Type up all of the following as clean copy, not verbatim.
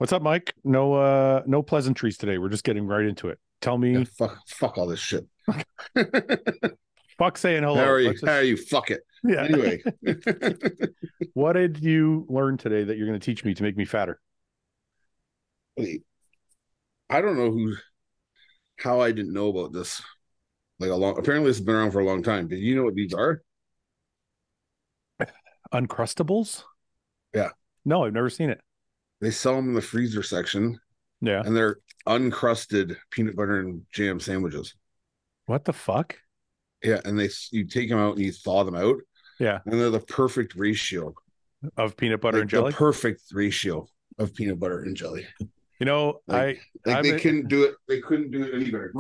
What's up, Mike? No pleasantries today. We're just getting right into it. Tell Yeah, me, fuck all this shit. fuck saying How hello. are you? Let's How just, are you? Fuck it. yeah. Anyway, What did you learn today that you're going to teach me to make me fatter? I don't know how I didn't know about this. Apparently it's been around for a long time. Did you know what these are? Uncrustables? Yeah, No, I've never seen it. they sell them in the freezer section, Yeah. and they're uncrusted peanut butter and jam sandwiches. What the fuck? Yeah, and you take them out and you thaw them out, Yeah. and they're the perfect ratio, Of peanut butter and like the jelly? perfect ratio of peanut butter and jelly. You know, Like, I'm they a, couldn't do it. They couldn't do it any better.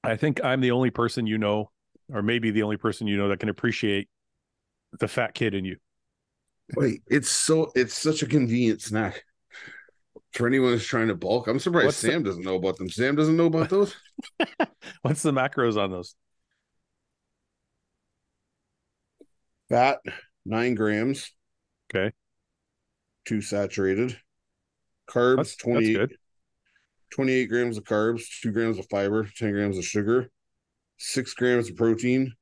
I think I'm the only person you know, or maybe the only person you know that can appreciate the fat kid in you. Wait, it's such a convenient snack for anyone who's trying to bulk. I'm surprised What's the, Sam doesn't know about them. Sam doesn't know about those. what's the macros on those? Fat, 9 grams, Okay. too saturated. That's Carbs, that's good. 28 grams of carbs, 2 grams of fiber, 10 grams of sugar, 6 grams of protein,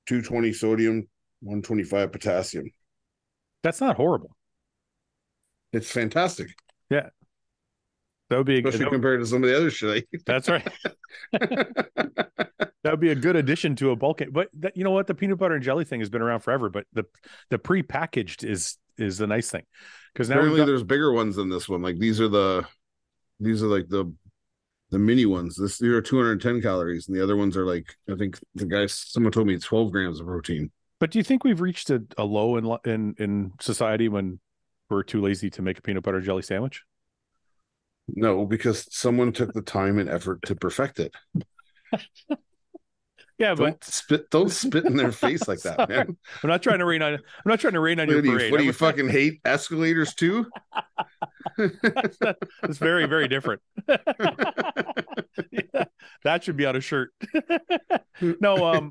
220 sodium, 125 potassium. That's not horrible. It's fantastic, Yeah. That would be especially compared to some of the other shit that's right. I eat. That would be a good addition to a bulk. But you know what? The peanut butter and jelly thing has been around forever. But the pre-packaged is the nice thing because now we've Apparently, got. there's bigger ones than this one. Like these are like the mini ones. These are 210 calories, and the other ones are like, I think someone told me 12 grams of protein. But do you think we've reached a low in society when we're too lazy to make a peanut butter jelly sandwich? No, because someone took the time and effort to perfect it. Yeah, but Don't spit in their face like that, sorry, man. I'm not trying to rain on. I'm not trying to rain on your parade. What do you fucking hate escalators too? That's very, very different. Yeah, that should be on a shirt. No,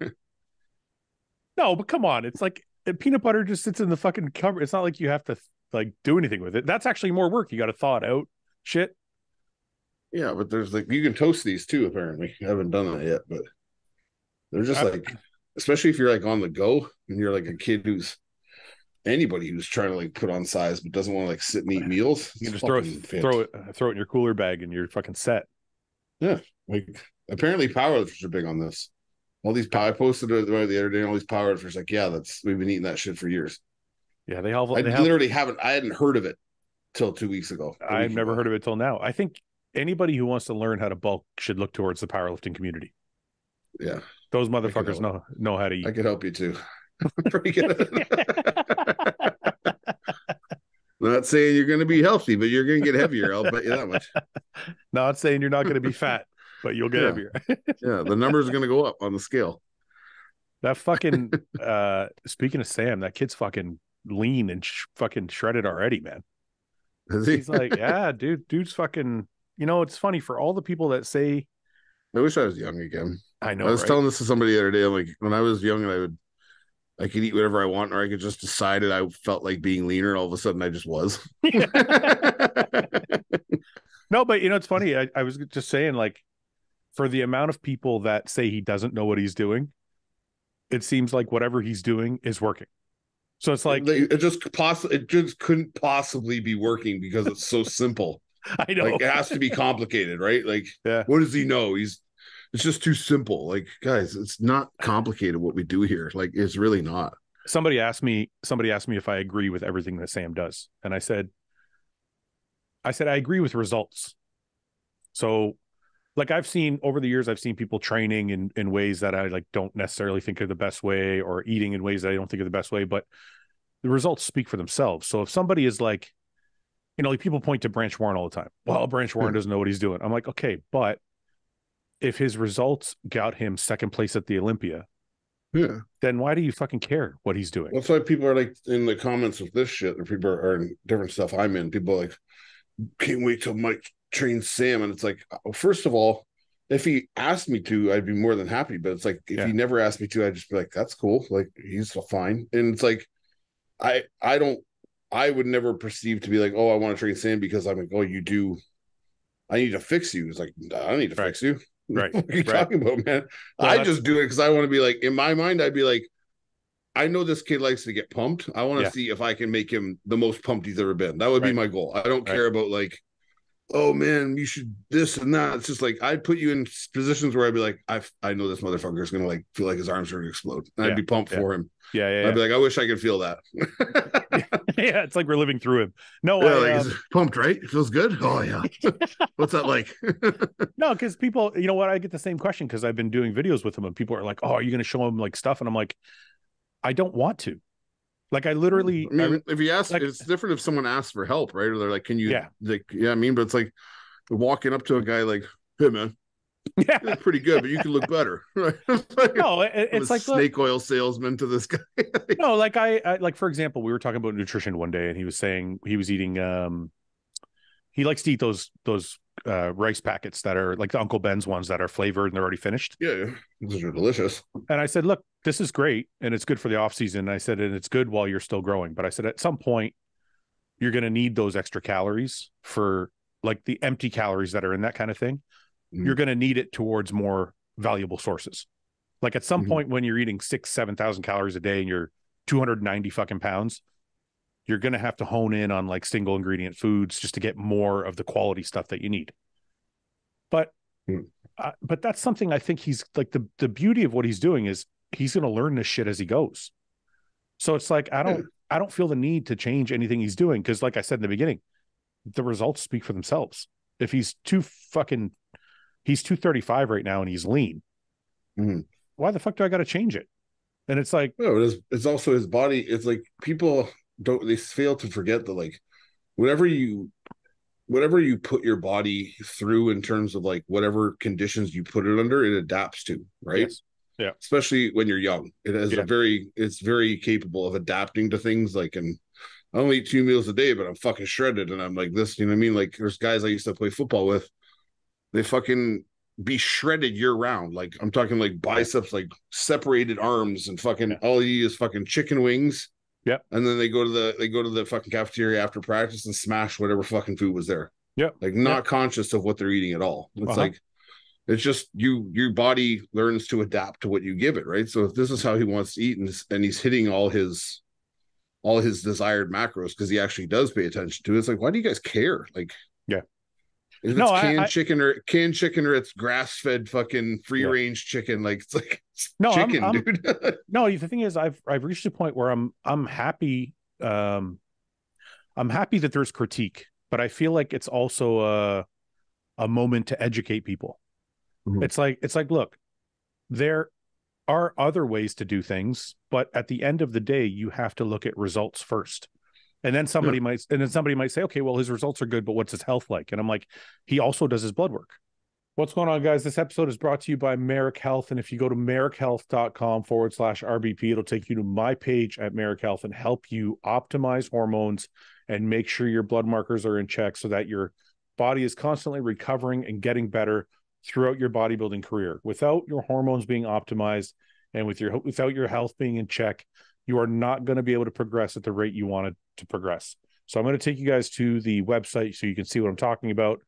no, but come on. It's like peanut butter just sits in the fucking cover. It's not like you have to like do anything with it. That's actually more work. You got to thaw it out. Shit. Yeah, but there's like you can toast these too, apparently. I haven't done that yet, but they're just I, like, especially if you're like on the go and you're like a kid anybody who's trying to like put on size but doesn't want to like sit and eat meals. you can It's just throw it in your cooler bag and you're fucking set. Yeah, like apparently powerlifters are big on this. All these I posted it the other day. All these powerlifters like, yeah, we've been eating that shit for years. Yeah, I literally haven't. I hadn't heard of it till 2 weeks ago. I've never heard of it till now. I think anybody who wants to learn how to bulk should look towards the powerlifting community. Yeah, Those motherfuckers know how to eat. I could help you too. Pretty good. Not saying you're going to be healthy, but you're going to get heavier. I'll bet you that much. Not saying you're not going to be fat, but you'll get heavier. Yeah, the numbers are going to go up on the scale. That fucking speaking of Sam, that kid's fucking lean and fucking shredded already, man. Is he? He's like, yeah, dude's fucking. You know, it's funny for all the people that say, I wish I was young again. I know, I was right? telling this to somebody the other day. I'm like, when I was young and I could eat whatever I want, or I could just decide I felt like being leaner. All of a sudden, I just was. No, but you know, it's funny. I was just saying, like, for the amount of people that say he doesn't know what he's doing, it seems like whatever he's doing is working. So it's like it just couldn't possibly be working because it's so simple. I know, like it has to be complicated, right? Like, yeah. What does he know? It's just too simple. Like, guys, it's not complicated what we do here. Like, it's really not. Somebody asked me if I agree with everything that Sam does, and I said I agree with results. So, like I've seen over the years, I've seen people training in ways that I like don't necessarily think are the best way, or eating in ways that I don't think are the best way, but the results speak for themselves. So if somebody is like, you know, like people point to Branch Warren all the time. Well, Branch Warren doesn't know what he's doing. I'm like, okay, but if his results got him second place at the Olympia, yeah, then why do you fucking care what he's doing? That's why people are like in the comments with this shit, or people are in different stuff I'm in. People are like, can't wait till Mike trains Sam. And it's like, first of all, if he asked me to, I'd be more than happy. But it's like, if he never asked me to, I'd just be like, that's cool. Like, he's fine. And it's like, I don't I would never perceive to be like, oh, I want to train Sam because I'm like, oh, you do. I need to fix you. It's like, I don't need to Right. fix you. Right. What are you Right. talking about, man? Well, I just do it because I want to be like, in my mind, I'd be like, I know this kid likes to get pumped. I want to yeah. see if I can make him the most pumped he's ever been. That would be Right. my goal. I don't Right. care about like, oh man, you should this and that. It's just like I'd put you in positions where I'd be like, I know this motherfucker is gonna like feel like his arms are gonna explode. And I'd Yeah. be pumped Yeah. for him. Yeah. Yeah. I'd Yeah. be like, I wish I could feel that. Yeah. It's like we're living through him. No, Yeah, like it's pumped, right? It feels good. Oh yeah. What's that like? no, because people, you know what? I get the same question because I've been doing videos with them and people are like, oh, are you going to show them like stuff? And I'm like, I don't want to. Like, I literally, I mean, if you ask, like, it's different if someone asks for help, right? Or they're like, can you, yeah, like, yeah, I mean, but it's like walking up to a guy like, hey, man, yeah. you look pretty good, but you can look better, right? Like, No, I'm it's a like, snake oil salesman to this guy. no, like I, like, for example, we were talking about nutrition one day and he was saying he was eating, he likes to eat those rice packets that are like the Uncle Ben's ones that are flavored and they're already finished. Yeah, those are delicious. And I said, look, this is great and it's good for the off season. I said, and it's good while you're still growing. But I said, at some point, you're going to need those extra calories for like the empty calories that are in that kind of thing. Mm-hmm. You're going to need it towards more valuable sources. Like at some point when you're eating 7,000 calories a day and you're 290 fucking pounds, you're going to have to hone in on like single ingredient foods just to get more of the quality stuff that you need. But that's something I think he's like the beauty of what he's doing is he's going to learn this shit as he goes. So it's like, I don't feel the need to change anything he's doing. Cause like I said in the beginning, the results speak for themselves. If he's 235 right now and he's lean, why the fuck do I got to change it? And it's like, no, it's also his body. It's like people they fail to forget that like whatever you put your body through in terms of like whatever conditions you put it under, it adapts to, right? Yes. Yeah. Especially when you're young. It has it's very capable of adapting to things like, and I only eat 2 meals a day, but I'm fucking shredded and I'm like this, you know what I mean? Like there's guys I used to play football with, they fucking be shredded year round. Like I'm talking like biceps, like separated arms and fucking all you eat is fucking chicken wings. Yeah. And then they go to the fucking cafeteria after practice and smash whatever fucking food was there. Yeah. Like not conscious of what they're eating at all. It's like, it's just your body learns to adapt to what you give it, right? So if this is how he wants to eat and he's hitting all his desired macros because he actually does pay attention to it, it's like, why do you guys care? Like, yeah. If it's canned chicken or it's grass-fed fucking free-range chicken, like it's like chicken, dude. No, the thing is, I've reached a point where I'm happy. I'm happy that there's critique, but I feel like it's also a moment to educate people. It's like, look, there are other ways to do things, but at the end of the day, you have to look at results first. And then somebody might say, okay, well, his results are good, but what's his health like? And I'm like, he also does his blood work. What's going on, guys? This episode is brought to you by Marek Health. And if you go to marekhealth.com/RBP, it'll take you to my page at Marek Health and help you optimize hormones and make sure your blood markers are in check so that your body is constantly recovering and getting better throughout your bodybuilding career. Without your hormones being optimized and without your health being in check, you are not going to be able to progress at the rate you wanted to progress. So I'm going to take you guys to the website so you can see what I'm talking about.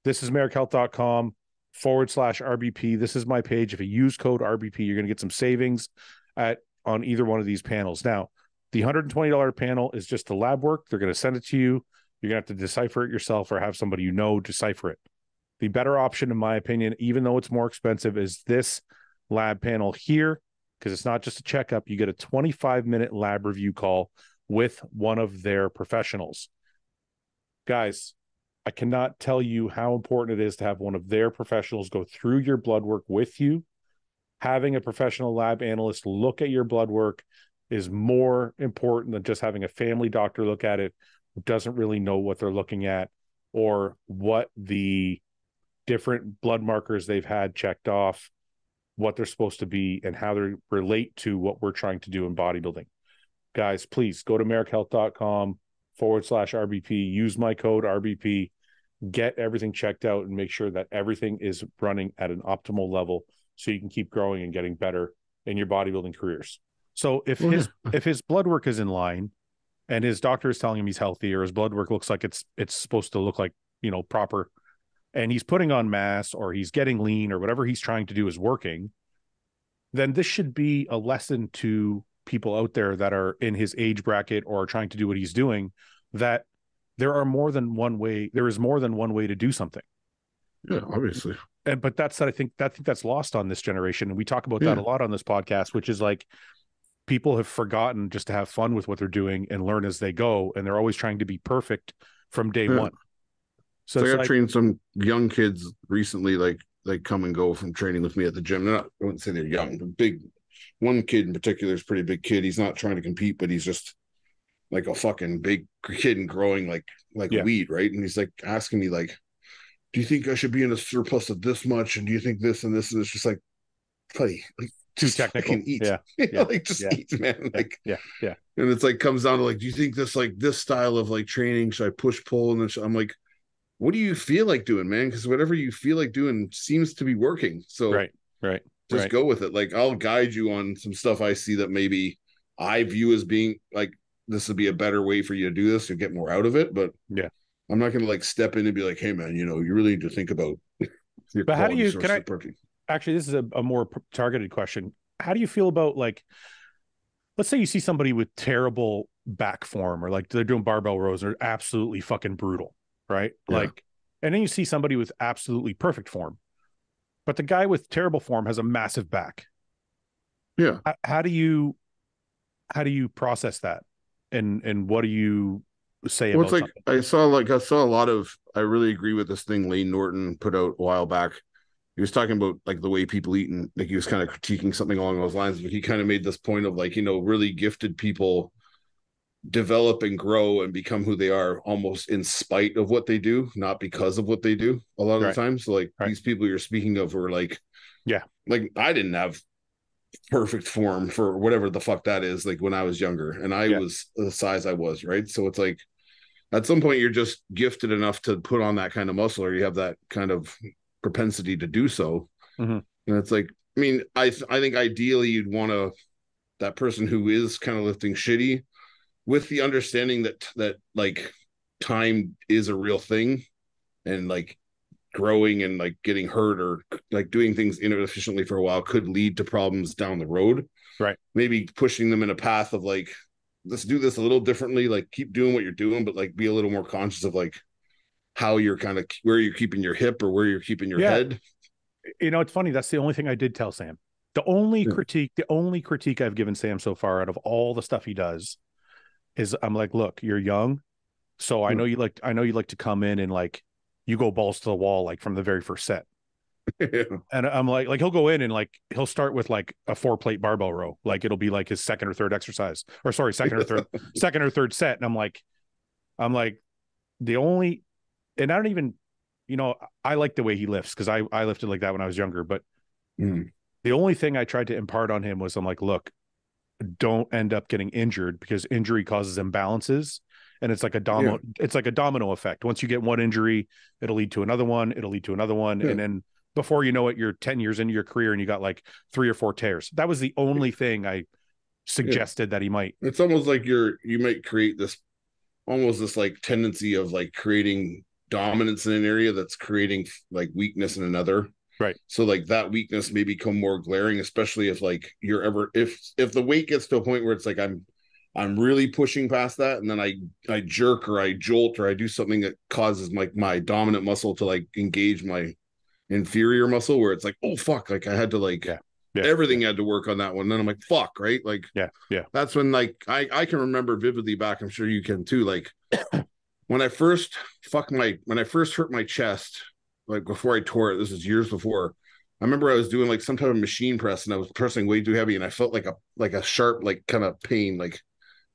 This is marekhealth.com/RBP. This is my page. If you use code RBP, you're going to get some savings on either one of these panels. Now, the $120 panel is just the lab work. They're going to send it to you. You're going to have to decipher it yourself or have somebody decipher it. The better option, in my opinion, even though it's more expensive, is this lab panel here, because it's not just a checkup. You get a 25-minute lab review call with one of their professionals. Guys, I cannot tell you how important it is to have one of their professionals go through your blood work with you. Having a professional lab analyst look at your blood work is more important than just having a family doctor look at it who doesn't really know what they're looking at or what the different blood markers they've had checked off, what they're supposed to be, and how they relate to what we're trying to do in bodybuilding. Guys, please go to marekhealth.com/RBP, use my code RBP, get everything checked out and make sure that everything is running at an optimal level so you can keep growing and getting better in your bodybuilding careers. So if his blood work is in line, and his doctor is telling him he's healthy, or his blood work looks like it's supposed to look like, proper, and he's putting on mass or he's getting lean or whatever he's trying to do is working, then this should be a lesson to people out there that are in his age bracket or trying to do what he's doing, that there is more than one way to do something. Yeah, obviously. But I think that's lost on this generation. And we talk about that a lot on this podcast, which is like, people have forgotten just to have fun with what they're doing and learn as they go. And they're always trying to be perfect from day one. So I got trained some young kids recently, like come and go from training with me at the gym. I wouldn't say they're young, but big. One kid in particular is a pretty big kid. He's not trying to compete, but he's just like a fucking big kid and growing like a weed, right? And he's like asking me like, do you think I should be in a surplus of this much? And do you think this and this? And it's just like, buddy, like, too technical. Eat. Yeah. Like just eat, man. Like, yeah. And it's like, comes down to like, do you think this style of like training, should I push pull? And then I'm like, what do you feel like doing, man? Because whatever you feel like doing seems to be working. So right. Just go with it. Like, I'll guide you on some stuff I see that maybe I view as being like, this would be a better way for you to do this to get more out of it. But yeah, I'm not going to like step in and be like, hey man, you really need to think about your but how do you, actually, this is a more targeted question. How do you feel about, like, let's say you see somebody with terrible back form, or like they're doing barbell rows and they're absolutely fucking brutal, right? Yeah. Like, and then you see somebody with absolutely perfect form, but the guy with terrible form has a massive back. Yeah. How do you process that? And what do you say about it's like, I saw a lot of, I really agree with this thing Lane Norton put out a while back. He was talking about like the way people eat, and like he was kind of critiquing something along those lines, but he kind of made this point of like, really gifted people develop and grow and become who they are almost in spite of what they do, not because of what they do a lot of the time. So like these people you're speaking of were like, like I didn't have perfect form for whatever the fuck that is, like when I was younger, and I was the size I was, right? So it's like at some point you're just gifted enough to put on that kind of muscle, or you have that kind of propensity to do so. Mm-hmm. And it's like, I mean, I think ideally you'd want that person who is kind of lifting shitty, with the understanding that like time is a real thing, and like growing and like getting hurt or like doing things inefficiently for a while could lead to problems down the road. Right. Maybe pushing them in a path of like, let's do this a little differently, like keep doing what you're doing, but like be a little more conscious of like how you're kind of, where you're keeping your hip or where you're keeping your head. It's funny. That's the only thing I did tell Sam. The only critique I've given Sam so far out of all the stuff he does is, I'm like, look, you're young. So I know you like to come in and like, you go balls to the wall, like from the very first set. And I'm like he'll go in and like, he'll start with like a 4-plate barbell row. Like it'll be like his second or third exercise, or sorry, second or third set. And I'm like, the only, and I don't even, I like the way he lifts, because I lifted like that when I was younger, but the only thing I tried to impart on him was, I'm like, look, don't end up getting injured, because injury causes imbalances, and it's like a domino. It's like a domino effect. Once you get one injury, it'll lead to another one. And then before you know it, you're 10 years into your career and you got like 3 or 4 tears. That was the only thing I suggested that he might. It's almost like you might create this like tendency of like creating dominance in an area that's creating like weakness in another. Right. So like that weakness may become more glaring, especially if like you're ever, if the weight gets to a point where it's like, I'm really pushing past that, and then I jerk or I jolt or I do something that causes my dominant muscle to like engage my inferior muscle, where it's like, oh fuck, like I had to like everything had to work on that one. And then I'm like, fuck, right? Like that's when like I can remember vividly back, I'm sure you can too, like when I first hurt my chest, like before I tore it, this was years before. I remember I was doing like some type of machine press, and I was pressing way too heavy, and I felt like a sharp, like kind of pain. Like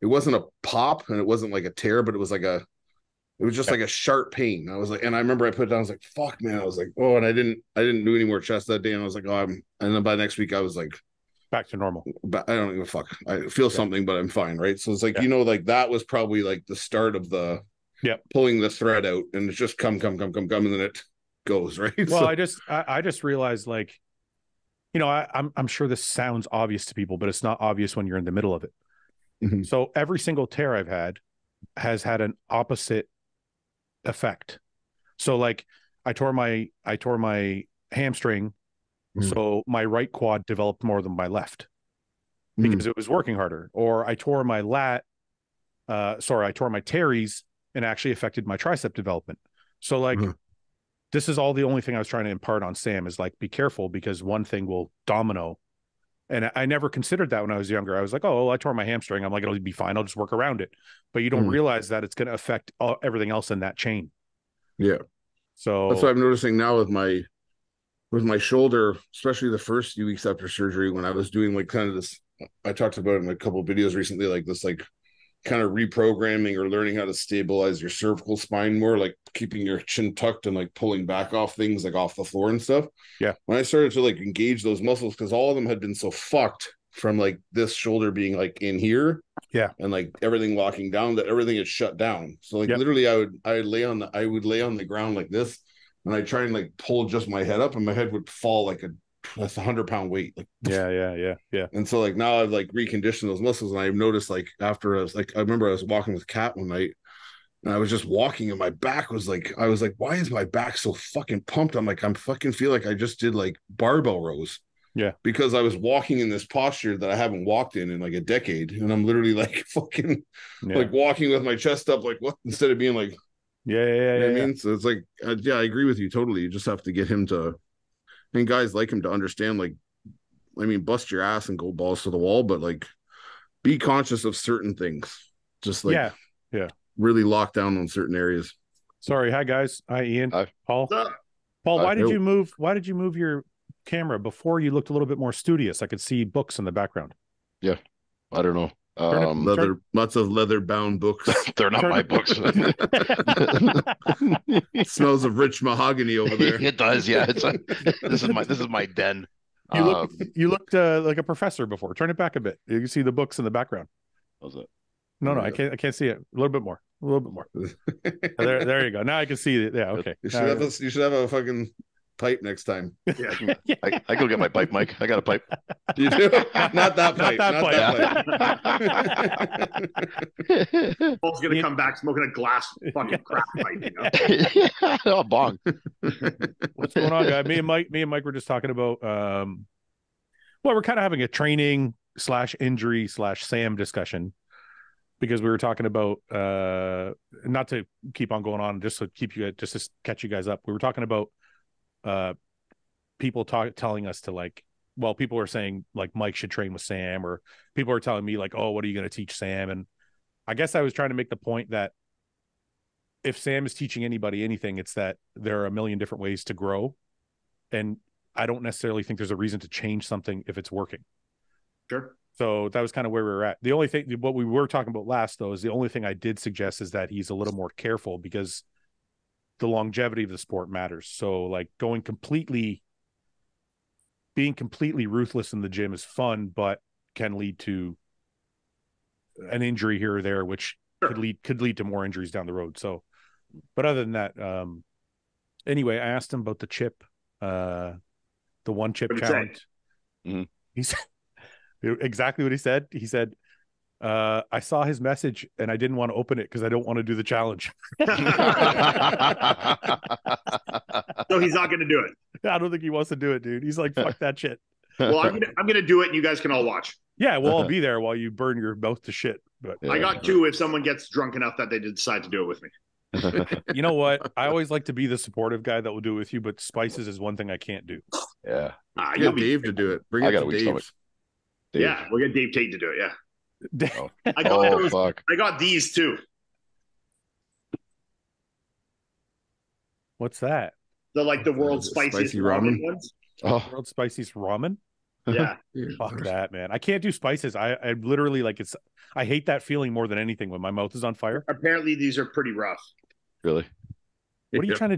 it wasn't a pop and it wasn't like a tear, but it was just like a sharp pain. I was like, and I remember I put it down, I was like, fuck man. I was like, oh, and I didn't do any more chest that day. And I was like, oh, and then by next week I was like back to normal. But I don't give a fuck. I feel something, but I'm fine. Right. So it's like, like that was probably like the start of the pulling the thread out, and it's just come, and then it goes, right? Well, so, I just realized, like, I'm sure this sounds obvious to people, but it's not obvious when you're in the middle of it. Mhm. So every single tear I've had has had an opposite effect. So like I tore my hamstring, so my right quad developed more than my left because it was working harder. Or I tore my I tore my teres and actually affected my tricep development. So like this is all the only thing I was trying to impart on Sam is like, be careful because one thing will domino. And I never considered that when I was younger. I was like, oh, I tore my hamstring. I'm like, it'll be fine. I'll just work around it. But you don't realize that it's going to affect everything else in that chain. Yeah. So that's what I'm noticing now with my shoulder, especially the first few weeks after surgery, when I was doing like kind of this, I talked about it in a couple of videos recently, like this, like kind of reprogramming or learning how to stabilize your cervical spine more, like keeping your chin tucked and like pulling back off things like off the floor and stuff. Yeah. When I started to like engage those muscles, because all of them had been so fucked from like this shoulder being like in here. Yeah. And like everything locking down, that everything had shut down. So like literally I would lay on the ground like this, and I try and like pull just my head up, and my head would fall like that's 100-pound weight. Like yeah. And so like now I've like reconditioned those muscles, and I've noticed like after I remember I was walking with Kat one night, and I was just walking, and my back was like, I was like, why is my back so fucking pumped? I'm like, I'm fucking feel like I just did like barbell rows. Yeah. Because I was walking in this posture that I haven't walked in like a decade, and I'm literally like fucking like walking with my chest up, like what, instead of being like, you know what I mean? So it's like, I agree with you totally. You just have to get him to, and guys like him to understand, like, I mean, bust your ass and go balls to the wall, but like, be conscious of certain things. Just like, really lock down on certain areas. Sorry. Hi guys. Hi Ian. Hi. Paul. Paul, why did you move your camera? Before you looked a little bit more studious. I could see books in the background. Yeah. I don't know. Lots of leather bound books. They're not my books. Smells of rich mahogany over there. It does, yeah. This is my den. You looked like a professor before. Turn it back a bit. You can see the books in the background. How's it? No, I can't see it. A little bit more. There you go. Now I can see it. Yeah, okay. You should have a fucking pipe next time. Yeah, I go get my pipe, Mike. I got a pipe. You do? Not that pipe. Paul's gonna come back smoking a glass fucking crap pipe, you know? Oh, bong. What's going on, guy? Me and Mike were just talking about we're kind of having a training / injury / Sam discussion, because we were talking about not to keep on going on, just to catch you guys up. We were talking about people telling us to like, well, people are saying like Mike should train with Sam, or people are telling me like, oh, what are you going to teach Sam? And I guess I was trying to make the point that if Sam is teaching anybody anything, it's that there are a million different ways to grow, and I don't necessarily think there's a reason to change something if it's working. Sure. So that was kind of where we were at. The only thing, what we were talking about last, though, is the only thing I did suggest is that he's a little more careful, because the longevity of the sport matters. So like being completely ruthless in the gym is fun, but can lead to an injury here or there, which could lead to more injuries down the road. So, but other than that, anyway, I asked him about the chip, the one chip challenge. He said exactly what he said. He said, I saw his message and I didn't want to open it because I don't want to do the challenge. So he's not going to do it. I don't think he wants to do it, dude. He's like, fuck that shit. Well, I'm gonna do it, and you guys can all watch. Yeah, we'll all be there while you burn your mouth to shit. But I got two if someone gets drunk enough that they decide to do it with me. You know what? I always like to be the supportive guy that will do it with you, but spices is one thing I can't do. Yeah. Get Dave to do it. Bring it to Dave. Yeah, we'll get Dave Tate to do it. Yeah. Oh. I got these too. What's that? The world's spiciest ramen ones. Oh, world's spiciest ramen. Yeah. Fuck that, man. I can't do spices. I literally I hate that feeling more than anything when my mouth is on fire. Apparently these are pretty rough. Really? What are you trying to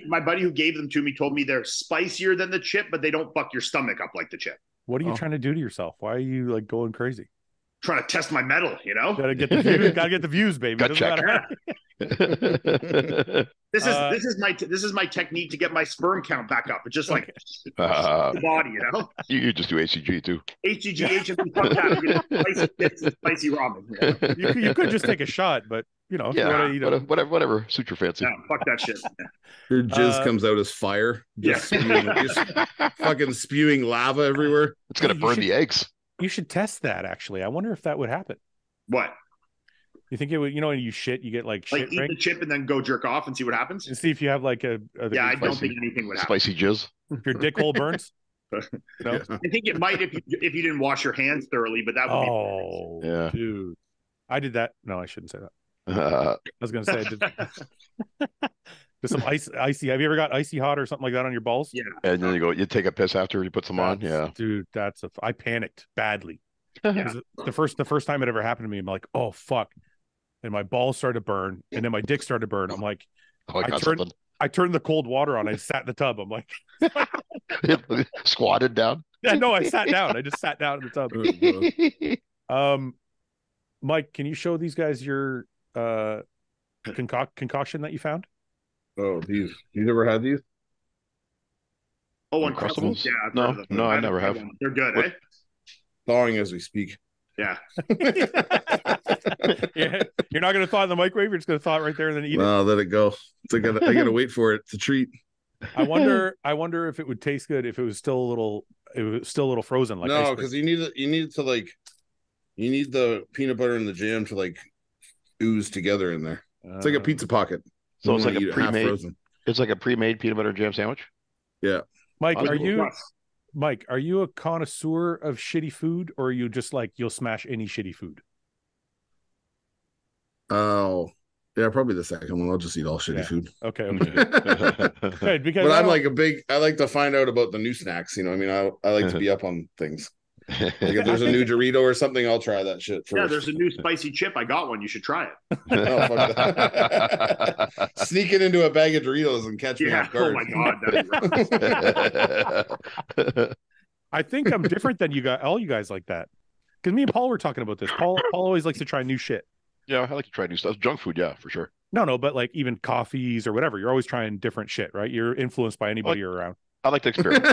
My buddy who gave them to me told me they're spicier than the chip, but they don't fuck your stomach up like the chip. What are you trying to do to yourself? Why are you like going crazy? Trying to test my metal, you know? Gotta get the views, baby. Gut check. This is Uh, this is my technique to get my sperm count back up. It's just like the body, you know. You just do HCG too. HGG, HMB, fuck that. You know, spicy bits and spicy ramen. You know? you could just take a shot, but you know, if you Yeah, want to eat a, whatever suit your fancy. Yeah, fuck that shit. Your jizz comes out as fire. Just fucking spewing lava everywhere. It's gonna burn the eggs. you should test that. Actually, I wonder if that would happen. What? You think it would? You know, when you shit, you get like shit Like eat ring, the chip and then go jerk off and see what happens? and see if you have like a Yeah, I don't Spicy. think anything would happen. Spicy jizz. if your dick hole burns. No? Yeah. I think it might if you didn't wash your hands thoroughly, but that would Oh, Yeah. dude, I did that. No, I shouldn't say that. Uh, I was gonna say I did. Just some icy. Have you ever got icy hot or something like that on your balls? Yeah. and then you take a piss after you put some on. Yeah. Dude, I panicked badly. Yeah. 'Cause the first time it ever happened to me, I'm like, oh fuck, and my balls started to burn, and then my dick started to burn. I'm like, Oh, I got something. I turned the cold water on. I sat in the tub. I'm like, Squatted down. yeah, no, I sat down. I just sat down in the tub. Mike, can you show these guys your concoction that you found? Oh, these. You never had these? Oh, Uncrustables? Uncrustables? Yeah. I've No, heard of them. no, I never have. They're good, What- eh? Thawing as we speak. Yeah. Yeah, you're not gonna thaw it in the microwave. You're just gonna thaw it right there and then eat it. No, let it go. I gotta wait for it. It's a treat. I wonder if it would taste good if it was still a little frozen. Like ice No, cream. because you need the peanut butter and the jam to like ooze together in there. It's like a pizza pocket. So You it's wanna like eat a it half pre-made. frozen. It's like a pre-made peanut butter and jam sandwich. Mike, Possible. Mike, are you a connoisseur of shitty food, or are you just like you'll smash any shitty food? Oh, yeah, probably the second one. I'll just eat all shitty Yeah. food. Okay, But good, because I'm like I like to find out about the new snacks. You know, what I mean, I like to be up on things. Like if there's a new Dorito or something, I'll try that shit first. Yeah, there's a new spicy chip. I got one. You should try it. Oh, fuck that. Sneak it into a bag of Doritos and catch me Yeah. off guard. Oh my god. That'd be rough. I think I'm different than you guys. All you guys like that, because me and Paul were talking about this. Paul always likes to try new shit. Yeah, I like to try new stuff. Junk food, yeah, for sure. No, but like even coffees or whatever, you're always trying different shit, right? You're influenced by anybody you're around. I like to experiment.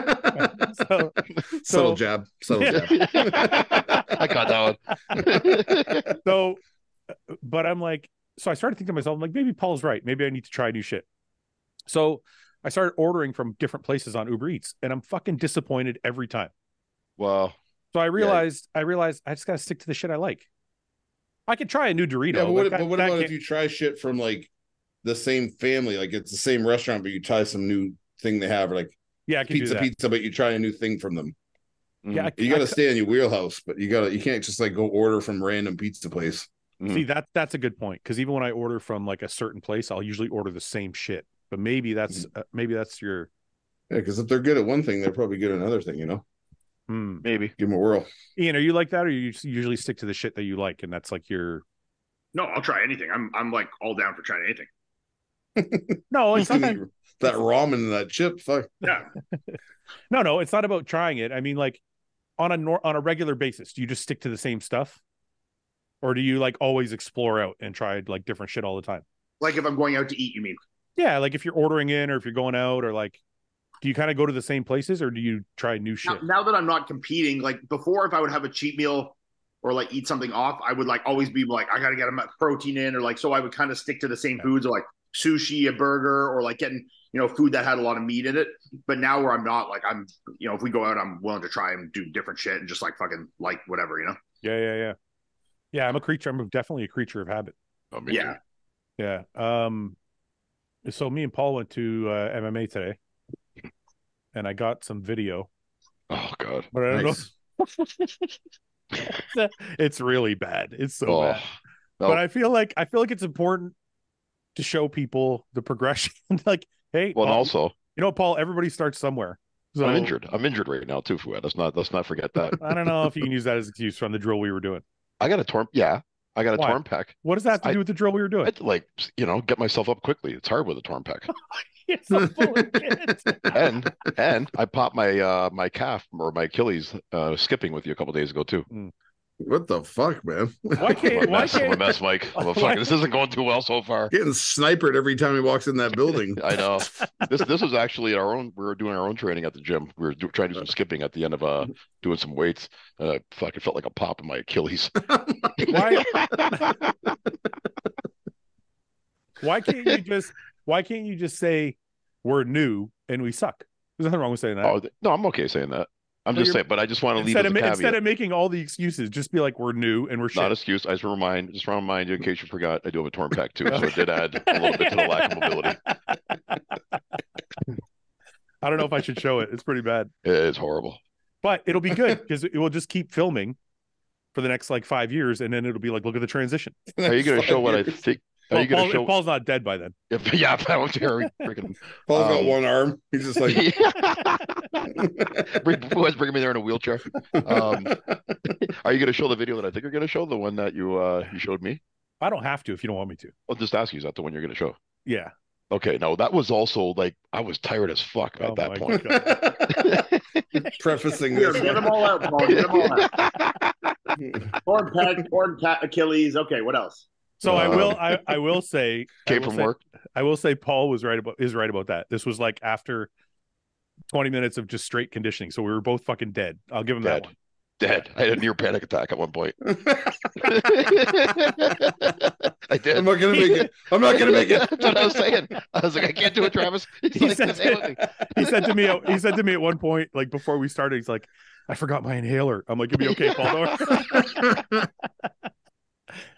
Subtle jab. I got that one. So, but I'm like, so I started thinking to myself, I'm like, maybe Paul's right. Maybe I need to try new shit. So I started ordering from different places on Uber Eats, and I'm fucking disappointed every time. Well, So I realized I just gotta stick to the shit I like. I could try a new Dorito. Yeah, but like what that about if can't- you try shit from like the same family, like it's the same restaurant, but you try some new thing they have, or like yeah, I can do that. pizza, but you try a new thing from them. Yeah, You got to stay in your wheelhouse, but you can't just like go order from random pizza place. see that's a good point, because even when I order from like a certain place, I'll usually order the same shit. But maybe that's your Yeah, because if they're good at one thing, they're probably good at another thing. You know, maybe. give them a whirl. Ian, are you like that, or you usually stick to the shit that you like, and that's like your No, I'll try anything. I'm like all down for trying anything. no, You it's not can that, eat that ramen and that chip. Fuck. Yeah. no, it's not about trying it. I mean, like on a regular basis, do you just stick to the same stuff, or do you like always explore out and try like different shit all the time? Like if I'm going out to eat, you mean? Yeah, like if you're ordering in or if you're going out, or like, do you kind of go to the same places, or do you try new shit? Now that I'm not competing, like before, if I would have a cheat meal or like eat something off, I would like always be like, I got to get my protein in, or like, so I would kind of stick to the same foods, or like sushi, a burger, or like getting, food that had a lot of meat in it. But now where I'm not, like I'm, if we go out, I'm willing to try and do different shit and just like fucking like whatever, Yeah. I'm definitely a creature of habit. Oh, me Yeah. too. Yeah. So me and Paul went to MMA today, and I got some video, Oh God. but I don't Nice. know. It's really bad. It's so Oh, bad. no. But I feel like it's important to show people the progression. Like, hey, Well, and Paul, also, Paul, everybody starts somewhere. So I'm injured. I'm injured right now too, Fouad. Let's not forget that. I don't know if you can use that as an excuse from the drill we were doing. I got a torn. Yeah, I got a Why? torn pec. What does that have to do with the drill we were I doing? had to get myself up quickly. It's hard with a torn pec. It's a bullet kid. and I popped my my calf or my Achilles skipping with you a couple days ago too. What the fuck, man? Why can't? I'm a mess, Mike. This isn't going too well so far. Getting sniped every time he walks in that building. I know. This was actually our own. We were doing our own training at the gym. We were trying to do some skipping at the end of doing some weights. I fucking felt like a pop in my Achilles. Why? Why can't you just say we're new and we suck? There's nothing wrong with saying that. Oh no, I'm okay saying that. I'm just saying, but I just want to leave as a caveat. Instead of making all the excuses, just be like, we're new and we're shit. Not excuse. I just want to remind you in case you forgot, I do have a torn pec too, so it did add a little bit to the lack of mobility. I don't know if I should show it. It's pretty bad. It is horrible. But it'll be good because it will just keep filming for the next like 5 years, and then it'll be like, look at the transition. Are you going to show what I think? Well, Paul's not dead by then. Yeah, I don't care. Freaking. Paul's got one arm. He's just like. Bring him in there in a wheelchair. Are you going to show the video that I think you're going to show? The one that you showed me? I don't have to if you don't want me to. I'll just ask you, is that the one you're going to show? Yeah. Okay. No, that was also like, I was tired as fuck at that point. Prefacing Here, this. get them all out, Paul. Get them all out. Torn pec, torn Achilles. Okay, what else? So I will say came from work. I will say Paul is right about that. This was like after 20 minutes of just straight conditioning. So we were both fucking dead. I'll give him that one. Dead. I had a near panic attack at one point. I did. I'm not gonna make it. That's what I was saying. I was like, I can't do it, Travis. He said to me at one point, like before we started, he's like, I forgot my inhaler. I'm like, you'll be okay, Paul.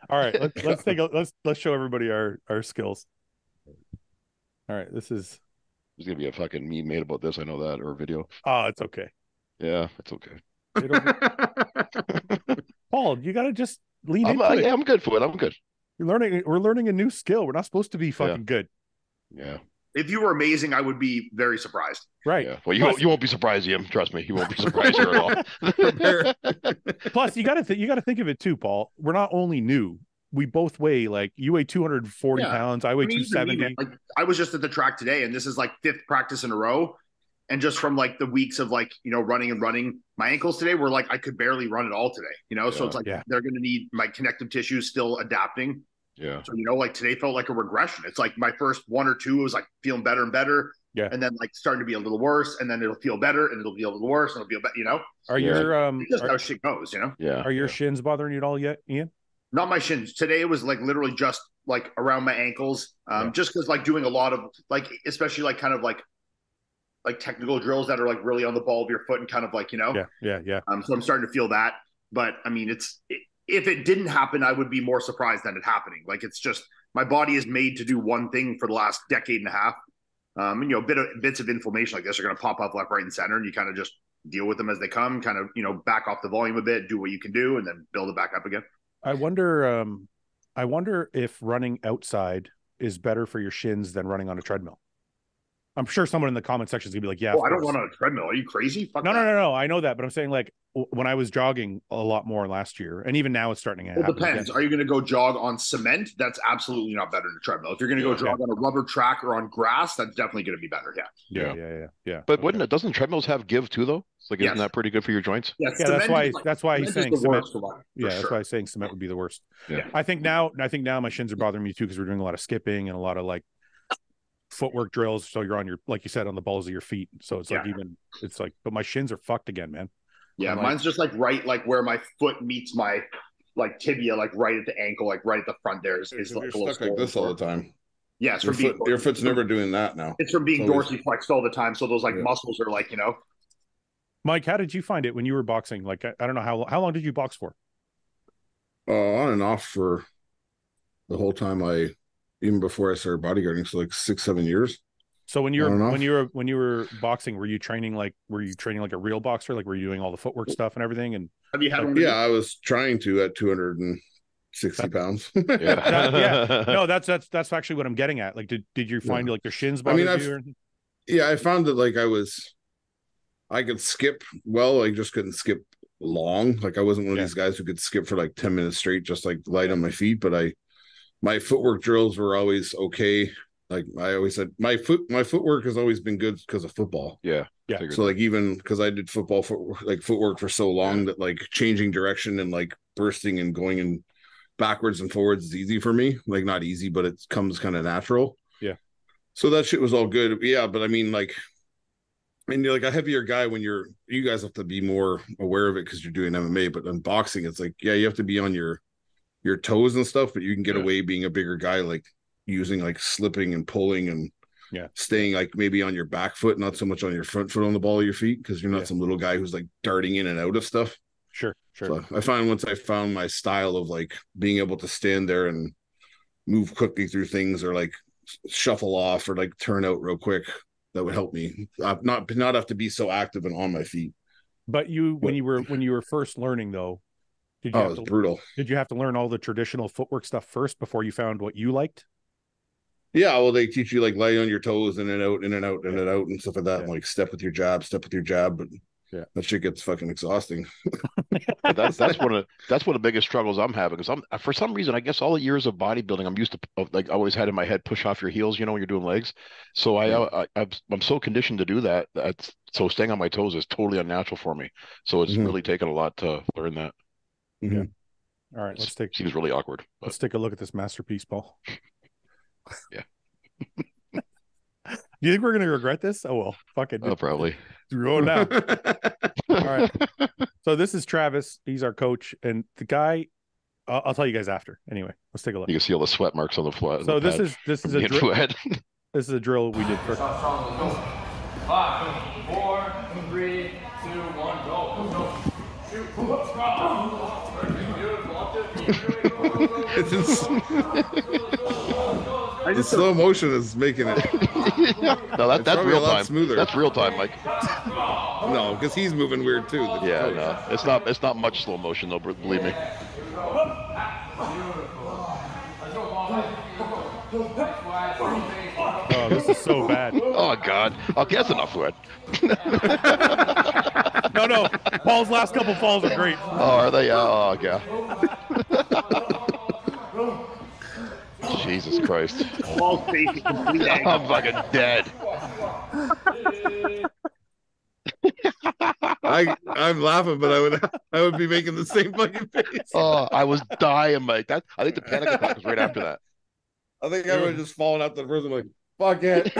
All right, let's show everybody our skills. All right, there's gonna be a fucking meme made about this. I know that, or a video. Oh, it's okay. Yeah, it's okay. Paul, you gotta just lean into it. Yeah, I'm good for it. I'm good. We're learning a new skill. We're not supposed to be fucking good. Yeah. If you were amazing, I would be very surprised. Right. Yeah. Well, you won't be surprised, Ian. Trust me, you won't be surprised here at all. Plus, you got to think of it too, Paul. We're not only new. We both weigh like you weigh 240 pounds. I weigh 270. Like I was just at the track today, and this is like 5th practice in a row. And just from like the weeks of like running, my ankles today were like I could barely run at all today. So it's like they're going to need my connective tissue still adapting. Yeah. So, like today felt like a regression. It's like my first 1 or 2 was like feeling better and better. Yeah. And then like starting to be a little worse. And then it'll feel better and it'll be a little worse. And it'll feel better, Are your, just how shit goes, Yeah. Are your shins bothering you at all yet, Ian? Not my shins. Today it was like literally just like around my ankles. Just because like doing a lot of like, especially like kind of like technical drills that are like really on the ball of your foot and kind of like, Yeah. So I'm starting to feel that. But I mean, if it didn't happen, I would be more surprised than it happening. Like it's just my body is made to do one thing for the last decade and a half. And bits of inflammation like this are going to pop up left, right, and center, and you kind of just deal with them as they come. Kind of back off the volume a bit, do what you can do, and then build it back up again. I wonder if running outside is better for your shins than running on a treadmill. I'm sure someone in the comment section is gonna be like, "Yeah, I don't run on a treadmill. Are you crazy? Fuck no. I know that, but I'm saying like when I was jogging a lot more last year, and even now it's starting to happen. It depends. Again. Are you going to go jog on cement? That's absolutely not better than a treadmill. If you're going to go jog on a rubber track or on grass, that's definitely going to be better. Yeah. But doesn't treadmills have give too though? Like, isn't that pretty good for your joints? Yeah, that's why he's saying cement. That's sure. why he's saying cement would be the worst. Yeah. I think now my shins are bothering me too because we're doing a lot of skipping and a lot of like footwork drills. So you're on your, like you said, on the balls of your feet. So it's but my shins are fucked again, man. Yeah, mine's just like right, like where my foot meets my like tibia, like right at the ankle, like right at the front there is like you're stuck like this all the time. Yeah, it's your foot's never doing that now. It's from being dorsiflexed all the time. So those muscles are like, Mike, how did you find it when you were boxing? Like, I don't know how long did you box for? On and off for the whole time even before I started bodyguarding, so like 6-7 years. So when you were boxing, were you training like a real boxer? Like, were you doing all the footwork stuff and everything? And have you had yeah, I was trying to at 260 pounds. No, that's actually what I'm getting at. Like, did you find like your shins bothered you? Yeah, I found that like I could skip well, I just couldn't skip long. Like I wasn't one of these guys who could skip for like 10 minutes straight, just like light on my feet. But my footwork drills were always okay. Like I always said, my footwork has always been good because of football. Yeah. So like even because I did footwork for so long that like changing direction and like bursting and going in backwards and forwards is easy for me. Like not easy, but it comes kind of natural. Yeah. So that shit was all good. Yeah, but I mean, like, and you're like a heavier guy when you guys have to be more aware of it because you're doing MMA. But in boxing, it's like, yeah, you have to be on your toes and stuff, but you can get away being a bigger guy, like using like slipping and pulling and staying like maybe on your back foot, not so much on your front foot on the ball of your feet, because you're not some little guy who's like darting in and out of stuff. Sure. So I find once I found my style of like being able to stand there and move quickly through things, or like shuffle off, or like turn out real quick, that would help me not have to be so active and on my feet. But when you were first learning though, it was brutal. Did you have to learn all the traditional footwork stuff first before you found what you liked? Yeah, well, they teach you like lay on your toes, in and out, in and out, in and out, and stuff like that. And like step with your jab, but that shit gets fucking exhausting. That's one of the biggest struggles I'm having, because for some reason, I guess all the years of bodybuilding, I'm used to, like, I always had in my head, push off your heels, when you're doing legs. So I'm so conditioned to do that. So staying on my toes is totally unnatural for me. So it's really taken a lot to learn that. Yeah. All right, seems really awkward. But. Let's take a look at this masterpiece, Paul. Yeah. Do you think we're gonna regret this? Oh well, fuck it. Oh, probably. Roll now. All right. So this is Travis. He's our coach, and the guy. I'll tell you guys after. Anyway, let's take a look. You can see all the sweat marks on the floor. So this is a drill. This is a drill we did first. 5, 4, 3, 2, 1, go. The slow motion is making it. No, that's real time. Smoother. That's real time, Mike. No, because he's moving weird too. Yeah, no, it's not much slow motion though. Believe me. Oh, this is so bad. Oh God. Okay, that's enough, Fouad. No. Paul's last couple falls are great. Oh, are they? Oh, God. Jesus Christ. Paul's face is completely I'm fucking dead. I'm laughing, but I would be making the same fucking face. Oh, I was dying, Mike. I think the panic attack was right after that. I think I would have just fallen out the first one, like, fuck it.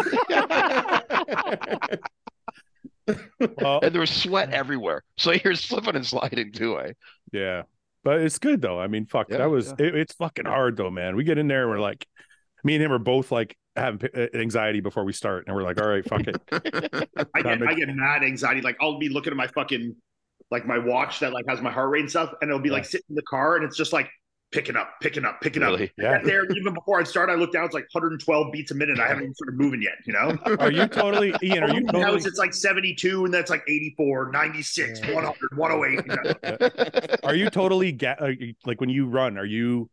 And there was sweat everywhere, so you're slipping and sliding too, eh? Yeah, but it's good though. I mean, fuck, it's fucking hard though, man. We get in there, and we're like, me and him are both like having anxiety before we start, and we're like, all right, fuck it. I get mad anxiety. Like I'll be looking at my fucking my watch that like has my heart rate and stuff, and it'll be like sitting in the car, and it's just like picking up. Really? Yeah. And there, even before I start, I look down, it's like 112 beats a minute. I haven't even started moving yet, Are you totally, Ian, it's like 72, and that's like 84, 96, 100, 108. Are you totally, like when you run, are you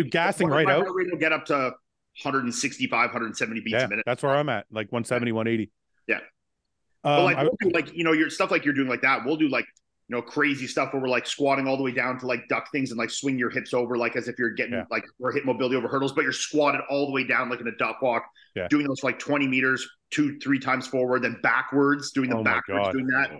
gassing right out? My heart rate will get up to 165, 170 beats a minute. That's where I'm at, like 170, 180. Yeah. But like, we'll do like, your stuff like you're doing like that. We'll do like, crazy stuff where we're like squatting all the way down to like duck things and like swing your hips over, like as if you're getting like we're hip mobility over hurdles, but you're squatted all the way down like in a duck walk, doing those for like 20 meters, 2-3 times forward, then backwards, doing them backwards, doing that.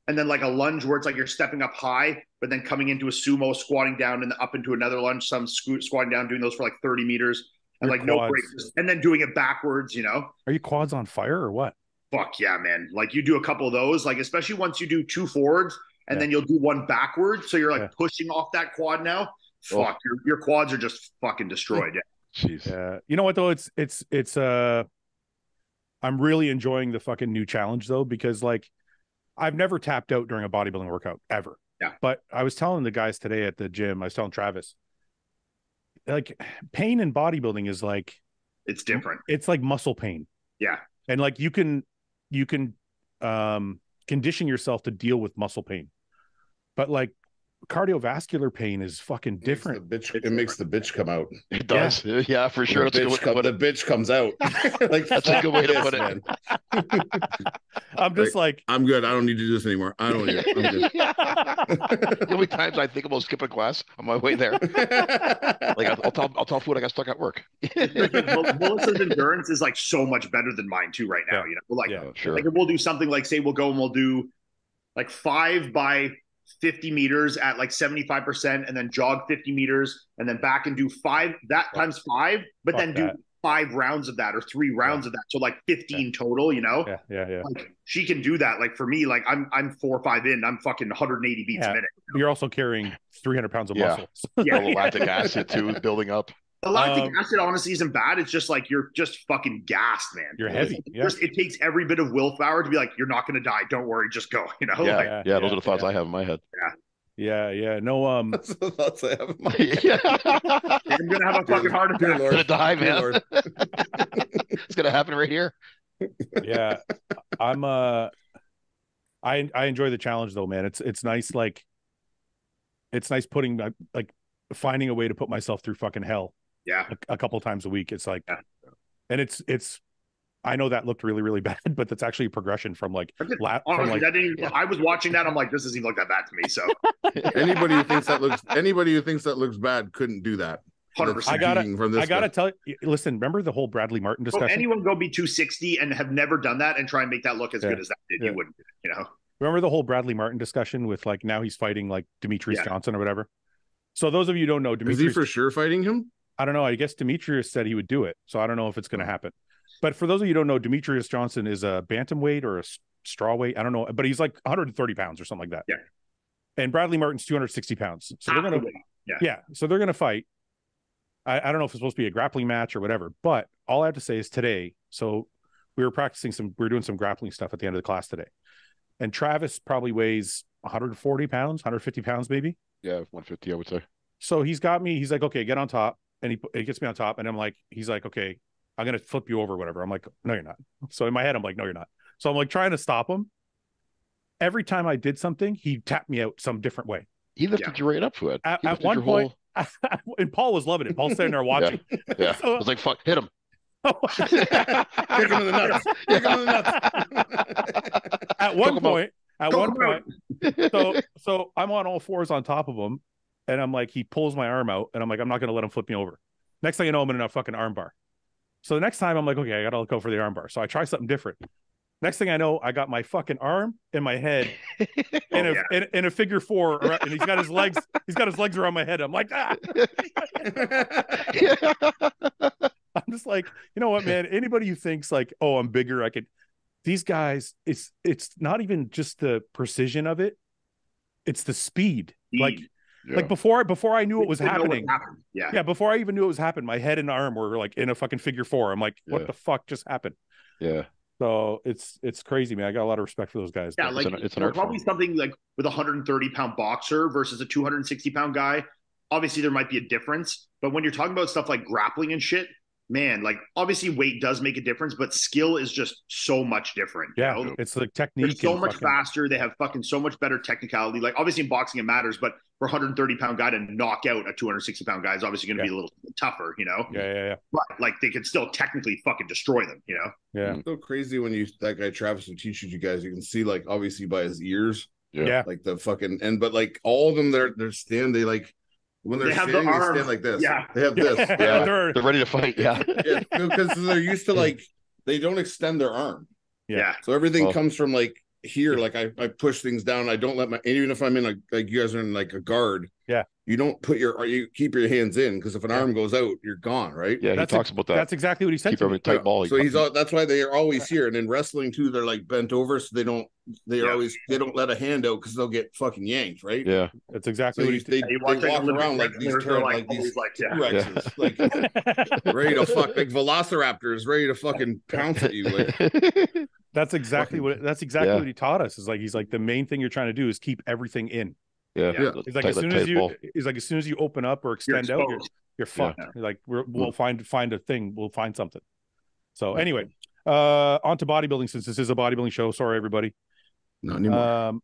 And then like a lunge where it's like you're stepping up high, but then coming into a sumo, squatting down and up into another lunge, some squatting down, doing those for like 30 meters and like no breaks, and then doing it backwards, Are you quads on fire or what? Fuck yeah, man. Like you do a couple of those, like especially once you do 2 forwards, and then you'll do 1 backwards. So you're like pushing off that quad now. Fuck, your quads are just fucking destroyed. Yeah. Jeez. You know what though? It's I'm really enjoying the fucking new challenge though, because like I've never tapped out during a bodybuilding workout ever. Yeah. But I was telling the guys today at the gym, I was telling Travis, like pain in bodybuilding is like, it's different. It's like muscle pain. Yeah. And like you can condition yourself to deal with muscle pain. But like cardiovascular pain is fucking different. It makes the bitch come out. It does. Yeah, for sure. The bitch comes out. Like that's a good way to put it. I'm just like I'm good. I don't need to do this anymore. I don't need it. I'm good. The only times I think about skipping class on my way there. Like I'll tell Fouad I got stuck at work. Melissa's endurance is like so much better than mine too right now. We're like, sure. Like we'll do something like say we'll go and we'll do like 5 by 50 meters at like 75% and then jog 50 meters and then back and do 5 times 5, but then do 5 rounds of that or 3 rounds of that. So like 15 total, you know? Yeah. Like she can do that. Like for me, like I'm 4 or 5 in, I'm fucking 180 beats a minute. You know? You're also carrying 300 pounds of muscle. Yeah. Lactic acid too, building up. The lactic acid honestly isn't bad. It's just like you're just fucking gassed, man. You're heavy. It takes every bit of willpower to be like, you're not going to die. Don't worry, just go. You know? Those are the thoughts I have in my head. Yeah. No, That's the thoughts I have in my head. I'm gonna have a fucking heart attack. I'm gonna die, man. It's gonna happen right here. Yeah, I'm. I enjoy the challenge though, man. It's nice. Like, it's nice putting like finding a way to put myself through fucking hell. Yeah, a couple times a week. It's like, and it's. I know that looked really, really bad, but that's actually a progression from like. Honestly, that didn't even, I was watching that. I'm like, this doesn't even look that bad to me. So anybody who thinks that looks bad couldn't do that. 100%. I gotta tell you. Listen, remember the whole Bradley Martin discussion? Anyone go be 260 and have never done that and try and make that look as good as that did? You wouldn't, you know. Remember the whole Bradley Martin discussion with like now he's fighting like Demetrius Johnson or whatever. So those of you who don't know, Demetrius, is he for sure fighting him? I don't know. I guess Demetrius said he would do it, so I don't know if it's going to happen. But for those of you who don't know, Demetrius Johnson is a bantamweight or a strawweight. I don't know, but he's like 130 pounds or something like that. Yeah. And Bradley Martin's 260 pounds. So they're gonna, so they're gonna fight. I don't know if it's supposed to be a grappling match or whatever, but all I have to say is today. So we were doing some grappling stuff at the end of the class today, and Travis probably weighs 140 pounds, 150 pounds maybe. Yeah, 150, I would say. So he's got me. He's like, okay, get on top, and he gets me on top, and I'm like, he's like, okay, I'm going to flip you over or whatever. I'm like, no, you're not. So in my head, I'm like, no, you're not. So I'm like trying to stop him. Every time I did something, he tapped me out some different way. He lifted you right up to it. At one point, and Paul was loving it. Paul's standing there watching. Yeah. So, I was like, fuck, hit him. Kick him in the nuts. Kick him in the nuts. At one point, so I'm on all fours on top of him, and I'm like, he pulls my arm out, and I'm like, I'm not going to let him flip me over. Next thing you know, I'm in a fucking arm bar. So the next time I'm like, okay, I got to go for the arm bar. So I try something different. Next thing I know, I got my fucking arm in my head in a figure 4, and he's got his legs around my head. I'm like, ah. I'm just like, you know what, man? Anybody who thinks like, oh, I'm bigger, these guys, it's not even just the precision of it. It's the speed. Like before I knew it was happening. Before I even knew it was happening, my head and arm were like in a fucking figure 4. I'm like, what the fuck just happened? Yeah. So it's crazy, man. I got a lot of respect for those guys. Yeah, like it's probably something like with a 130-pound boxer versus a 260-pound guy. Obviously, there might be a difference, but when you're talking about stuff like grappling and shit, man, like obviously weight does make a difference, but skill is just so much different. Yeah, you know? It's like technique. They're so much faster. They have fucking so much better technicality. Like obviously in boxing it matters, but for a 130-pound guy to knock out a 260-pound guy is obviously going to be a little tougher, you know? Yeah. But like they could still technically fucking destroy them, you know? Yeah. It's so crazy when that guy Travis who teaches you guys, you can see like obviously by his ears. Yeah. Like the fucking but like all of them they're standing, they like when they're standing, they stand like this. Yeah. They have this. Yeah. They're ready to fight. Yeah. Because they're used to like they don't extend their arm. Yeah. So everything comes from like here. Like I push things down. I don't let even if I'm in like you guys are in like a guard. Yeah. You don't you keep your hands in because if an arm goes out, you're gone, right? Yeah, he talks about that. That's exactly what he said. Keep every tight ball. So that's why they are always here. And in wrestling too, they're like bent over, so they don't let a hand out because they'll get fucking yanked, right? Yeah, that's exactly what they walk around like these T-Rexes, like ready to fuck, like velociraptors, ready to fucking pounce at you. Like. That's exactly what he taught us. Is like he's like the main thing you're trying to do is keep everything in. Yeah. It's like as soon as you open up or extend out, you're fucked. Yeah. Like we'll find a thing. We'll find something. So anyway, on to bodybuilding, since this is a bodybuilding show. Sorry, everybody. Not anymore.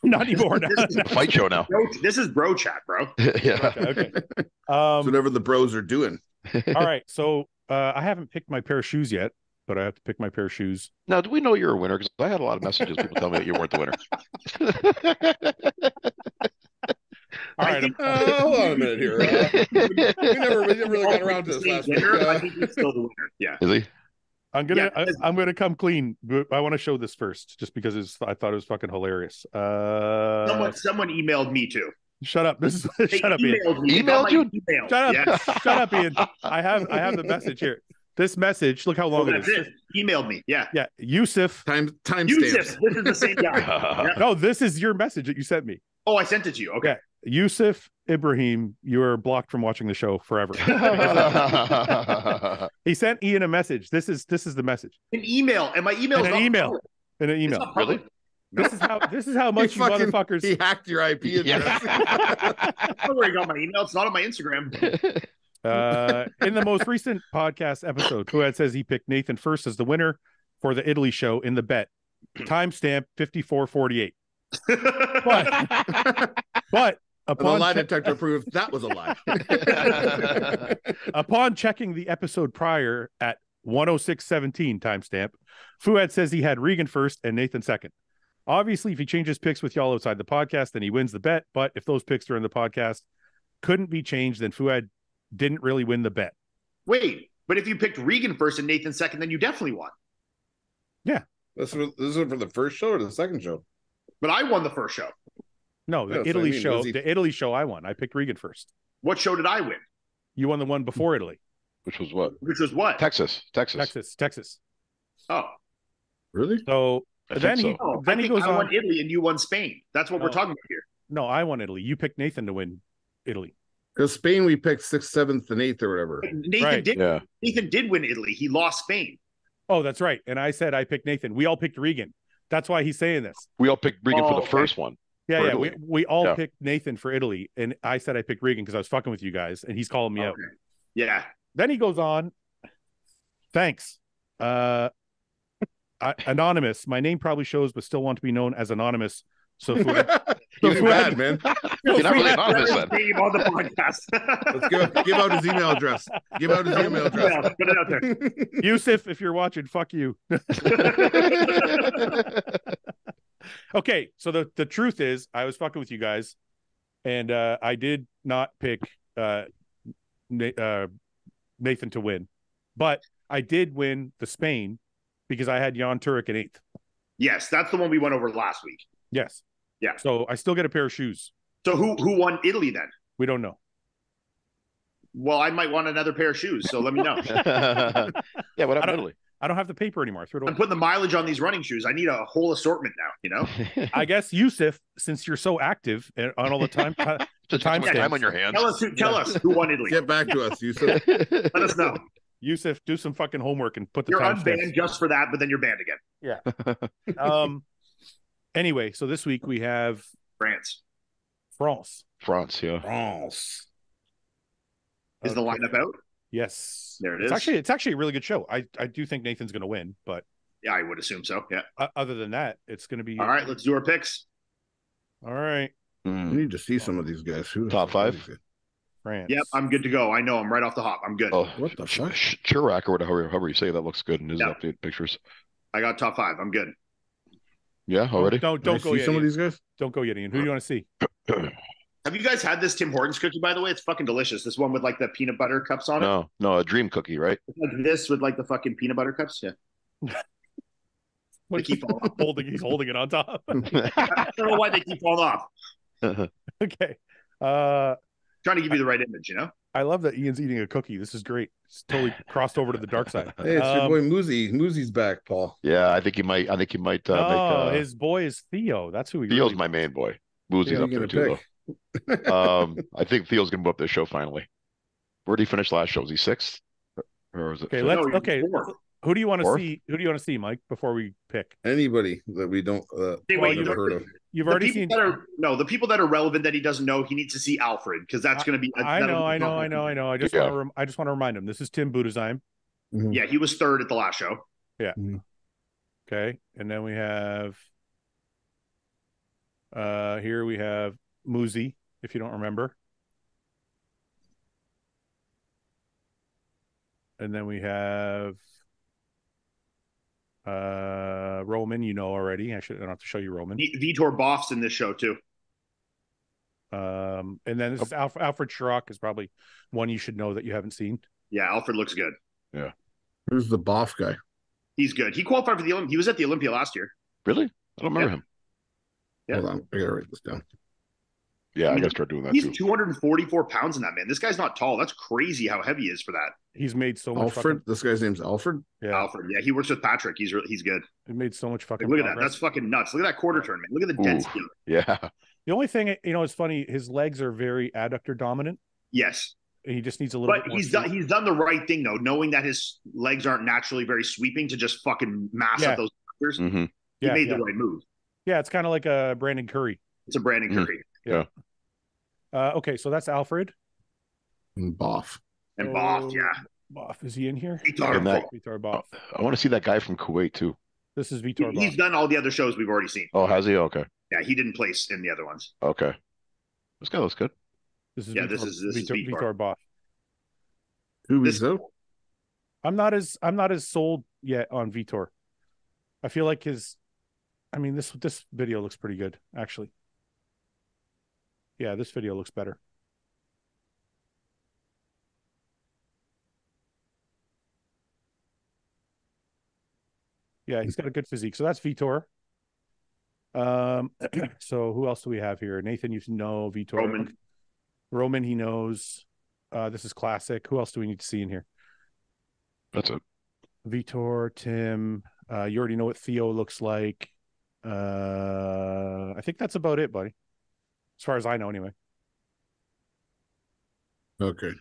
Not anymore. This is a fight show now. This is bro chat, bro. Yeah. Okay. Whatever the bros are doing. All right. So I haven't picked my pair of shoes yet, but I have to pick my pair of shoes. Now, do we know you're a winner? Because I had a lot of messages, people tell me that you weren't the winner. All right. Hold on a minute here. We never really got around to this last week. I think he's still the winner. Yeah. Is he? I'm gonna Yeah. I'm gonna come clean, but I want to show this first, just because I thought it was fucking hilarious. Someone emailed me too. Shut up. This is They shut up, Ian. emailed me. They got Emailed you? my email. Shut up. Yeah. Shut up, Ian. I have the message here. This message, look how long it That's is. it. Emailed me. Yeah. Yeah, Yusuf. Time Yusuf. stamps. This is the same guy. Yeah. No, this is your message that you sent me. Oh, I sent it to you. Okay. Yeah. Yusuf Ibrahim, you are blocked from watching the show forever. He sent Ian a message. This is the message. An email, and my email is In an not email. public. In an It's email. not public. This is how much you motherfuckers. He hacked your IP address. I don't know where he got my email. It's not on my Instagram. In the most recent podcast episode, Fouad says he picked Nathan first as the winner for the Italy show in the bet. Timestamp 54:48. But The upon lie detector proved that was a lie. upon checking the episode prior at 106:17 timestamp, Fouad says he had Regan first and Nathan second. Obviously, if he changes picks with y'all outside the podcast, then he wins the bet. But if those picks during the podcast couldn't be changed, then Fouad didn't really win the bet. Wait, but if you picked Regan first and Nathan second, then you definitely won. This is for the first show or the second show? But I won the first show. No, the Yeah, so Italy I mean, show. was he- The Italy show I won. I picked Regan first. What show did I win? You won the one before Italy. Which was what? Which was what? Texas. Texas. Oh, Really? So I then think he so. oh then I he think goes I on. won Italy and you won Spain. That's what we're No. talking about here. No, I won Italy. You picked Nathan to win Italy. Because Spain, we picked 6th, 7th, and 8th or whatever. Nathan Right. did. Yeah. Nathan did win Italy. He lost Spain. Oh, that's right. And I said I picked Nathan. We all picked Regan. That's why he's saying this. We all picked Regan for Oh, the first one. Yeah, For yeah. Italy. We all Yeah. picked Nathan for Italy, and I said I picked Regan because I was fucking with you guys, and he's calling me out. Okay. Yeah. Then he goes on. Thanks. Anonymous. My name probably shows, but still want to be known as Anonymous. So Fouad, He was bad, man. You're not really anonymous His then. name on the podcast. Let's give out his email address. Give out his email address. Yeah, put it out there. Yusuf, if you're watching, fuck you. Okay, so the truth is, I was fucking with you guys, and I did not pick Nathan to win, but I did win the Spain because I had Jan Turek in 8th. Yes, that's the one we went over last week. Yes. Yeah. So I still get a pair of shoes. So who won Italy then? We don't know. Well, I might want another pair of shoes, so let me know. Yeah, what happened to Italy? I don't have the paper anymore. Throw it I'm away. putting the mileage on these running shoes. I need a whole assortment now, you know? I guess Yusuf, since you're so active on all the time, Just time time, time stamps. on your hands. Tell us who won Italy. Get back to us, Yusuf. Let us know. Yusuf, do some fucking homework and put the You're time unbanned just for that, but then you're banned again. Anyway, so this week we have France. France. France, yeah. France. Is the lineup out? Yes. There it It's is. actually a really good show. I do think Nathan's going to win, but Yeah, I would assume so. Yeah. other than that, it's going to be All right, let's do our picks. All right. We need to see some of these guys. Who the Top fuck are 5? these guys? France. Yep, I'm good to go. I know I'm right off the hop. I'm good. Oh, What the fuck? Chirac or whatever, however you say that looks good in his Yeah. updated pictures. I got top 5. I'm good. Yeah, already. Don't Can I go see yet. some of Ian. these guys? Don't go yet, Ian. Who do you want to see? Have you guys had this Tim Hortons cookie, by the way? It's fucking delicious. This one with like the peanut butter cups on it. No, a dream cookie, right? It's like this with like the fucking peanut butter cups. Yeah. What, keep falling off. he's holding it on top. I don't know why they keep falling off. Okay. Trying to give you the right image, you know? I love that Ian's eating a cookie. This is great. It's totally crossed over to the dark side. Hey, it's your boy Muzi. Muzi's back, Paul. Yeah, I think he might. I think he might No, make. his boy is Theo. That's who he Theo's really my main boy. Boozy's Yeah, up you're there gonna too, though. I think Theo's gonna move up this show finally. Where did he finish last show? Was he 6th? Or was it? Okay, fifth? let's No, you're okay. fourth. Who do you want to Fourth? see? Who do you want to see, Mike, before we pick? Anybody that we don't Hey, wait, never heard of. You've The already people seen that are the people that are relevant that he doesn't know, he needs to see Alfred because that's going to be. I know. I just Yeah. I just want to remind him. This is Tim Budazheim. Mhm. Yeah, he was 3rd at the last show. Okay. And then we have here we have Muzi, if you don't remember. And then we have Roman, you know already. I don't have to show you Roman. Vitor Boff's in this show too. And then this is Alfred Schrock is probably one you should know that you haven't seen. Yeah, Alfred looks good. Who's the Boff guy? He's good. He qualified for the Olympia. He was at the Olympia last year. Really? I don't remember him. Yeah. Hold on, I gotta write this down. Yeah, I gotta start doing that He's too. 244 pounds in that, man. This guy's not tall. That's crazy how heavy he is for that. He's made so much. Alfred. This guy's name's Alfred. Yeah, Alfred. Yeah, he works with Patrick. He's good. he made so much fucking. Like, look at that. progress. That's fucking nuts. Look at that quarter turn, man. Look at the density. Yeah. The only thing, it's funny. His legs are very adductor dominant. Yes. He just needs a little. But he's done the right thing though, knowing that his legs aren't naturally very sweeping to just fucking mass up those fuckers. Mm-hmm. He made the right move. Yeah, it's kind of like a Brandon Curry. It's a Brandon Curry. Yeah. Okay, so that's Alfred. And Boff. And Boff, yeah. Boff, is he in here? Vitor Boff. I want to see that guy from Kuwait too. This is Vitor Boff. He's done all the other shows we've already seen. Oh, has he? Okay. Yeah, he didn't place in the other ones. Okay. This guy looks good. This is this is Vitor Boff. Who is out? I'm not as sold yet on Vitor. I feel like this video looks pretty good, actually. Yeah, this video looks better. Yeah, he's got a good physique. So that's Vitor. So who else do we have here? Nathan, you know Vitor. Roman, he knows. This is classic. Who else do we need to see in here? That's it. Vitor, Tim. You already know what Theo looks like. I think that's about it, buddy. As far as I know, anyway. Okay.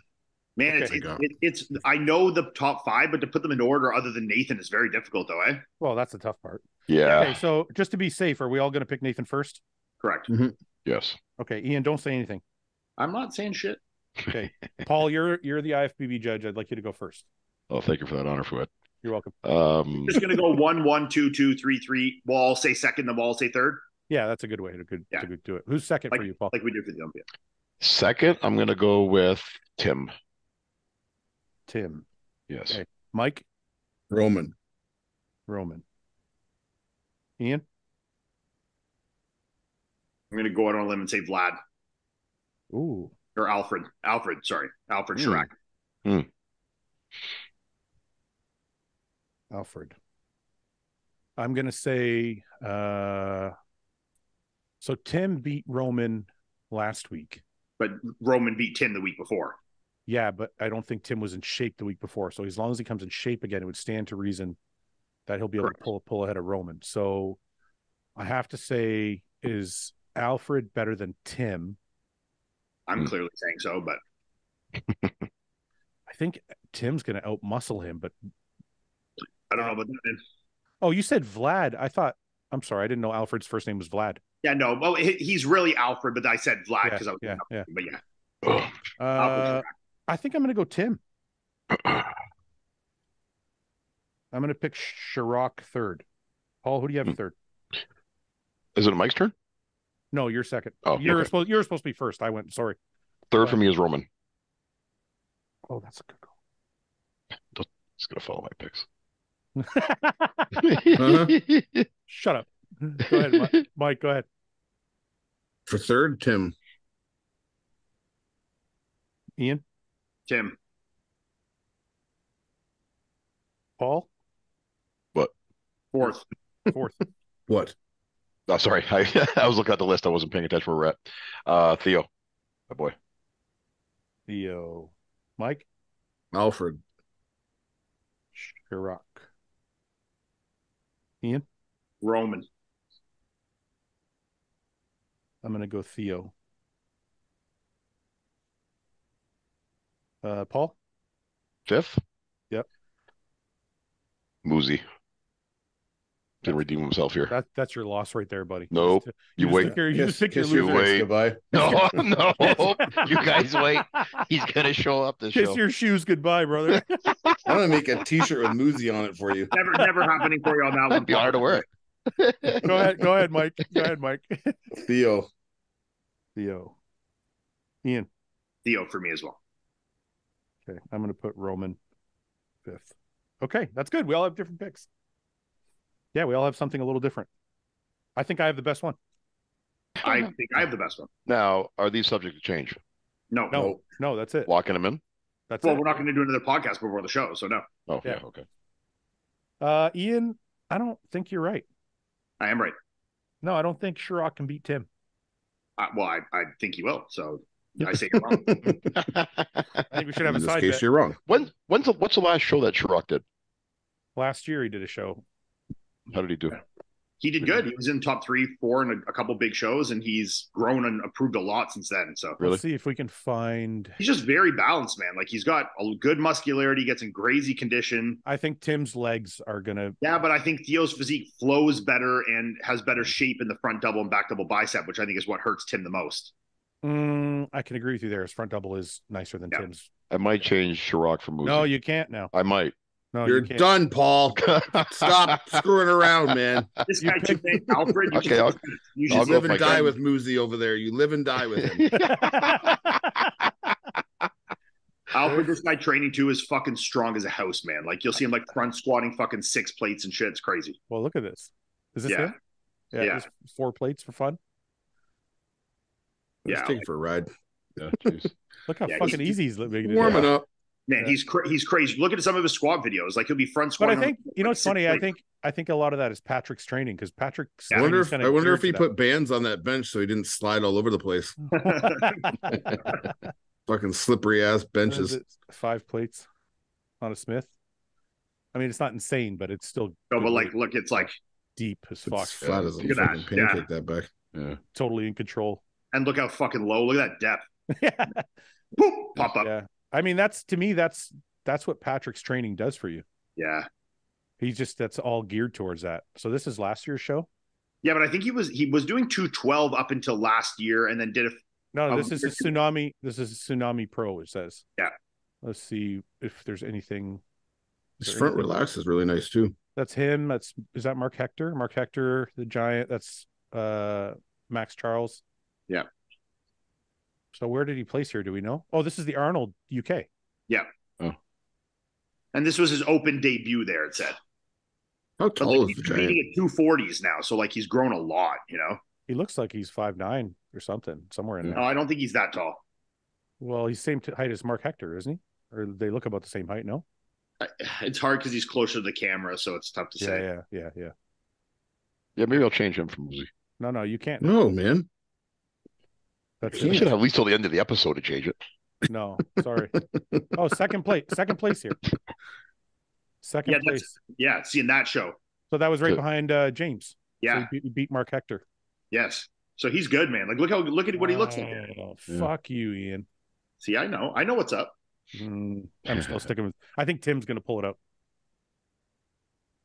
Man, Okay. it's I know the top 5, but to put them in order other than Nathan is very difficult, though, eh? Well, that's the tough part. Yeah. Okay, so just to be safe, are we all going to pick Nathan first? Correct. Mm-hmm. Yes. Okay, Ian, don't say anything. I'm not saying shit. Okay, Paul, you're the IFBB judge. I'd like you to go first. Oh, thank you for that honor, Fouad. You're welcome. Just gonna go 1, 1, 2, 2, 3, 3. We'll all say second, then we'll all say third. Yeah, that's a good way to do it. Who's second for you, Paul? Like we do for the Olympia. Second, I'm gonna go with Tim. Tim. Yes. Okay. Mike. Roman. Ian. I'm gonna go out on a limb and say Vlad. Ooh. Or Alfred. Alfred Chirac. Alfred. I'm gonna say so Tim beat Roman last week. But Roman beat Tim the week before. Yeah, but I don't think Tim was in shape the week before. So as long as he comes in shape again, it would stand to reason that he'll be able to pull ahead of Roman. So I have to say, is Alfred better than Tim? I'm clearly saying so, but I think Tim's going to out-muscle him, but I don't know about that. Man. Oh, you said Vlad. I'm sorry, I didn't know Alfred's first name was Vlad. Yeah, no. Well, he's really Alfred, but I said Vlad because I was but yeah. I think I'm going to go Tim. I'm going to pick Chirac third. Paul, who do you have third? Is it Mike's turn? No, you're second. Oh, you were supposed to be first. I went. Sorry. Third for me is Roman. Oh, that's a good call. Just gonna follow my picks. Shut up. Go ahead, Mike. Go ahead. For third, Tim. Ian. Tim. Paul. What? Fourth. What? Oh, sorry. I was looking at the list. I wasn't paying attention where we're at. Theo. My boy. Theo. Mike. Alfred. Chirac. Ian. Roman. I'm going to go Theo. Paul? Fifth? Yep. Muzi. Can redeem himself here. That's your loss right there, buddy. Nope. You wait. You wait. Goodbye. No. You guys wait. He's gonna show up this Kiss show. your shoes goodbye, brother. I'm gonna make a T-shirt with Muzi on it for you. Never happening for you on that one. That'd be hard to wear. Go ahead, Mike. Go ahead, Mike. Theo. Ian. Theo for me as well. Okay, I'm going to put Roman fifth. Okay, that's good. We all have different picks. Yeah, we all have something a little different. I think I have the best one. I think I have the best one. Now, are these subject to change? No, that's it. Locking them in? We're not going to do another podcast before the show, so no. Oh, yeah, okay. Ian, I don't think you're right. I am right. No, I don't think Sherrock can beat Tim. Well, I think he will. So I say you're wrong. I think we should have In a this side case, bet. you're wrong. What's the last show that Chirac did? Last year he did a show. How did he do? He did good. He was in top 3, 4 in a couple big shows, and he's grown and improved a lot since then. So Really? Let's see if we can find. he's just very balanced, man. Like he's got a good muscularity, gets in crazy condition. I think Tim's legs are gonna. Yeah, but I think Theo's physique flows better and has better shape in the front double and back double bicep, which I think is what hurts Tim the most. I can agree with you there. His front double is nicer than Tim's. I might change Chirac for Muzi. No, you can't now. I might. No, You're you can't. done, Paul. Stop screwing around, man. This guy too big, Alfred. You Okay, should, I'll You go live with and my die guy. with Muzi over there. You live and die with him. Alfred, this guy training too is fucking strong as a house, man. Like you'll see him like front squatting fucking 6 plates and shit. It's crazy. Well, look at this. Is this Yeah. him? Yeah. just 4 plates for fun. Let's Yeah, take it for a ride. Yeah, jeez. Look how Yeah, fucking easy he's making it. Warming Yeah. up. Man, Yeah. he's crazy. Look at some of his squat videos. Like he'll be front But squatting. I think on, you know like, what's 6 funny. plates. I think a lot of that is Patrick's training because Patrick's. Yeah. I wonder if training is kinda he geared to put bands on that bench so he didn't slide all over the place. that. Fucking slippery ass What is benches. it? 5 plates on a Smith. I mean, it's not insane, but it's still No, good but like, weight. look, it's like, deep as fuck. It's flat as a Look at that. fucking pancake that back. Yeah. Totally in control. and look how fucking low. Look at that depth. Yeah. Boop, pop up. Yeah. I mean, that's to me, that's what Patrick's training does for you. Yeah. That's all geared towards that. So this is last year's show. Yeah, but I think he was doing 212 up until last year, and then did a No, this is a Tsunami. This is a Tsunami Pro. It says. Yeah. Let's see if there's anything. His front relax is really nice too. That's him. Is that Mark Hector? Mark Hector, the giant. That's Max Charles. Yeah. So where did he place here? Do we know? Oh, this is the Arnold UK. Yeah. Oh. And this was his open debut there, it said. How But tall like, is he's the giant? competing at 240s now, so like he's grown a lot, you know. He looks like he's 5'9" or something, somewhere in No, there. I don't think he's that tall. Well, he's same height as Mark Hector, isn't he? Or they look about the same height, no? It's hard because he's closer to the camera, so it's tough to say. Yeah. Yeah, maybe I'll change him for Muzi. No, you can't. No, man. That's We should have at least till the end of the episode to change it. No, sorry. Oh, second place here. Second place. Yeah, seeing that show. So that was right Good. behind James. Yeah. So he beat Mark Hector. Yes. So he's good, man. Like look at what he looks like. Oh, Yeah. fuck you, Ian. See, I know what's up. I'm still sticking with. I think Tim's going to pull it out.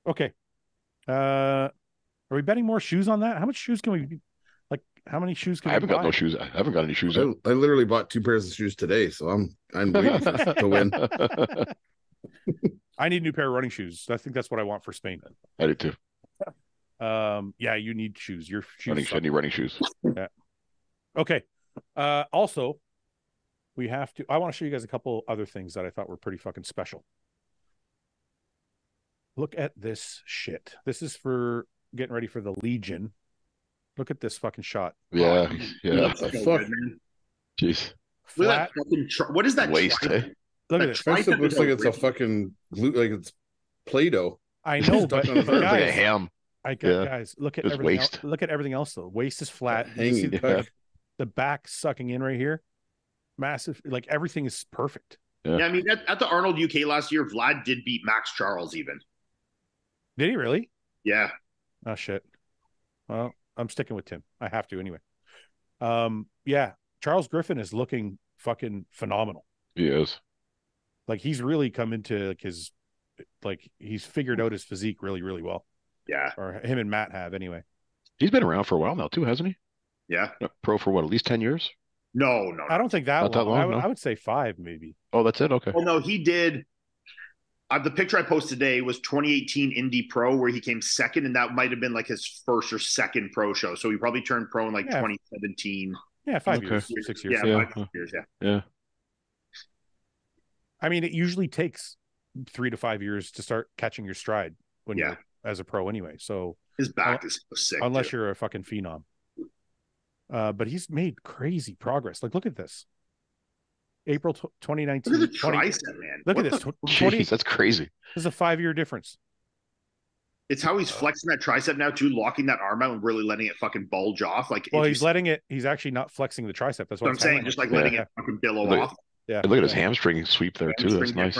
Okay. Are we betting more shoes on that? How much shoes can we? Like, how many shoes can I we haven't got buy? no shoes. I haven't got any shoes. I literally bought 2 pairs of shoes today, so I'm waiting to win. I need a new pair of running shoes. I think that's what I want for Spain. I did too. Yeah, you need shoes. Your shoes. I need running shoes. Okay. Also, we have to. I want to show you guys a couple other things that I thought were pretty fucking special. Look at this shit. This is for getting ready for the Legion. Look at this fucking shot. Yeah, yeah. That's so fuck? good, man. Jeez. Look Flat. at that fucking what is that Waist, tricep? eh? Look at That this. That stuff tricep looks is like it's a outrageous. fucking glue, like it's Play-Doh. I know, but Stuck on a third. Like a guys, ham. Yeah. guys, look at Just everything. waist. Look at everything else though. Waist is flat. You Hanging see back. the back sucking in right here. Massive. Like everything is perfect. Yeah, I mean at the Arnold UK last year, Vlad did beat Max Charles even. Did he really? Yeah. Oh shit. Well, I'm sticking with Tim. I have to anyway. Yeah, Charles Griffin is looking fucking phenomenal. He is. Like he's really come into he's figured out his physique really, really well. Yeah. Or him and Matt have anyway. He's been around for a while now too, hasn't he? Yeah. Pro for what? At least 10 years? No. I don't think that Not long. that long, no? I would say 5 maybe. Oh, that's it. Okay. Well, no, he did. The picture I posted today was 2018 Indy Pro, where he came second, and that might have been like his first or second pro show. So he probably turned pro in like Yeah. 2017. Yeah, 5 Okay. years, 6 years. Yeah, Yeah. 5 years. Yeah. Yeah. I mean, it usually takes 3 to 5 years to start catching your stride when Yeah. you're as a pro anyway. So His back is so sick. unless too. you're a fucking phenom. But he's made crazy progress. Like, look at this. April 2019. Look at the 20 tricep, man. Look What at this. the- 20 Jeez, that's crazy. This is a 5-year difference. It's how he's flexing that tricep now too, locking that arm out and really letting it fucking bulge off. Like, well, he's letting it. He's actually not flexing the tricep. That's what I'm saying, just like letting it fucking billow off. Yeah, look at his hamstring sweep there too. That's nice.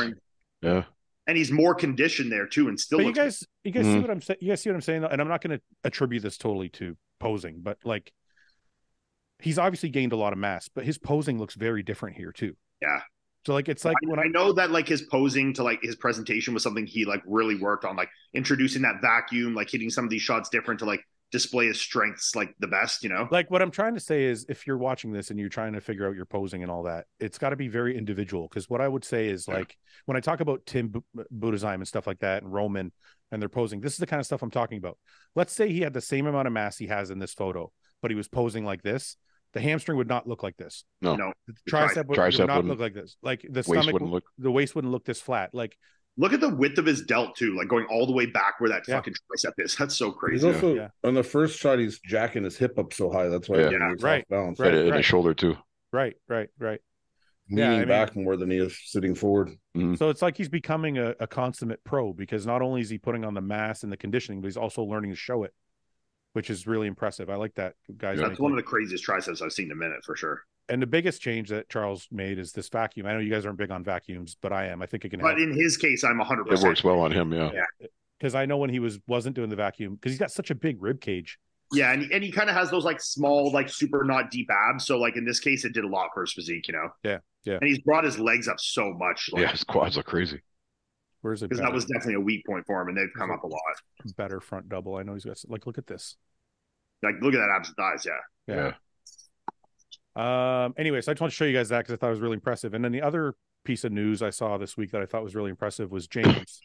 Yeah, and he's more conditioned there too, and still. But you guys see what I'm saying? You guys see what I'm saying? And I'm not going to attribute this totally to posing, but like, he's obviously gained a lot of mass, but his posing looks very different here too. Yeah. So like, it's like I know that like his posing to like his presentation was something he like really worked on, like introducing that vacuum, like hitting some of these shots different to like display his strengths like the best, you know. Like what I'm trying to say is, if you're watching this and you're trying to figure out your posing and all that, it's got to be very individual. Because what I would say is like when I talk about Tim Budazheim and stuff like that, and Roman and their posing, this is the kind of stuff I'm talking about. Let's say he had the same amount of mass he has in this photo, but he was posing like this. The hamstring would not look like this. No. The tricep would not look like this. Like the stomach, the waist wouldn't look this flat. Like, look at the width of his delt too, like going all the way back where that fucking tricep is. That's so crazy. He's also on the first shot, he's jacking his hip up so high. That's why he's off balance. And his shoulder too. Right. Leaning back more than he is sitting forward. So it's like he's becoming a consummate pro, because not only is he putting on the mass and the conditioning, but he's also learning to show it, which is really impressive. I like that, guys. That's one of the craziest triceps I've seen in a minute for sure. And the biggest change that Charles made is this vacuum. I know you guys aren't big on vacuums, but I am. I think it can help. But in his case, I'm 100%. It works well on him, yeah. Because I know when he wasn't doing the vacuum, because he's got such a big rib cage. Yeah, and he kind of has those like small, like super not deep abs. So like in this case, it did a lot for his physique, you know? Yeah. And he's brought his legs up so much. Like, his quads look crazy. Where's it? Because that was definitely a weak point for him, and they've come up a lot. Better front double. I know he's got, like, look at this. Like, look at that abs and thighs, yeah. Anyways, I just want to show you guys that because I thought it was really impressive. And then the other piece of news I saw this week that I thought was really impressive was James.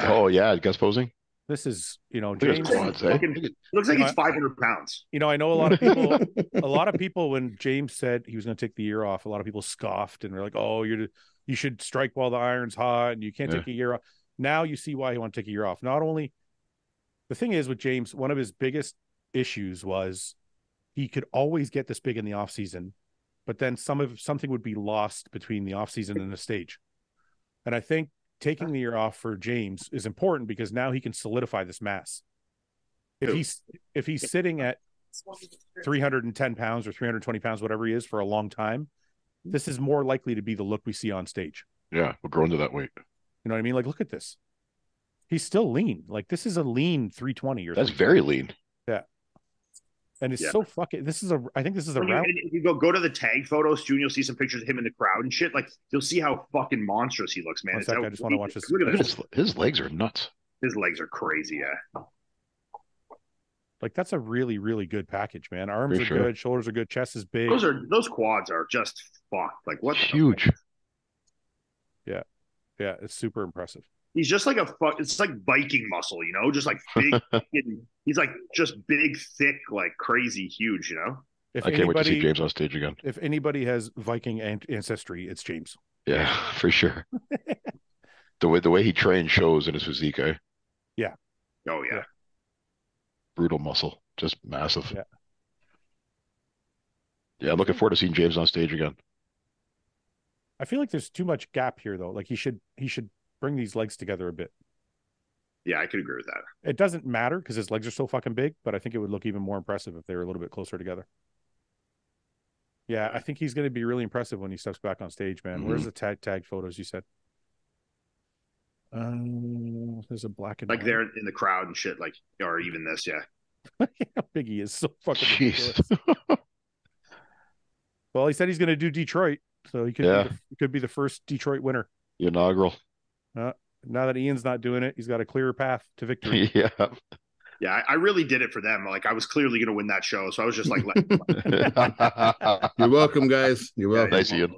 Oh yeah, guys posing. This is, James. Quads, looks like he's 500 pounds. I know a lot of people, when James said he was going to take the year off, a lot of people scoffed and they're like, "Oh, you should strike while the iron's hot, and you can't take a year off." Now you see why he wanted to take a year off. Not only, the thing is with James, one of his biggest issues was he could always get this big in the off season, but then something would be lost between the off season and the stage. And I think taking the year off for James is important because now he can solidify this mass. If he's sitting at 310 pounds or 320 pounds, whatever he is, for a long time, this is more likely to be the look we see on stage. Yeah, we'll grow into that weight. You know what I mean? Like, look at this. He's still lean. Like, this is a lean 320 or that's very lean. Yeah. And it's so fucking, I think this is a round. If you go to the tag photos too, and you'll see some pictures of him in the crowd and shit. Like, you'll see how fucking monstrous he looks, man. I just want to watch this. Look at this. His legs are nuts. His legs are crazy, yeah. Like, that's a really, really good package, man. Arms are good, shoulders are good, chest is big. Those quads are just fucked. Like, what? Huge. Yeah, it's super impressive. He's just like it's like Viking muscle, just like big. He's like just big, thick, like crazy, huge, I can't wait to see James on stage again. If anybody has Viking ancestry, it's James. Yeah, for sure. the way he trains shows in his physique, eh? Yeah. Oh yeah. Brutal muscle, just massive. Yeah. Yeah, I'm looking forward to seeing James on stage again. I feel like there's too much gap here, though. Like, he should bring these legs together a bit. Yeah, I could agree with that. It doesn't matter because his legs are so fucking big, but I think it would look even more impressive if they were a little bit closer together. Yeah, I think he's going to be really impressive when he steps back on stage, man. Where's the tag photos you said? There's a black and like white. they're in the crowd and shit, like, or even this, yeah. How big he is, so fucking ridiculous. Well, he said he's going to do Detroit, so he could be the first Detroit winner. Inaugural. Now that Ian's not doing it, he's got a clearer path to victory. Yeah, I really did it for them. Like, I was clearly going to win that show, so I was just like, "You're welcome, guys. You're welcome." Nice, Ian.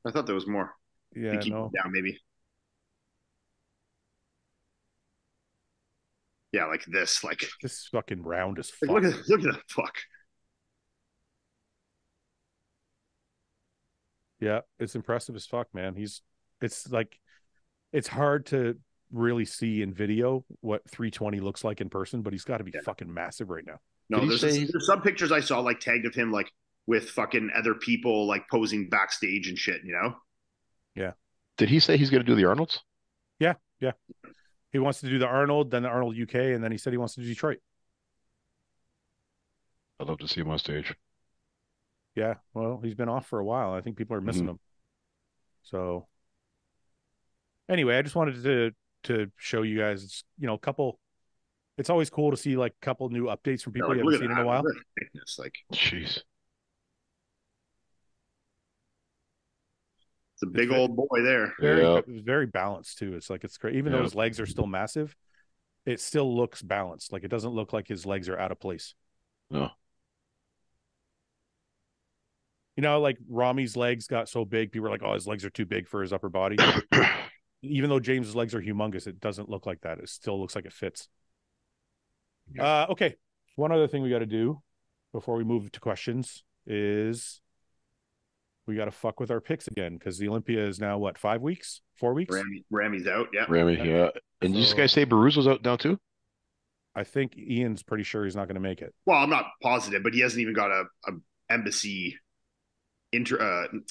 I thought there was more. Yeah, no. Down maybe. Yeah, like this. Like, this is fucking round as fuck. Like, look at that fuck. Yeah, it's impressive as fuck, man. It's hard to really see in video what 320 looks like in person, but he's got to be fucking massive right now. No, there's some pictures I saw like tagged of him like with fucking other people like posing backstage and shit, Yeah. Did he say he's going to do the Arnolds? Yeah. He wants to do the Arnold, then the Arnold UK, and then he said he wants to do Detroit. I'd love to see him on stage. Yeah. Well, he's been off for a while. I think people are missing him. So anyway, I just wanted to show you guys, you know, a couple. It's always cool to see like a couple new updates from people you haven't seen in a while. Thickness, like, jeez. It's a big old boy there. Very balanced too. It's like it's great. Even though his legs are still massive, it still looks balanced. Like it doesn't look like his legs are out of place. No. You know, like Rami's legs got so big, people were like, "Oh, his legs are too big for his upper body." Even though James's legs are humongous, it doesn't look like that. It still looks like it fits. Yeah. Okay. One other thing we got to do before we move to questions is we got to fuck with our picks again because the Olympia is now what, 5 weeks, 4 weeks? Rami's out. Yeah. Rami, yeah. And did you guys say Baruz was out now too? I think Ian's pretty sure he's not going to make it. Well, I'm not positive, but he hasn't even got a embassy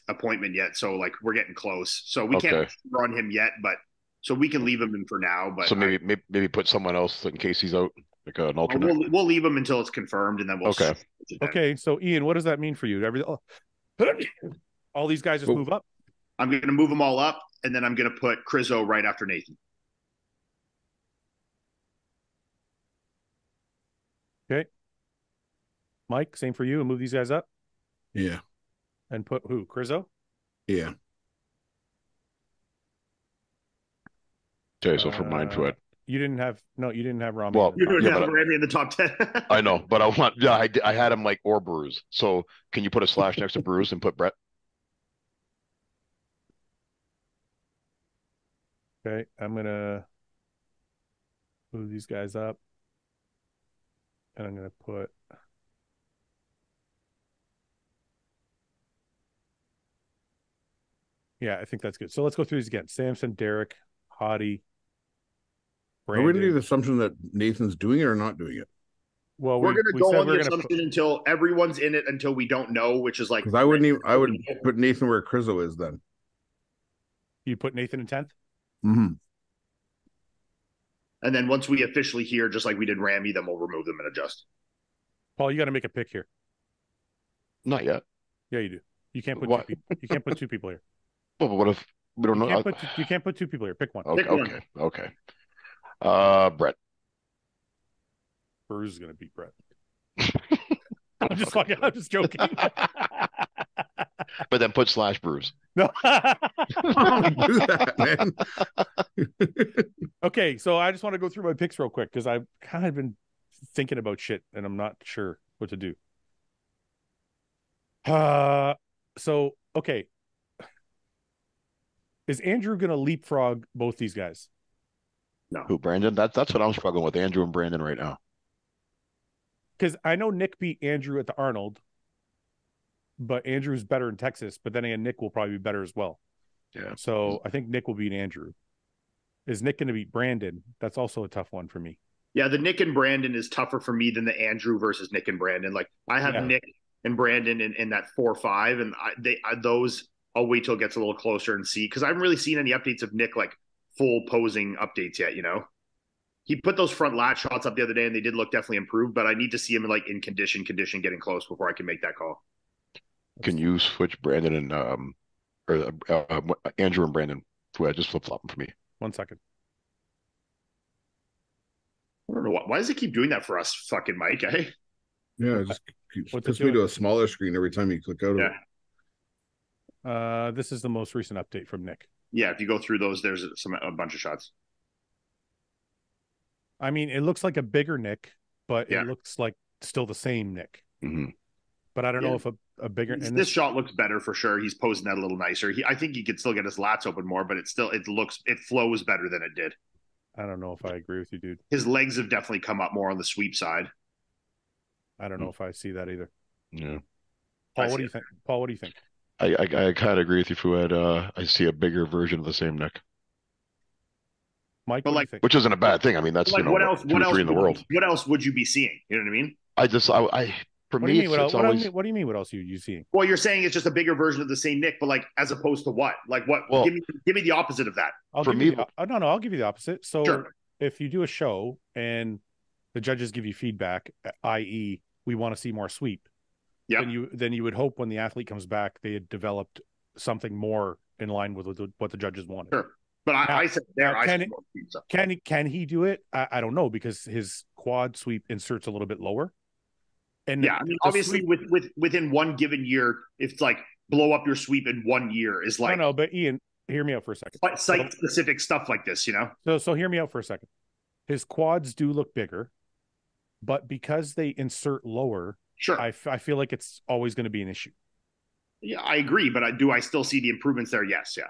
appointment yet. So like we're getting close. So we can't run him yet, but so we can leave him in for now. But so maybe put someone else in case he's out, like an alternate. We'll leave him until it's confirmed, and then we'll. Okay. So Ian, what does that mean for you? All these guys just move up. I'm going to move them all up, and then I'm going to put Krizo right after Nathan. Okay. Mike, same for you, and move these guys up. Yeah. And put who? Krizo? Yeah. Okay, so for mine, Fouad. You didn't have Rami. Well, you didn't have Rami in the top 10. I know, but I had him like or Bruce. So can you put a slash next to Bruce and put Brett? Okay, I'm gonna move these guys up, and I'm gonna put. Yeah, I think that's good. So let's go through these again. Samson, Derek, Hottie. Brandon. Are we going to do the assumption that Nathan's doing it or not doing it? Well, we're going to go on the assumption until everyone's in it until we don't know, which is like. Because I would put Nathan where Krizo is then. You put Nathan in 10th? Mm-hmm. And then once we officially hear, just like we did Rami, then we'll remove them and adjust. Paul, you got to make a pick here. Not yet. Yeah, you do. You can't put two people. You can't put two people here. Well, but what if we don't know? You can't put two people here. Pick one. Okay. Pick one. Okay. Brett. Bruce is gonna beat Brett. I'm just fucking. I'm just joking. But then put slash Bruce. No. Do that, man. Okay, so I just want to go through my picks real quick because I've kind of been thinking about shit and I'm not sure what to do. So okay. Is Andrew going to leapfrog both these guys? No. Who, Brandon? That's what I'm struggling with, Andrew and Brandon right now. Because I know Nick beat Andrew at the Arnold, but Andrew's better in Texas. But then again, Nick will probably be better as well. Yeah. So I think Nick will beat Andrew. Is Nick going to beat Brandon? That's also a tough one for me. Yeah, the Nick and Brandon is tougher for me than the Andrew versus Nick and Brandon. Like I have Nick and Brandon in that 4-5, and those. I'll wait till it gets a little closer and see, because I haven't really seen any updates of Nick, like full posing updates yet. You know, he put those front lat shots up the other day, and they did look definitely improved. But I need to see him like in condition, getting close before I can make that call. Can you switch Brandon and Andrew and Brandon? Just flip flop them for me. 1 second. I don't know why does it keep doing that for us, fucking Mike? Eh? Yeah, it just puts me to a smaller screen every time you click out of it. This is the most recent update from Nick. Yeah, if you go through those, there's a bunch of shots. I mean, it looks like a bigger Nick, but it looks like still the same Nick. Mm-hmm. But I don't know if a bigger. And this shot looks better for sure. He's posing that a little nicer. I think he could still get his lats open more, but it flows better than it did. I don't know if I agree with you, dude. His legs have definitely come up more on the sweep side. I don't know if I see that either. Yeah. Paul, what do you think? Paul, what do you think? I kind of agree with you, Fouad. I see a bigger version of the same Nick. Mike, what do you think? Which isn't a bad thing. I mean, that's like, what else? Two or three in the world. What else would you be seeing? You know what I mean? I For What do me, you mean? it's always What do you mean? What else are you seeing? Well, you're saying it's just a bigger version of the same Nick, but like as opposed to what? Like what? Well, give me the opposite of that. for me, No, I'll give you the opposite. So Sure. if you do a show and the judges give you feedback, i.e., we want to see more sweep, Yeah. then you would hope when the athlete comes back, they had developed something more in line with what the judges wanted. Sure. But I said there, now, I said more sweep stuff. can he do it? I don't know, because his quad sweep inserts a little bit lower. And Yeah, I mean, obviously, within one given year, if it's like blow up your sweep in 1 year is like no, but Ian, hear me out for a second. Site specific stuff like this, you know. So hear me out for a second. His quads do look bigger, but because they insert lower, Sure, I feel like it's always going to be an issue. yeah, I agree, but I still see the improvements there? Yes, yeah.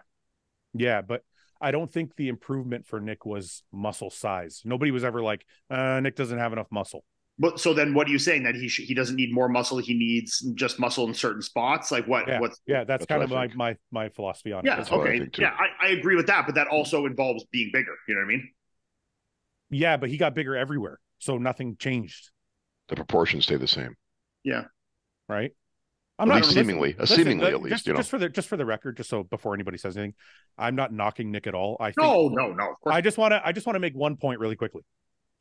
Yeah, but I don't think the improvement for Nick was muscle size. Nobody was ever like, Nick doesn't have enough muscle. But so then, what are you saying, that he doesn't need more muscle? He needs just muscle in certain spots. Like what? Yeah, that's kind of what my philosophy on it. Yeah, That's what I okay, think too. yeah, I agree with that, but that also involves being bigger. You know what I mean? Yeah, but he got bigger everywhere, so nothing changed. The proportions stay the same. Yeah, Right. At least seemingly, at least, you know. Just for the record, just so before anybody says anything, I'm not knocking Nick at all. I think, no, of course. I just want to make one point really quickly.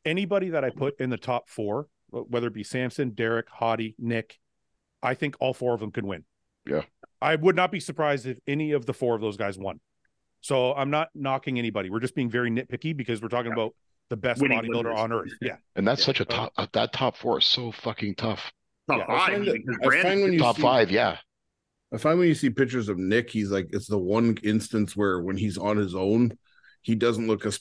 Anybody that I put in the top four, whether it be Samson, Derek, Hottie, Nick, I think all four of them could win. Yeah. I would not be surprised if any of the four of those guys won. So I'm not knocking anybody. We're just being very nitpicky because we're talking about the best Winning bodybuilder winners. on earth. Yeah. And that's such a top. That top four is so fucking tough. Top five. I find when you Top see, five, yeah. I find when you see pictures of Nick, he's like, it's the one instance where when he's on his own, he doesn't look as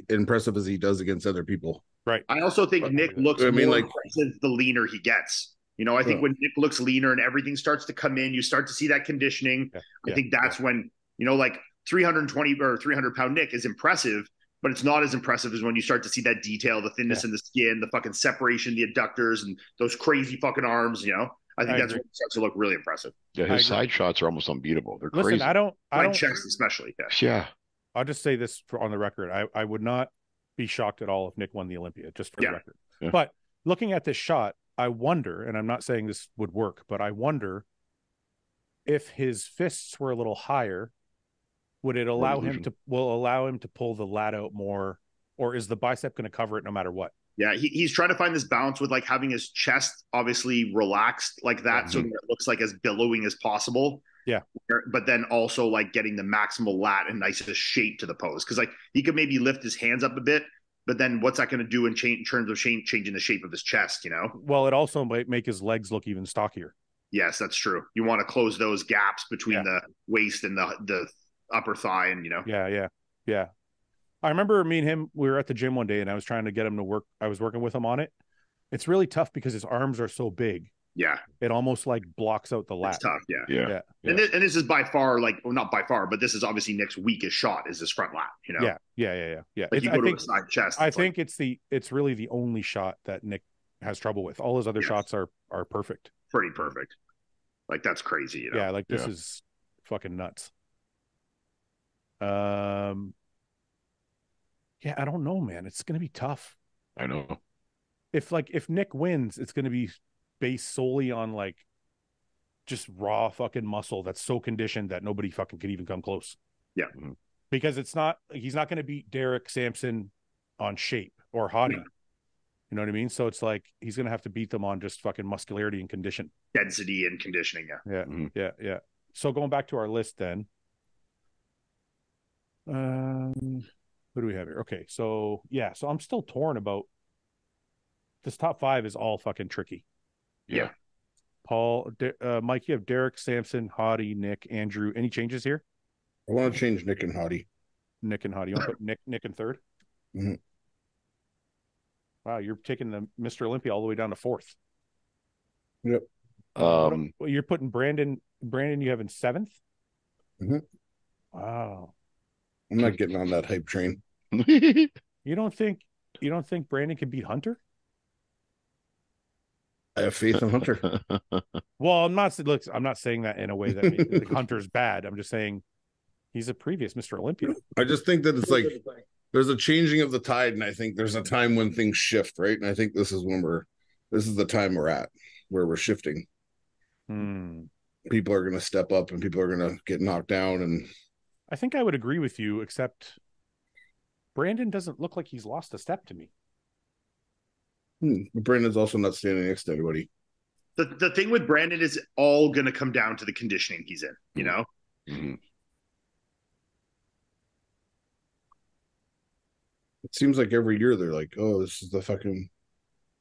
impressive as he does against other people. Right. I also think Nick looks more impressive the leaner he gets. You know, I think when Nick looks leaner and everything starts to come in, you start to see that conditioning. I think that's when, you know, like 320 or 300-pound Nick is impressive, but it's not as impressive as when you start to see that detail, the thinness in the skin, the fucking separation, the adductors, and those crazy fucking arms, you know. I think that's when it starts to look really impressive. Yeah, his side shots are almost unbeatable. They're Listen, crazy. I don't chest especially. Yeah. I'll just say this on the record. I would not be shocked at all if Nick won the Olympia, just for the record. Yeah. But looking at this shot, I wonder, and I'm not saying this would work, but I wonder if his fists were a little higher, would it allow him to pull the lat out more, or is the bicep going to cover it no matter what? Yeah, he's trying to find this balance with like having his chest obviously relaxed like that, so that it looks like as billowing as possible. Yeah, but then also like getting the maximal lat and nicest shape to the pose, because like he could maybe lift his hands up a bit, but then what's that going to do in terms of changing the shape of his chest? You know. Well, it also might make his legs look even stockier. Yes, that's true. You want to close those gaps between the waist and the upper thigh, and you know. Yeah. I remember me and him, we were at the gym one day and I was trying to get him to work. I was working with him on it. It's really tough because his arms are so big. Yeah. It almost like blocks out the lat. It's tough. Yeah. And this is by far, like, well, not by far, but this is obviously Nick's weakest shot is his front lat, you know? Yeah. Like you go to a side chest. I think it's really the only shot that Nick has trouble with. All his other shots are perfect. Pretty perfect. Like, that's crazy, you know? Yeah, like this is fucking nuts. Yeah, I don't know, man. It's going to be tough. I know. If Nick wins, it's going to be based solely on like just raw fucking muscle that's so conditioned that nobody fucking could even come close. Yeah. Because he's not going to beat Derek Sampson on shape or Hottie. Yeah. You know what I mean? So it's like he's going to have to beat them on just fucking muscularity and condition. Density and conditioning, Yeah. So going back to our list then. Who do we have here? Okay, so I'm still torn about this top five is all fucking tricky. Yeah. Paul, Mike, you have Derek, Sampson, Hottie, Nick, Andrew. Any changes here? I want to change Nick and Hottie. Nick and Hottie. You want to put Nick in third? Mm-hmm. Wow, you're taking the Mr. Olympia all the way down to fourth. Yep. You're putting Brandon. You have in seventh. Mm-hmm. Wow. I'm not getting on that hype train. You don't think Brandon can beat Hunter? I have faith in Hunter. Well, I'm not saying that in a way that Hunter's bad. I'm just saying he's a previous Mr. Olympia. I just think that it's like there's a changing of the tide, and I think there's a time when things shift, right? And I think this is the time we're at. where we're shifting. People are going to step up and people are going to get knocked down. And I think I would agree with you, except Brandon doesn't look like he's lost a step to me. Brandon's also not standing next to anybody. The thing with Brandon is all going to come down to the conditioning he's in, you know? Mm-hmm. It seems like every year they're like, oh, this is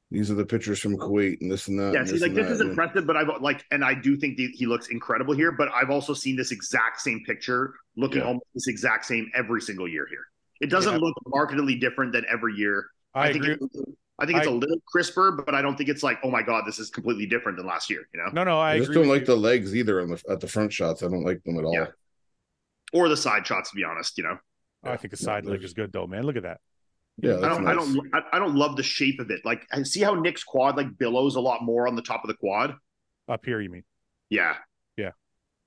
these are the pictures from Kuwait and this and that. Yeah, see, like this is impressive, but and I do think he looks incredible here, but I've also seen this exact same picture looking almost this exact same every single year here. It doesn't look markedly different than every year. I think it's a little crisper, but I don't think it's like, oh my God, this is completely different than last year, you know? No, I just don't like the legs either at the front shots. I don't like them at all. Yeah. Or the side shots, to be honest, you know? I think the side leg is good though, man. Look at that. Yeah, I don't love the shape of it. Like, I see how Nick's quad like billows a lot more on the top of the quad. Up here, you mean? Yeah.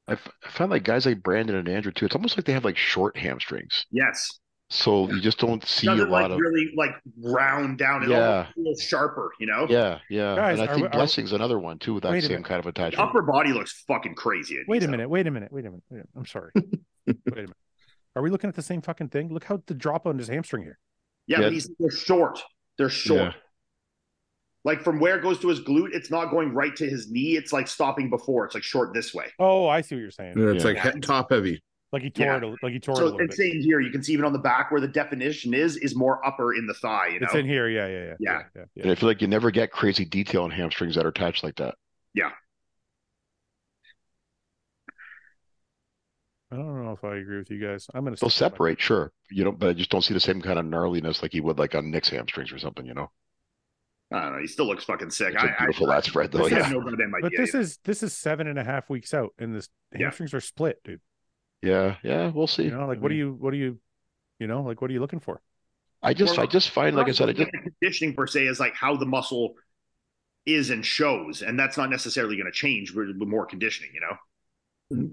I found like guys like Brandon and Andrew too. It's almost like they have like short hamstrings. Yes. So you just don't see a lot of really like round down. It almost feels sharper, you know? Yeah. Guys, and I think Blessing's another one too with that same kind of attachment. The upper body looks fucking crazy. Wait a minute. I'm sorry. Wait a minute. Are we looking at the same fucking thing? Look how the drop on his hamstring here. Yeah, but they're short. They're short. Yeah. Like from where it goes to his glute, it's not going right to his knee. It's like stopping before. It's like short this way. Oh, I see what you're saying. Yeah, it's like top heavy. Like he tore it. Like he tore it a little bit. Same here. You can see even on the back where the definition is more upper in the thigh. You know? It's in here. Yeah. And I feel like you never get crazy detail on hamstrings that are attached like that. Yeah. I don't know if I agree with you guys. They'll separate, sure. But I just don't see the same kind of gnarliness like you would like on Nick's hamstrings or something, you know? I don't know. He still looks fucking sick. It's a beautiful lat spread though. Yeah. But this is 7.5 weeks out and the hamstrings are split, dude. Yeah, we'll see. You know, like what are you like what are you looking for? I just find, like I said, conditioning per se is like how the muscle is and shows, and that's not necessarily going to change with more conditioning, you know?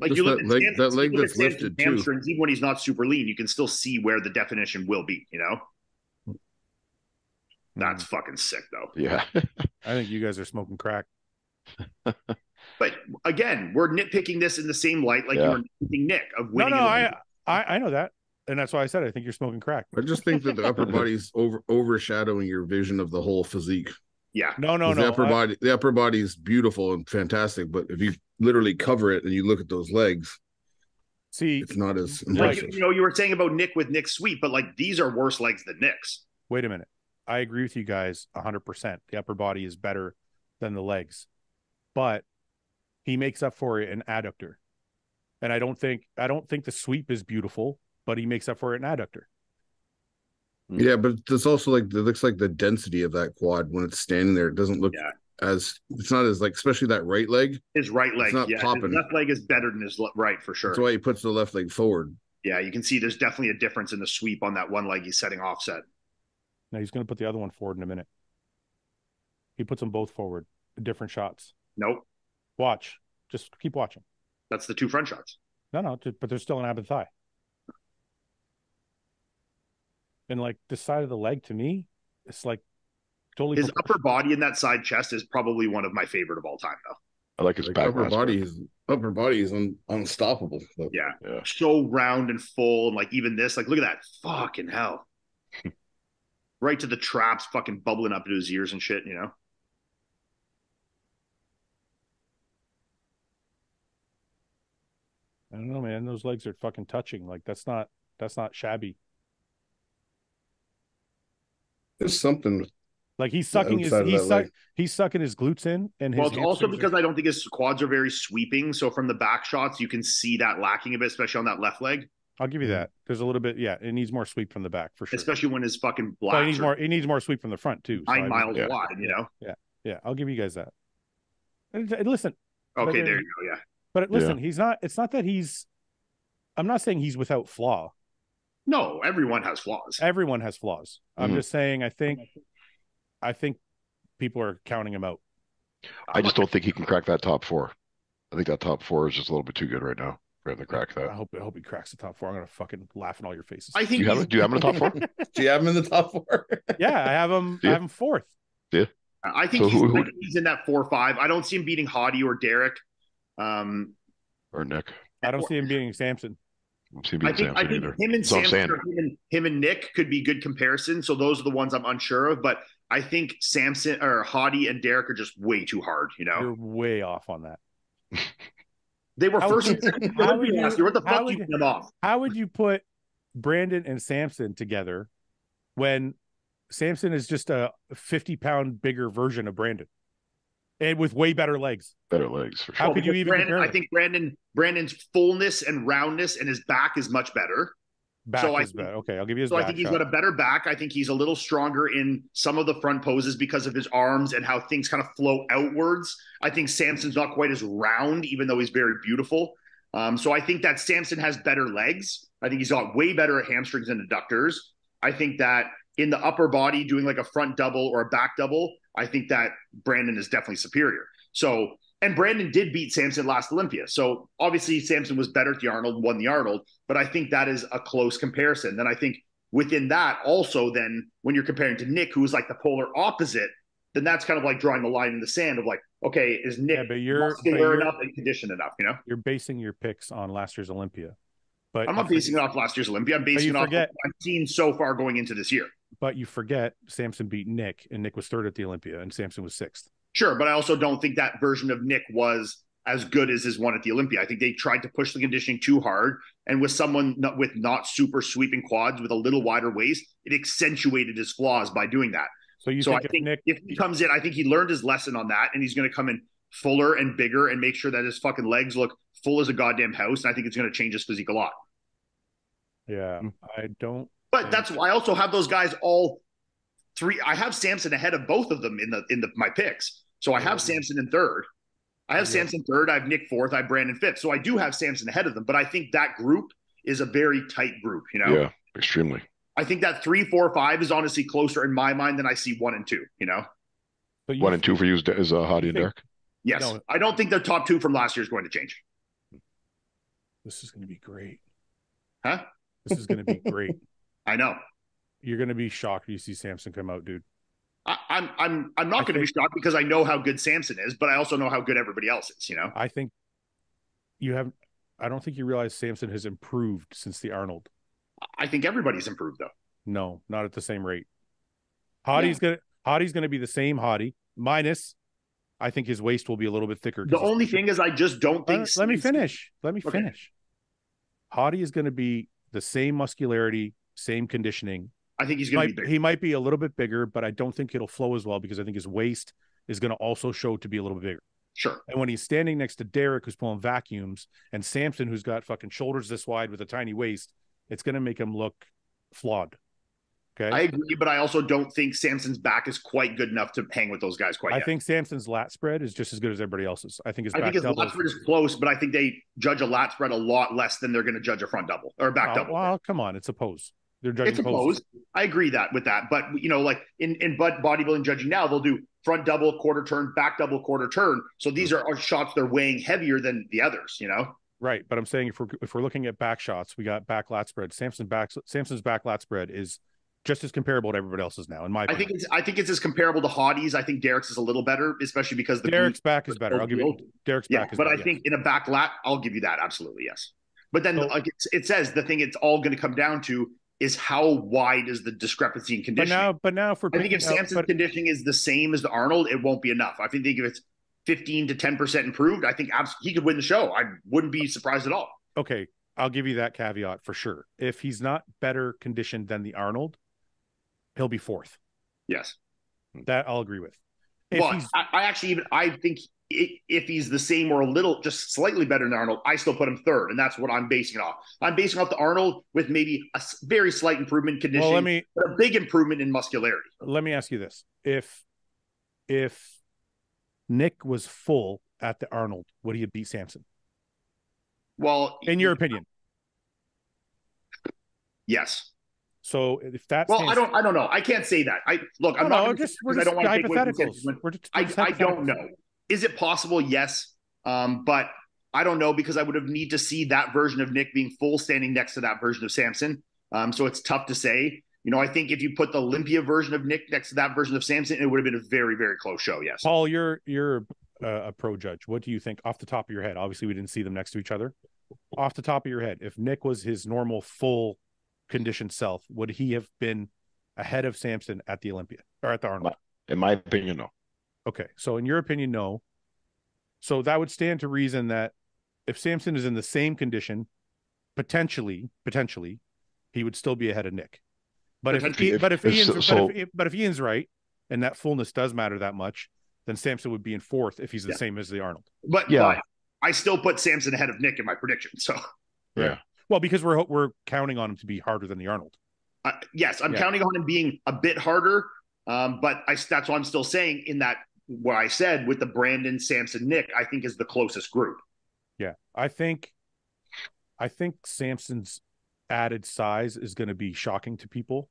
Like just you look that leg that's lifted too. Hamstrings, even when he's not super lean, you can still see where the definition will be, you know? That's fucking sick though. Yeah. I think you guys are smoking crack. But again, we're nitpicking this in the same light like you were nitpicking Nick of winning. I know that. And that's why I said I think you're smoking crack. I just think that the upper body's overshadowing your vision of the whole physique. Yeah. No. The upper body is beautiful and fantastic, but if you literally cover it and you look at those legs, it's not as impressive. Like, you were saying about Nick with Nick's sweep, but like these are worse legs than Nick's. Wait a minute. I agree with you guys 100%. The upper body is better than the legs, but he makes up for it in adductor. And I don't think the sweep is beautiful, but he makes up for it in adductor. Yeah, but there's also like it looks like the density of that quad when it's standing there. It doesn't look it's not as like, especially that right leg. His right leg, it's not popping. His left leg is better than his right for sure. That's why he puts the left leg forward. Yeah, you can see there's definitely a difference in the sweep on that one leg he's setting offset. Now he's going to put the other one forward in a minute. He puts them both forward, different shots. Nope. Watch. Just keep watching. That's the two front shots. No, but there's still an ab and thigh. And like the side of the leg to me, it's like totally. His upper body in that side chest is probably one of my favorite of all time, though. I like his back. Upper body is unstoppable. Yeah. So round and full, and like even this, like look at that, fucking hell. Right to the traps, fucking bubbling up into his ears and shit, you know. I don't know, man. Those legs are fucking touching. Like that's not shabby. There's something like he's sucking his glutes in, and it's also because I don't think his quads are very sweeping. So from the back shots, you can see that lacking a bit, especially on that left leg. I'll give you that. There's a little bit, it needs more sweep from the back for sure. Especially when his fucking black. He needs more sweep from the front too. 9 miles wide, you know. Yeah. I'll give you guys that. And listen. Okay, there you go. Yeah. But listen, he's not. It's not that he's. I'm not saying he's without flaw. No, everyone has flaws. Everyone has flaws. I'm just saying. I think people are counting him out. I just don't think he can crack that top four. I think that top four is just a little bit too good right now for him to crack that. I hope he cracks the top four. I'm gonna fucking laugh in all your faces. I think. Do you have him in the top four? Do you have him in the top four? Yeah, I have him. I have him fourth. Yeah. I think he's in that 4-5. I don't see him beating Hottie or Derek. Or Nick. I don't see him beating Samson. I think him and Samson or him and Nick could be good comparisons. So those are the ones I'm unsure of. But I think Samson or Hottie and Derek are just way too hard. You know, you're way off on that. They were first and second Olympia last year. What the fuck you them off? How would you put Brandon and Samson together when Samson is just a 50-pound bigger version of Brandon and with way better legs? Better legs for sure. How could you even compare? I think Brandon's fullness and roundness and his back is much better. Better. Okay, I'll give you his back. I think he's got a better back. I think he's a little stronger in some of the front poses because of his arms and how things kind of flow outwards. I think Samson's not quite as round, even though he's very beautiful. So I think that Samson has better legs. I think he's got way better hamstrings and adductors. I think that in the upper body, doing like a front double or a back double, I think that Brandon is definitely superior. So, and Brandon did beat Samson last Olympia. So obviously Samson was better at the Arnold, won the Arnold, but I think that is a close comparison. Then I think within that also, then when you're comparing to Nick, who is like the polar opposite, then that's kind of like drawing the line in the sand of like, okay, is Nick muscular enough and conditioned enough, you know? You're basing your picks on last year's Olympia. But I'm not basing it off last year's Olympia. I'm basing it off what I've seen so far going into this year. But you forget Samson beat Nick, and Nick was third at the Olympia, and Samson was sixth. Sure, but I also don't think that version of Nick was as good as his one at the Olympia. I think they tried to push the conditioning too hard, and with someone with not super sweeping quads with a little wider waist, it accentuated his flaws by doing that. So I think if he comes in, I think he learned his lesson on that, and he's going to come in fuller and bigger and make sure that his fucking legs look full as a goddamn house, and I think it's going to change his physique a lot. Yeah, I don't. But that's why I also have those guys all three. I have Samson ahead of both of them in my picks. So I have Samson in third. I have Samson third. I have Nick fourth. I have Brandon fifth. So I do have Samson ahead of them. But I think that group is a very tight group. You know? Yeah, extremely. I think that 3, 4, 5 is honestly closer in my mind than I see 1 and 2. You know. But 1 and 2 for you is Hottie and Derek. Yes, no, I don't think the top 2 from last year is going to change. This is going to be great. Huh? This is going to be great. I know. You're going to be shocked when you see Samson come out, dude. I'm not going to be shocked because I know how good Samson is, but I also know how good everybody else is, you know? I think I don't think you realize Samson has improved since the Arnold. I think everybody's improved though. No, not at the same rate. Hottie's going to be the same Hottie minus I think his waist will be a little bit thicker. The only thing is I just don't think Let me finish. Hottie is going to be the same muscularity, same conditioning. I think he's going to be bigger. He might be a little bit bigger, but I don't think it'll flow as well because I think his waist is going to also show to be a little bit bigger. Sure. And when he's standing next to Derek, who's pulling vacuums, and Samson, who's got fucking shoulders this wide with a tiny waist, it's going to make him look flawed. Okay. I agree, but I also don't think Samson's back is quite good enough to hang with those guys quite yet. I think Samson's lat spread is just as good as everybody else's. I think his lat spread is close, but I think they judge a lat spread a lot less than they're going to judge a front double or a back double. Well, come on. It's a pose. They're judging it's a pose. I agree with that. But, you know, like in bodybuilding judging now, they'll do front double, quarter turn, back double, quarter turn. So these are shots they're weighing heavier than the others, you know? Right. But I'm saying if we're looking at back shots, we got back lat spread. Samson's back lat spread is just as comparable to everybody else's now. In my opinion. I think it's as comparable to Hottie's. I think Derek's is a little better, especially because Derek's back is better. I'll give you Derek's back is better. But I think in a back lat, I'll give you that. Absolutely. Yes. But then it says the thing it's all going to come down to is how wide is the discrepancy in conditioning. But now I think if Samson's conditioning is the same as the Arnold, it won't be enough. I think if it's 15 to 10% improved, I think he could win the show. I wouldn't be surprised at all. Okay. I'll give you that caveat for sure. If he's not better conditioned than the Arnold, he'll be fourth. Yes. That I'll agree with. I think if he's the same or a little just slightly better than Arnold, I still put him third, and that's what I'm basing it off. I'm basing off the Arnold with maybe a very slight improvement in conditioning, but a big improvement in muscularity. Let me ask you this: if Nick was full at the Arnold, would he have beat Samson? Well, in your opinion, yes. So if that's I don't know. I can't say that. I don't want to hypotheticals. I don't know. Is it possible? Yes. But I don't know because I would have need to see that version of Nick being full standing next to that version of Samson. So it's tough to say. I think if you put the Olympia version of Nick next to that version of Samson, it would have been a very, very close show. Yes. Paul, you're a pro judge. What do you think off the top of your head? Obviously, we didn't see them next to each other. Off the top of your head, if Nick was his normal full conditioned self, would he have been ahead of Samson at the Olympia or at the Arnold? In my opinion, no. Okay, so in your opinion, no. So that would stand to reason that if Samson is in the same condition, potentially, he would still be ahead of Nick. But if Ian's right, and that fullness does matter that much, then Samson would be in fourth if he's the same as the Arnold. But I still put Samson ahead of Nick in my prediction. So yeah, well, because we're counting on him to be harder than the Arnold. Yes, I'm counting on him being a bit harder. But that's why I'm still saying in that what I said with the Brandon, Samson, Nick, I think is the closest group. Yeah, I think Samson's added size is going to be shocking to people,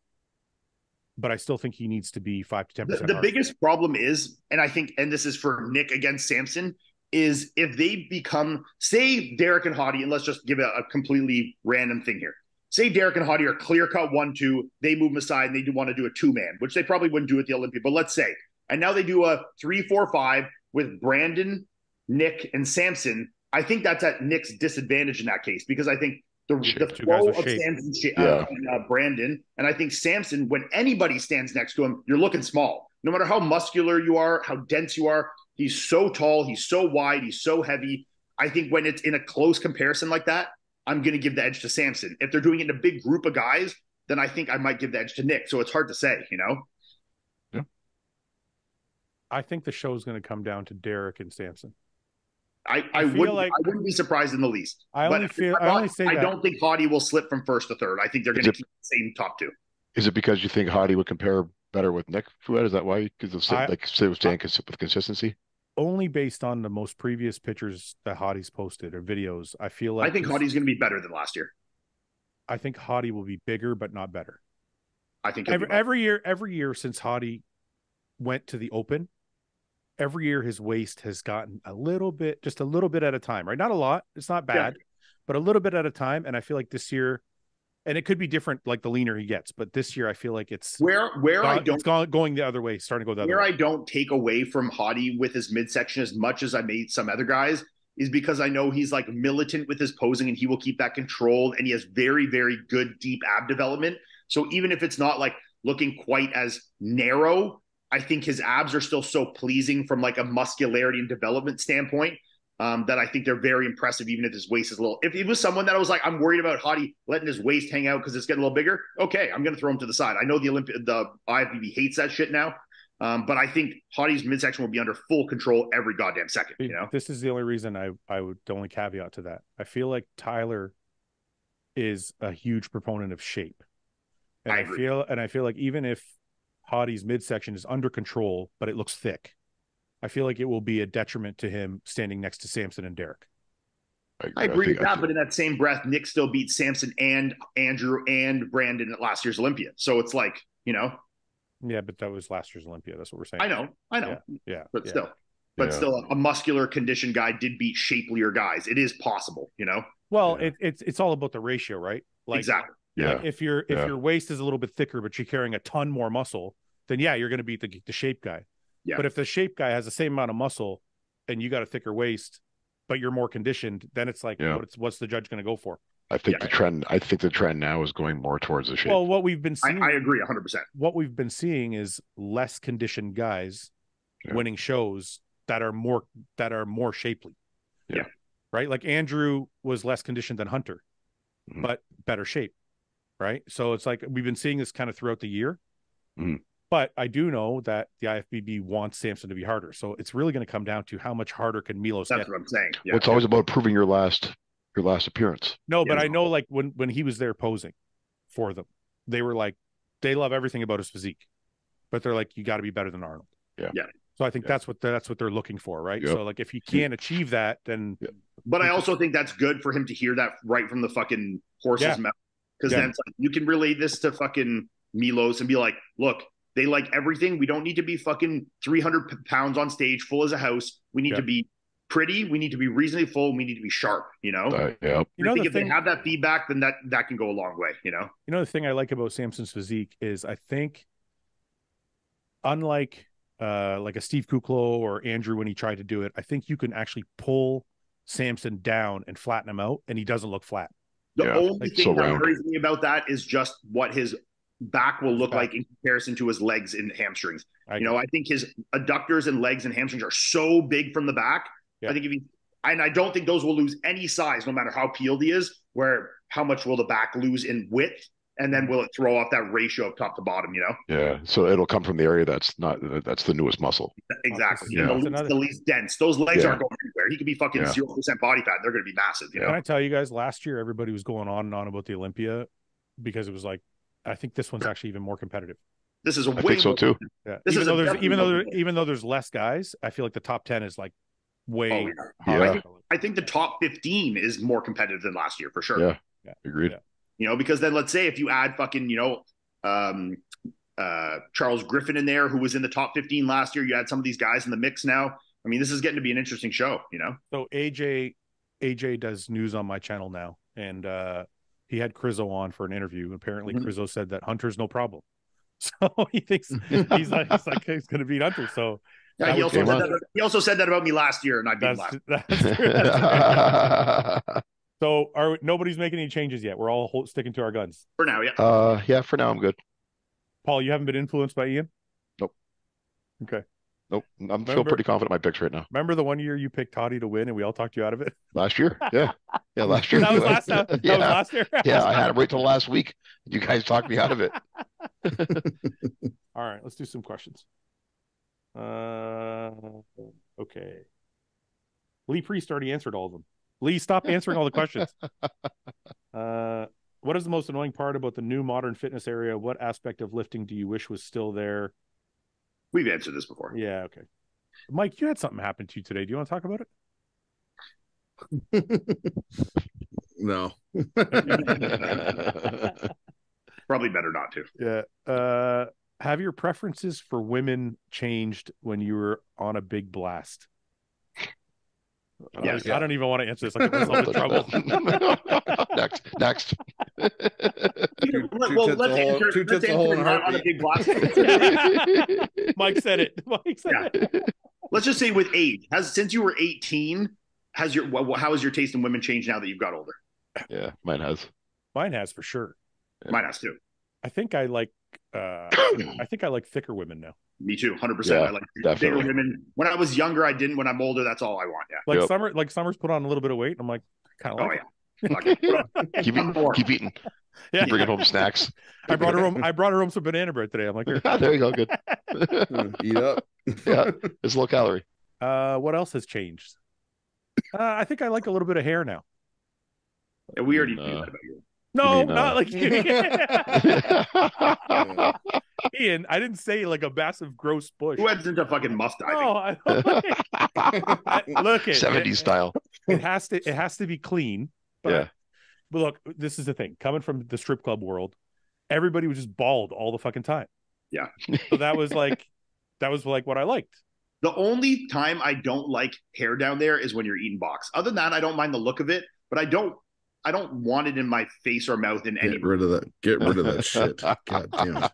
but I still think he needs to be 5 to 10%. The biggest problem is, and I think, and this is for Nick against Samson, is if they become, say, Derek and Hottie, and let's just give a completely random thing here. Say Derek and Hottie are clear-cut 1-2, they move them aside, and they do want to do a 2-man, which they probably wouldn't do at the Olympia, but let's say. And now they do a 3-4-5 with Brandon, Nick, and Samson. I think that's at Nick's disadvantage in that case, because I think the flow of Samson and Brandon, and I think Samson, when anybody stands next to him, you're looking small. No matter how muscular you are, how dense you are, he's so tall, he's so wide, he's so heavy. I think when it's in a close comparison like that, I'm going to give the edge to Samson. If they're doing it in a big group of guys, then I think I might give the edge to Nick. So it's hard to say, Yeah. I think the show is going to come down to Derek and Samson. I wouldn't be surprised in the least. I don't think Hottie will slip from first to third. I think they're going to keep the same top two. Is it because you think Hottie would compare better with Nick Fouad? Is that why? Because of with consistency? Only based on the most previous pictures that Hottie's posted or videos, I feel like I think Hottie's going to be better than last year. I think Hottie will be bigger, but not better. I think every year since Hottie went to the Open, every year his waist has gotten just a little bit at a time, right? Not a lot. It's not bad, but a little bit at a time. And I feel like this year, and it could be different, like the leaner he gets, but this year I feel like it's going the other way, starting to go the other way. Where I don't take away from Hottie with his midsection as much as I made some other guys is because I know he's like militant with his posing and he will keep that controlled, and he has very, very good deep ab development. So even if it's not like looking quite as narrow, I think his abs are still so pleasing from like a muscularity and development standpoint that I think they're very impressive, even if his waist is a little. If it was someone that I was like, I'm worried about Hottie letting his waist hang out because it's getting a little bigger, okay, I'm going to throw him to the side. I know the IFBB hates that shit now, but I think Hottie's midsection will be under full control every goddamn second. This is the only reason I would, the only caveat to that. I feel like Tyler is a huge proponent of shape, and I feel like even if Hottie's midsection is under control, but it looks thick, I feel like it will be a detriment to him standing next to Samson and Derek. I agree with that, but in that same breath, Nick still beat Samson and Andrew and Brandon at last year's Olympia. So it's like, Yeah, but that was last year's Olympia. That's what we're saying. I know. Yeah. But still, a muscular conditioned guy did beat shapelier guys. It is possible, Well, it's all about the ratio, right? Like, exactly. Yeah. Like if your waist is a little bit thicker, but you're carrying a ton more muscle, then you're going to beat the shape guy. Yeah. But if the shape guy has the same amount of muscle and you got a thicker waist, but you're more conditioned, then it's like, what's the judge going to go for? I think the trend now is going more towards the shape. Well, what we've been seeing, I agree 100%. What we've been seeing is less conditioned guys winning shows that are more shapely. Yeah. Right. Like Andrew was less conditioned than Hunter, but better shape. Right. So it's like we've been seeing this kind of throughout the year. But I do know that the IFBB wants Samson to be harder. So it's really going to come down to how much harder can Milos get. That's what I'm saying. Yeah. Well, it's always about proving your last appearance. No, but I know like when he was there posing for them, they were like, they love everything about his physique, but they're like, you got to be better than Arnold. Yeah. So I think that's what they're looking for, right? Yep. So like if he can't achieve that, then. But I also think that's good for him to hear that right from the fucking horse's mouth, because then it's like, you can relay this to fucking Milos and be like, look, they like everything. We don't need to be fucking 300 pounds on stage, full as a house. We need to be pretty. We need to be reasonably full. We need to be sharp, Yeah. You I know, think the if thing, they have that feedback, then that can go a long way, the thing I like about Samson's physique is I think, unlike like a Steve Kuklo or Andrew when he tried to do it, I think you can actually pull Samson down and flatten him out, and he doesn't look flat. The only thing so that round. worries me about that is just what his back will look like in comparison to his legs and hamstrings. I think his adductors and legs and hamstrings are so big from the back. I think and I don't think those will lose any size, no matter how peeled he is. Where how much will the back lose in width, and then will it throw off that ratio of top to bottom? Yeah. So it'll come from the area that's the newest muscle. Exactly. Yeah. And the least dense. Those legs aren't going anywhere. He could be fucking 0% body fat. They're going to be massive. Can I tell you guys? Last year, everybody was going on and on about the Olympia because it was like, I think this one's actually even more competitive. This is I think so too. Yeah. This Even though there's less guys, I feel like the top 10 is like way. I think the top 15 is more competitive than last year for sure. Yeah. Agreed. Because then let's say if you add fucking Charles Griffin in there, who was in the top 15 last year, you add some of these guys in the mix now. I mean, this is getting to be an interesting show. So AJ does news on my channel now, and he had Crizzo on for an interview. Apparently, Crizzo said that Hunter's no problem. So he thinks he's going to beat Hunter. So yeah, he also said that about me last year, and I beat him last. That's true. That's true. So nobody's making any changes yet. We're all sticking to our guns for now. Yeah. Yeah. For now, I'm good. Paul, you haven't been influenced by Iain? Nope. Okay. Nope. I'm still pretty confident in my picks right now. Remember the one year you picked Toddy to win and we all talked you out of it? Last year? Yeah. Yeah, last year. That was last time. That was last year. Yeah, I had it right till last week. You guys talked me out of it. All right, let's do some questions. Okay. Lee Priest already answered all of them. Lee, stop answering all the questions. What is the most annoying part about the new modern fitness area? What aspect of lifting do you wish was still there? We've answered this before. Yeah, okay. Mike, you had something happen to you today. Do you want to talk about it? No. Probably better not to. Yeah. Have your preferences for women changed when you were on a big blast? Yes. I don't even want to answer this. Like myself in trouble. Next. Let's answer on a big blast. Mike said it. It. Let's just say with age, since you were 18, how has your taste in women changed now that you've got older? Yeah, mine has. Mine has for sure. Yeah. Mine has too. I think I like thicker women now. Me too, 100%. Yeah, I like bigger women. When I was younger, I didn't. When I'm older, that's all I want. Yeah. Summer's put on a little bit of weight. I'm like, kind of like. Keep eating. Yeah. Keep bringing home snacks. I brought her home some banana bread today. I'm like, there you go. Good. Eat up. Yeah, it's low calorie. What else has changed? I think I like a little bit of hair now. Yeah, we already knew that about you. No, not like you. Iain, I didn't say like a massive gross bush. Who heads into fucking muff diving? Oh, look, 70s style. It has to be clean. But look, this is the thing. Coming from the strip club world, everybody was just bald all the fucking time. Yeah. So that was like what I liked. The only time I don't like hair down there is when you're eating box. Other than that, I don't mind the look of it, but I don't want it in my face or mouth in any. Get rid of that shit. God damn. What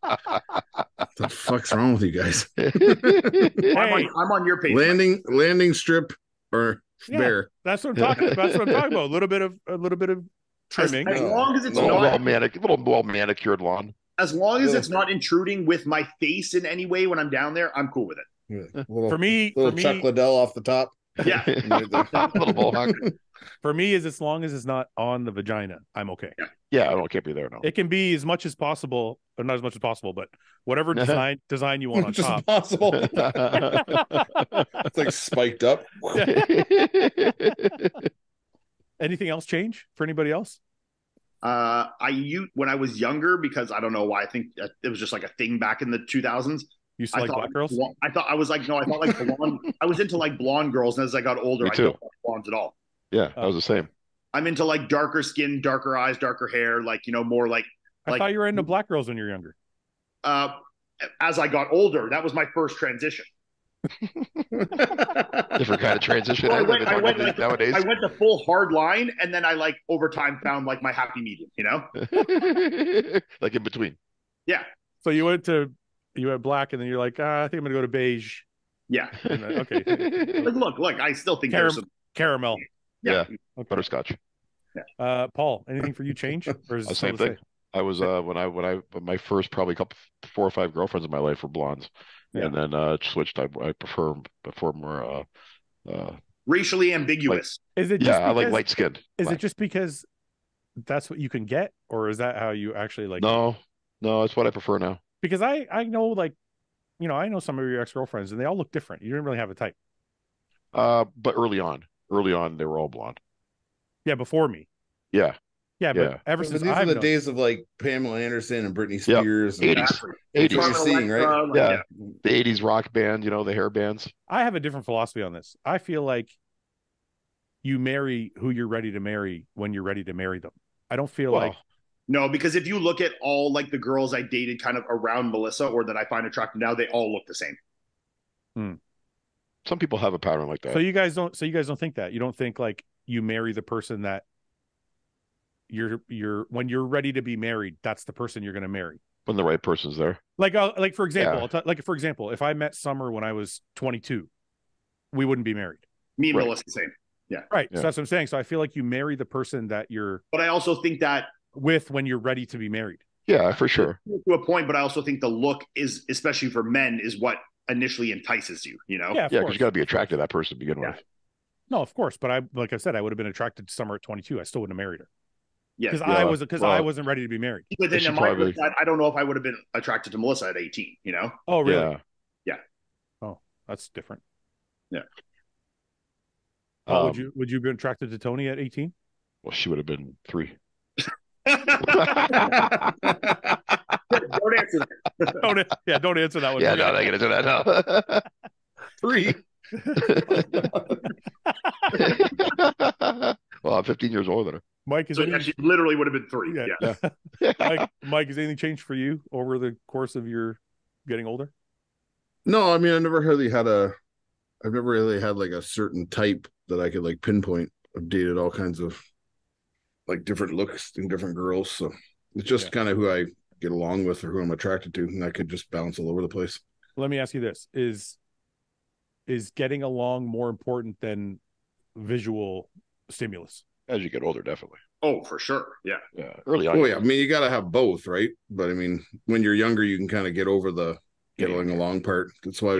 the fuck's wrong with you guys? I'm on your page. Landing strip or bear. That's what I'm talking about. That's what I'm talking about. A little bit of trimming. As long as it's little not well manicured lawn. As long as it's not intruding with my face in any way when I'm down there, I'm cool with it. For me, Chuck Liddell off the top. Yeah. Little mohawk. For me, is as long as it's not on the vagina, I'm okay. Yeah, I don't care if you're there. No, it can be as much as possible, or not as much as possible, but whatever design you want on top. Possible. It's like spiked up. Anything else change for anybody else? When I was younger, because I don't know why, I think it was just like a thing back in the 2000s. You used to like black girls? I thought like blonde. I was into like blonde girls, and as I got older, I don't like blondes at all. Yeah, that was the same. I'm into like darker skin, darker eyes, darker hair, like more like. I thought you were into black girls when you were younger. As I got older, that was my first transition. Different kind of transition. Well, Nowadays. I went the full hard line, and then I like over time found like my happy medium. You know, like in between. Yeah. So you went black, and then you're like, I think I'm gonna go to beige. Yeah. And then, okay. Like, look, I still think there's some caramel. Yeah. Okay. Butterscotch. Yeah. Paul, anything for you change? Or is it Same thing. I was when my first probably 4 or 5 girlfriends in my life were blondes, and then switched. I prefer more racially ambiguous. Is it? I like light skinned. Is it just because that's what you can get, or is that how you actually like? No, it's what I prefer now. Because I know, like, you know, I know some of your ex-girlfriends, and they all look different. You didn't really have a type. But early on, they were all blonde. Yeah, before me. Yeah. Yeah, but ever since these are the days of like Pamela Anderson and Britney Spears. Yep. 80s. That's what you're seeing, right? Yeah. The 80s rock band, you know, the hair bands. I have a different philosophy on this. I feel like you marry who you're ready to marry when you're ready to marry them. I don't feel like. No, because if you look at all like the girls I dated kind of around Melissa or that I find attractive now, they all look the same. Some people have a pattern like that. So you guys don't think that. You don't think like you marry the person that you're when you're ready to be married, that's the person you're going to marry. When the right person's there. Like for example, if I met Summer when I was 22, we wouldn't be married. Me and Melissa, same. Yeah. Right. Yeah. So that's what I'm saying. So I feel like you marry the person that you're. But I also think that with when you're ready to be married. Yeah, for sure. To a point, but I also think the look is, especially for men, is what initially entices you, you know? Yeah, because you got to be attracted to that person to begin with. No, of course. But like I said, I would have been attracted to Summer at 22. I still wouldn't have married her. Yeah. Because I wasn't ready to be married. But then I don't know if I would have been attracted to Melissa at 18, you know? Oh, really? Yeah. Oh, that's different. Yeah. Would you be attracted to Tony at 18? Well, she would have been 3. Don't answer that. Don't answer that one. Yeah, no, I can answer that. No. 3. Well, I'm 15 years older than her. Mike, she literally would have been 3. Yeah. Mike, has anything changed for you over the course of your getting older? No, I mean, I've never really had like a certain type that I could like pinpoint. I've dated all kinds of like different looks and different girls, so it's just kind of who I get along with or who I'm attracted to, and I could just bounce all over the place. Let me ask you this: is getting along more important than visual stimulus? As you get older, definitely. Oh, for sure. Yeah. Early on. Oh yeah, I mean, you got to have both, right? But I mean, when you're younger, you can kind of get over the getting along part. That's why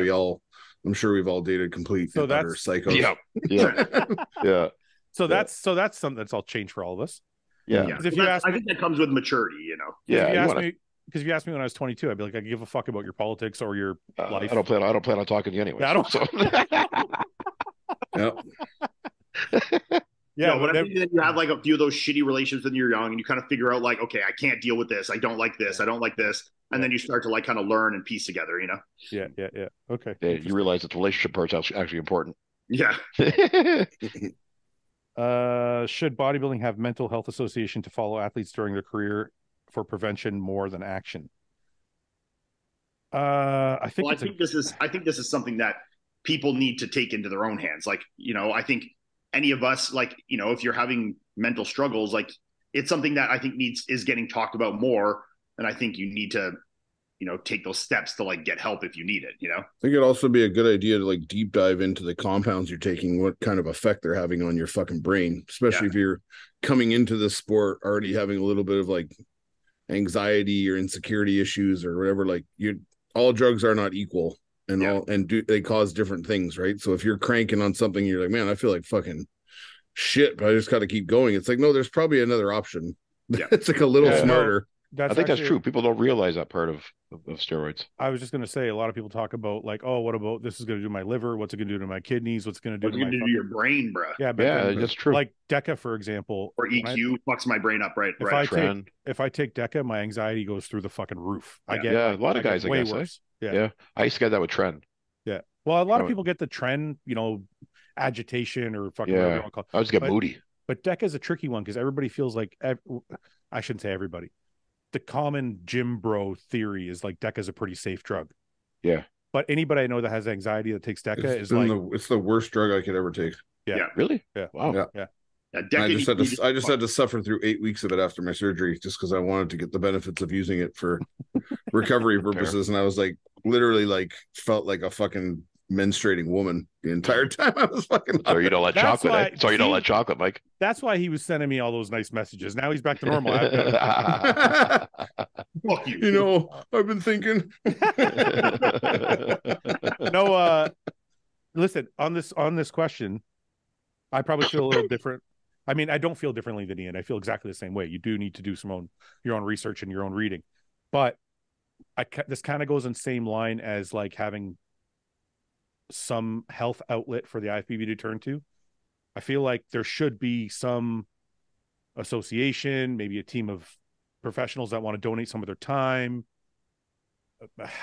I'm sure we've all dated complete psychos. Yeah. So that's something that's all changed for all of us. Yeah. I think that comes with maturity, you know. Yeah. Because if you asked me when I was 22, I'd be like, I give a fuck about your politics or your life. I don't plan on talking to you anyway. Yeah, I don't. So. Yeah, but I think that you have like a few of those shitty relations when you're young, and you kind of figure out like, okay, I can't deal with this. I don't like this. I don't like this, and then you start to like kind of learn and piece together, you know. Yeah. Okay. Yeah, you realize that the relationship part's actually important. Yeah. Should bodybuilding have mental health association to follow athletes during their career for prevention more than action? I think this is something that people need to take into their own hands. Like, you know, I think any of us, like, you know, if you're having mental struggles, like it's something that I think is getting talked about more. And I think you need to, you know, take those steps to like get help if you need it, you know? I think it'd also be a good idea to like deep dive into the compounds you're taking, what kind of effect they're having on your fucking brain, especially if you're coming into this sport already having a little bit of like anxiety or insecurity issues or whatever. Like all drugs are not equal and they cause different things, right? So if you're cranking on something, you're like, man, I feel like fucking shit, but I just got to keep going. It's like, no, there's probably another option. It's like a little smarter. I think that's true. People don't realize that part of steroids. I was just going to say, a lot of people talk about like, oh, what about this is going to do to my liver? What's it going to do to my kidneys? What's it going to do to your brain, bro? Yeah, that's true. Like DECA, for example, or EQ fucks my brain up. Right. If I take DECA, my anxiety goes through the fucking roof. I get a lot of guys. I guess worse. Yeah. I used to get that with Tren. Yeah. Well, a lot of people get the Tren, you know, agitation or fucking. Yeah. I just get moody. But DECA is a tricky one because everybody feels like I shouldn't say everybody. The common gym bro theory is like DECA is a pretty safe drug. Yeah. But anybody I know that has anxiety that takes DECA It's is like, it's the worst drug I could ever take. yeah. Really? Yeah. Wow. Yeah. Yeah. I just had to suffer through 8 weeks of it after my surgery just because I wanted to get the benefits of using it for recovery purposes. And I was like, literally, like, felt like a fucking menstruating woman the entire time I was fucking. So you don't let That's chocolate. why- So you don't let chocolate, Mike. That's why he was sending me all those nice messages. Now he's back to normal. Fuck you. You know, I've been thinking. No, listen, on this question, I probably feel a little different. I mean, I don't feel differently than Iain. I feel exactly the same way. You do need to do your own research and your own reading, but this kind of goes in the same line as like having some health outlet for the IFBB to turn to. I feel like there should be some association, maybe a team of professionals that want to donate some of their time.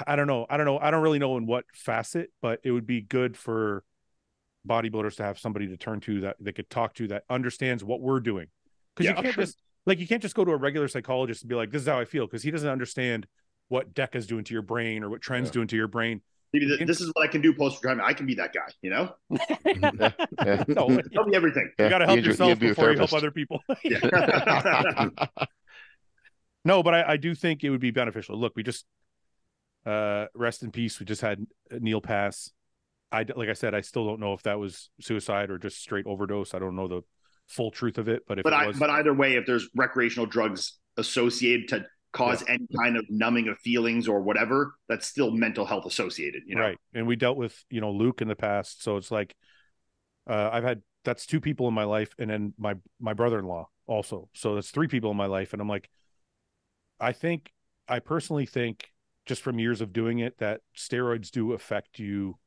I don't know. I don't really know in what facet, but it would be good for bodybuilders to have somebody to turn to that they could talk to that understands what we're doing. Because you can't just go to a regular psychologist and be like, this is how I feel, because he doesn't understand what DECA is doing to your brain or what trends doing to your brain. Maybe this is what I can do post-retirement. I can be that guy, you know? No, Tell me everything. you got to help yourself before you help other people. No, but I do think it would be beneficial. Look, we just rest in peace. We just had Neil pass. Like I said, I still don't know if that was suicide or just straight overdose. I don't know the full truth of it, but either way, if there's recreational drugs associated to cause any kind of numbing of feelings or whatever, that's still mental health associated, you know? Right. And we dealt with, Luke in the past. So it's like, that's 2 people in my life. And then my brother-in-law also. So that's 3 people in my life. And I'm like, I personally think just from years of doing it, that steroids do affect you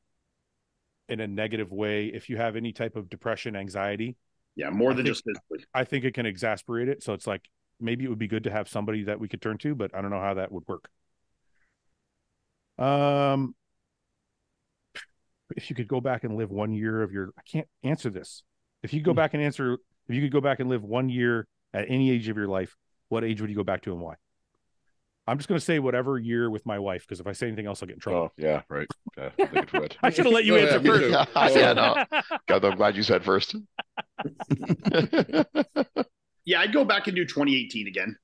in a negative way. If you have any type of depression, anxiety. Yeah. More than just physically. I think it can exasperate it. So it's like, maybe it would be good to have somebody that we could turn to, but I don't know how that would work. If you could go back and live 1 year of I can't answer this. If you could go back and live 1 year at any age of your life, what age would you go back to and why? I'm just going to say whatever year with my wife, because if I say anything else, I'll get in trouble. Oh, yeah, right. Yeah, I should have let you answer first. Yeah, no. God, I'm glad you said first. Yeah, I'd go back and do 2018 again.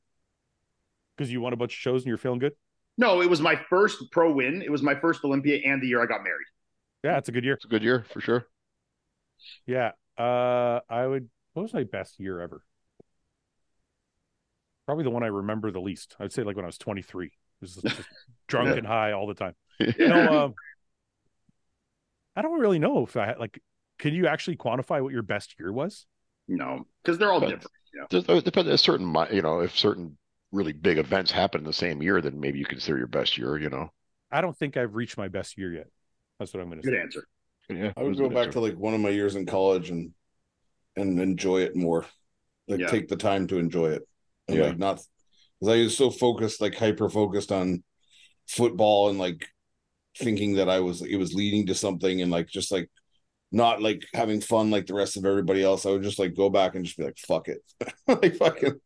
Because you won a bunch of shows and you're feeling good? No, it was my first pro win. It was my first Olympia and the year I got married. Yeah, it's a good year. It's a good year for sure. Yeah. What was my best year ever? Probably the one I remember the least. I'd say like when I was 23. It was just drunk and high all the time. I don't really know if can you actually quantify what your best year was? No, because they're all different. It depends. A certain, if certain really big events happen in the same year, then maybe you consider your best year. I don't think I've reached my best year yet. That's what I'm going to say. Good answer. Yeah, I would go back to like one of my years in college and enjoy it more. Take the time to enjoy it. And like not, because I was so focused, like hyper focused on football and like thinking that it was leading to something, and like just like not like having fun like the rest of everybody else. I would just like go back and just be like, fuck it. Like fucking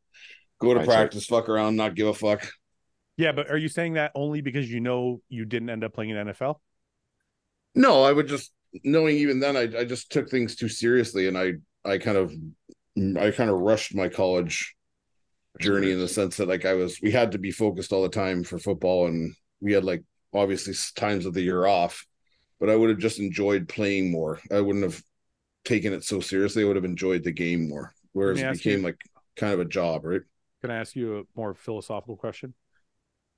go to practice, fuck around, not give a fuck. Yeah, but are you saying that only because you didn't end up playing in NFL? No, I would just, knowing even then, I just took things too seriously, and I kind of rushed my college journey in the sense that like we had to be focused all the time for football, and we had like obviously times of the year off, but I would have just enjoyed playing more. I wouldn't have taken it so seriously. I would have enjoyed the game more, whereas it became like kind of a job, right? Can I ask you a more philosophical question?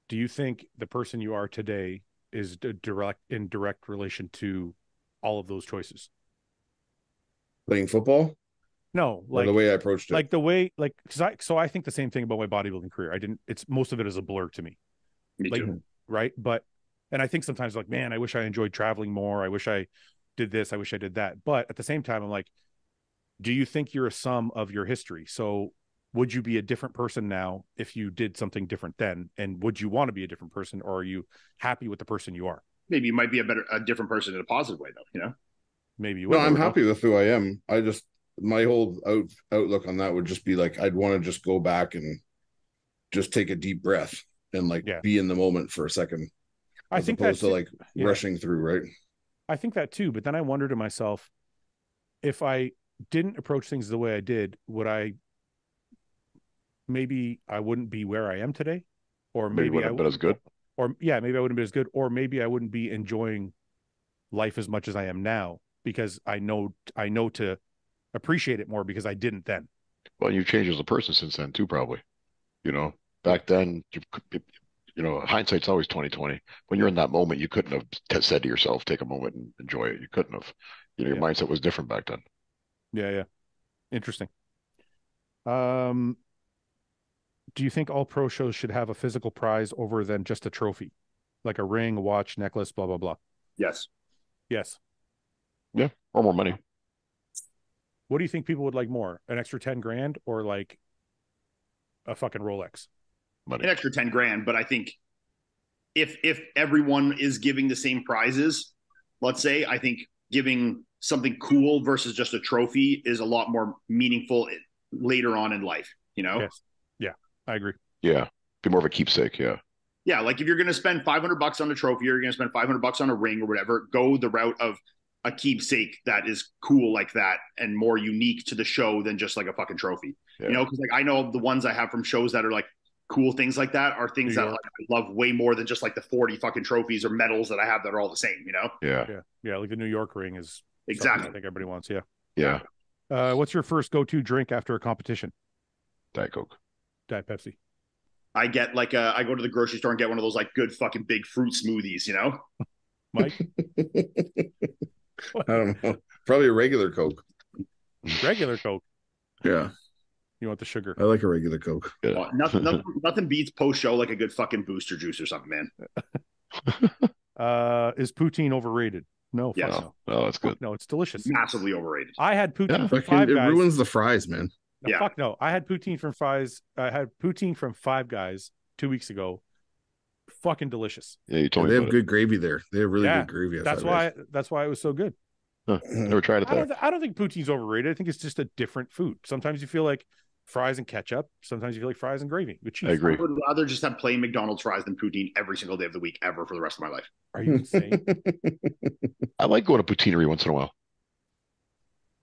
Do you think the person you are today is in direct relation to all of those choices? Playing football? No, like the way I approached it, like the way, like, because I think the same thing about my bodybuilding career. Most of it is a blur to me. Me too. Right. And I think sometimes like, man, I wish I enjoyed traveling more. I wish I did this. I wish I did that. But at the same time, I'm like, do you think you're a sum of your history? So would you be a different person now if you did something different then? And would you want to be a different person, or are you happy with the person you are? Maybe you might be a different person in a positive way, though. Maybe you would. No, I'm happy with who I am. I just, my whole outlook on that would just be like, I'd want to just go back and just take a deep breath and like be in the moment for a second. I as think opposed that's to like rushing through, right? I think that too. But then I wonder to myself, if I didn't approach things the way I did, maybe I wouldn't be where I am today, or Maybe maybe I wouldn't have been as good. or yeah, maybe I wouldn't be as good, or maybe I wouldn't be enjoying life as much as I am now because I know to appreciate it more because I didn't then. Well, you've changed as a person since then too, probably. Back then, hindsight's always 20/20. When you're in that moment, you couldn't have said to yourself, "Take a moment and enjoy it." You couldn't have. Your mindset was different back then. Yeah. Interesting. Do you think all pro shows should have a physical prize over than just a trophy, like a ring, a watch, necklace, blah blah blah? Yes. Yes. Yeah, or more money. What do you think people would like more? An extra 10 grand or like a fucking Rolex? Money. An extra 10 grand, but I think if everyone is giving the same prizes, let's say, I think giving something cool versus just a trophy is a lot more meaningful later on in life, Yes. Yeah, I agree. Yeah, be more of a keepsake. Yeah. Yeah, like if you're going to spend $500 on a trophy, or you're going to spend $500 on a ring or whatever, go the route of a keepsake that is cool like that and more unique to the show than just like a fucking trophy. Yeah. Because like I know the ones I have from shows that are like cool things like that are things that like, I love way more than just like the 40 fucking trophies or medals that I have that are all the same. Yeah. Like the New York ring is exactly. I think everybody wants. Yeah. Yeah. What's your first go-to drink after a competition? Diet Coke. Diet Pepsi. I get like I go to the grocery store and get one of those like good fucking big fruit smoothies, Mike? I don't know. Probably a regular Coke. Regular Coke. Yeah. You want the sugar? I like a regular Coke. Well, nothing beats post show like a good fucking booster juice or something, man. Is poutine overrated? No. Yes. No. Oh, that's good. No, it's delicious. Massively overrated. I had poutine from Five It Guys. ruins the fries, man. No, Yeah. fuck no. I had poutine from Fries. I had poutine from Five Guys 2 weeks ago. Fucking delicious. Yeah, you told me They about have good gravy there. They have really Yeah, good gravy. That's why it was so good. it. Huh. Never tried it there. I don't think poutine's overrated. I think it's just a different food. Sometimes you feel like fries and ketchup. Sometimes you feel like fries and gravy with cheese. I agree. I would rather just have plain McDonald's fries than poutine every single day of the week ever for the rest of my life. Are you insane? I like going to poutineery once in a while.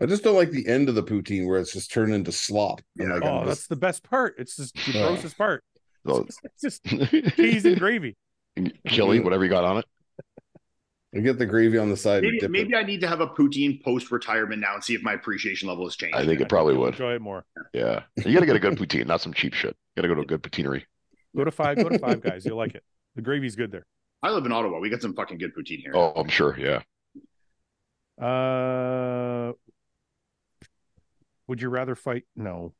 I just don't like the end of the poutine where it's just turned into slop. Yeah. That's the best part. It's just the grossest part. So, It's just cheese and gravy. chili, whatever you got on it. I get the gravy on the side. Maybe I need to have a poutine post-retirement now and see if my appreciation level has changed. I think it probably would. Enjoy it more. Yeah. You got to get a good poutine, not some cheap shit. You got to go to a good poutineery. Go to Five Guys. You'll like it. The gravy's good there. I live in Ottawa. We got some fucking good poutine here. Oh, I'm sure. Yeah. Would you rather fight? No.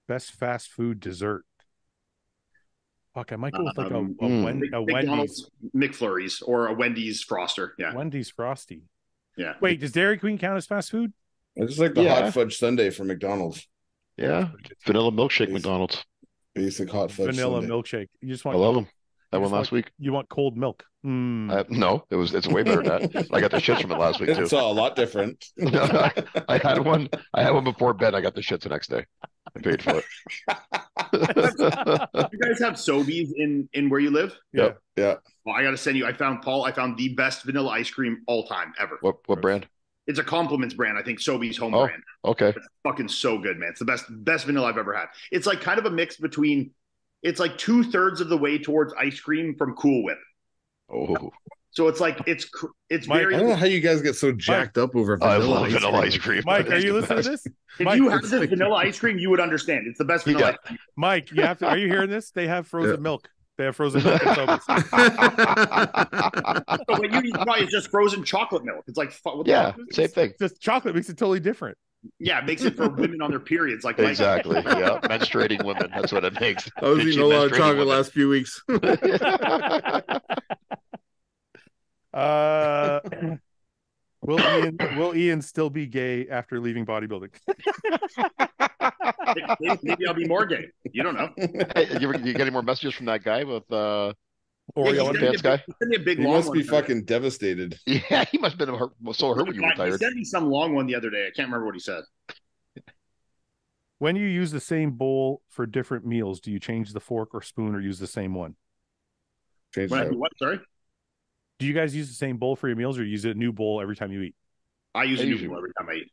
Best fast food dessert. Fuck, I might go with like a Wendy's. McDonald's McFlurries or a Wendy's Froster. Yeah. Wendy's Frosty. Yeah. Wait, does Dairy Queen count as fast food? I just like the hot fudge sundae from McDonald's. Yeah. Vanilla milkshake McDonald's. Basic hot fudge Vanilla sundae. milkshake. You just want. I love them. That one last week. You want cold milk? No, it's way better than that. I got the shits from it last week too. It's a lot different. I had one before bed. I got the shits the next day. I paid for it. You guys have Sobeys in where you live? Yep. Yeah. Well, I got to send you. I found the best vanilla ice cream all time ever. What brand? It's a Compliments brand. I think Sobeys home Oh, brand. okay. It's fucking so good, man. It's the best vanilla I've ever had. It's like kind of a mix between. It's like 2/3 of the way towards ice cream from Cool Whip. Oh, So it's like it's Mike, very. I don't know how you guys get so jacked up over I vanilla love vanilla ice cream. Mike, are you listening to this? If Mike, you have this vanilla ice cream, you would understand. It's the best vanilla ice cream. Mike, you have to. Are you hearing this? They have frozen milk. They have frozen milk at Sobeys. So what you need to try is just frozen chocolate milk. It's like what the Yeah, fuck? same thing. Just chocolate makes it totally different. Yeah, it makes it for women on their periods. Like Exactly. Yeah, menstruating women. That's what it makes. I was eating a lot of chocolate last few weeks. Will Ian still be gay after leaving bodybuilding? Maybe I'll be more gay. You don't know. Hey, you get any more messages from that guy with Oreo underpants guy? Send me a big He long must one. be fucking devastated. Yeah, he must have been so hurt when you He retired. sent me some long one the other day. I can't remember what he said. When you use the same bowl for different meals, do you change the fork or spoon or use the same one? Change When I it do out. what? Sorry, Do you guys use the same bowl for your meals, or use a new bowl every time you eat? I use I a new usually- bowl every time I eat.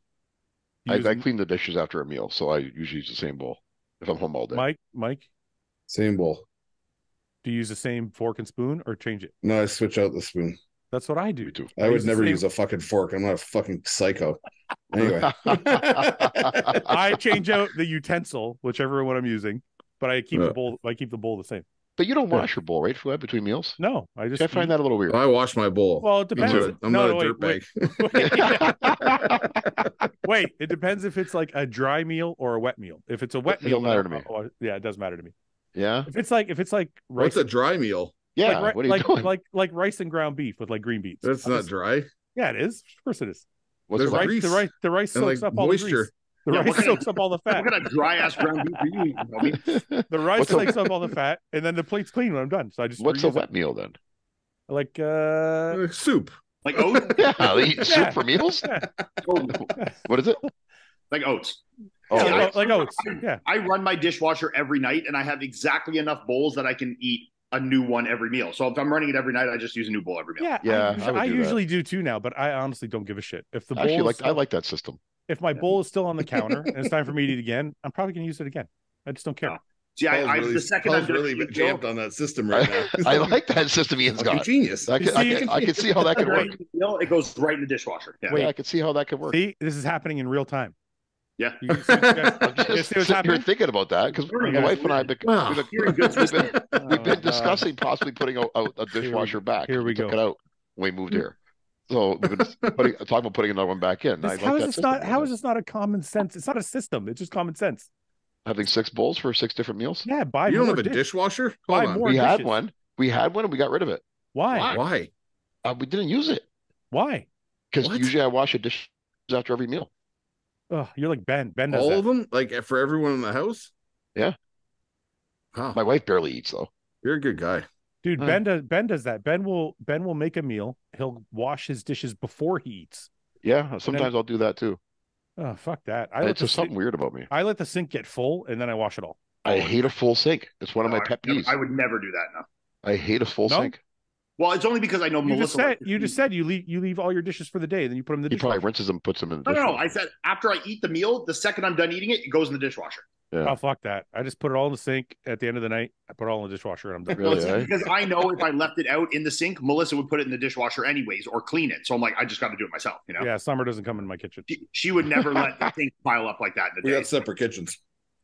Do you I use- clean the dishes after a meal, so I usually use the same bowl if I'm home all day. Mike, Same bowl. do you use the same fork and spoon or change it? No, I switch out the spoon. That's what I do. Me too. I would use the never same- use a fucking fork. I'm not a fucking psycho. Anyway. I change out the utensil, whichever one I'm using, but I keep Yeah. the bowl. I keep the bowl the same. But you don't wash your bowl, right, Fouad, between meals? No, I just I find that a little weird. I wash my bowl. Well, it I'm depends. not, I'm not a dirtbag. Wait, it depends if it's like a dry meal or a wet meal. If it's a wet It don't meal, matter to me. Yeah, it does matter to me. Yeah? If it's like What's rice, a dry meal? Yeah, like, what are you doing? like rice and ground beef with like green beans. That's I'm not just- dry. Yeah, it is. Of course it is. What's there's the like- rice? The rice And, soaks like, up all moisture. the grease. The Yeah, rice what kind soaks up all the fat. What kind of dry ass ground beef are you eating, Toby? The rice What's a- soaks up all the fat, and then the plate's clean when I'm done. So I just What's a reuse it. wet meal then? Like Soup. Like oats? Yeah, they eat soup Yeah. for meals? What is it? Like oats. Oh, yeah, Yeah, like oats. Yeah. I run my dishwasher every night, and I have exactly enough bowls that I can eat a new one every meal. So if I'm running it every night, I just use a new bowl every meal. Yeah, Yeah, I I would do that. usually do too now, but I honestly don't give a shit. If the bowl Actually, is I like that system. if my bowl is still on the counter and it's time for me to eat it again, I'm probably gonna use it again. I just don't care. Oh. See, the second I'm Paul's really done eating, jammed on that system right now. I like that system Ian's Fucking got. genius. I can see how that could work. it goes right in the dishwasher. Yeah. Wait. Yeah, I can see how that could work. See, this is happening in real time. Yeah. You see what you guys- I'm you just see what's sitting here happening? thinking about that because Learning, my guys. wife and I have been, Wow. we've Oh, been God. discussing possibly putting a dishwasher back. here we took go. it out when we moved here. So we've been talking about putting another one back in. I like How is that this system. not? How is this not a common sense? It's not a system. It's just common sense. Having 6 bowls for 6 different meals? Yeah, buy You don't more have a dish- dishwasher? Buy Hold on. more We had dishes. one. We had one and we got rid of it. Why? Why? We didn't use it Why? because What? usually I wash a dish after every meal. Oh, you're like Ben. Ben does All that. of them? Like for everyone in the house? Yeah. Wow. My wife barely eats though. You're a good guy. Dude, Huh. Ben does that. Ben will make a meal. He'll wash his dishes before he eats. Yeah, sometimes I'll do that too. Oh, fuck that. It's just something weird about me. I let the sink get full and then I wash it all. I hate a full sink. It's one of my pet peeves. I would never do that now. I hate a full No? sink. Well, it's only because I know You just Melissa. said you leave all your dishes for the day, then you put them in the He probably dishwasher. rinses them, puts them in the No, dishwasher. I said after I eat the meal, the second I'm done eating it, it goes in the dishwasher. Yeah. Oh, fuck that. I just put it all in the sink at the end of the night. I put it all in the dishwasher and I'm done. Really, Well, eh? it's because I know if I left it out in the sink, Melissa would put it in the dishwasher anyways or clean it. So I'm like, I just got to do it myself. You know, Yeah, summer doesn't come in my kitchen. she would never let the sink pile up like that in the We day. got separate kitchens.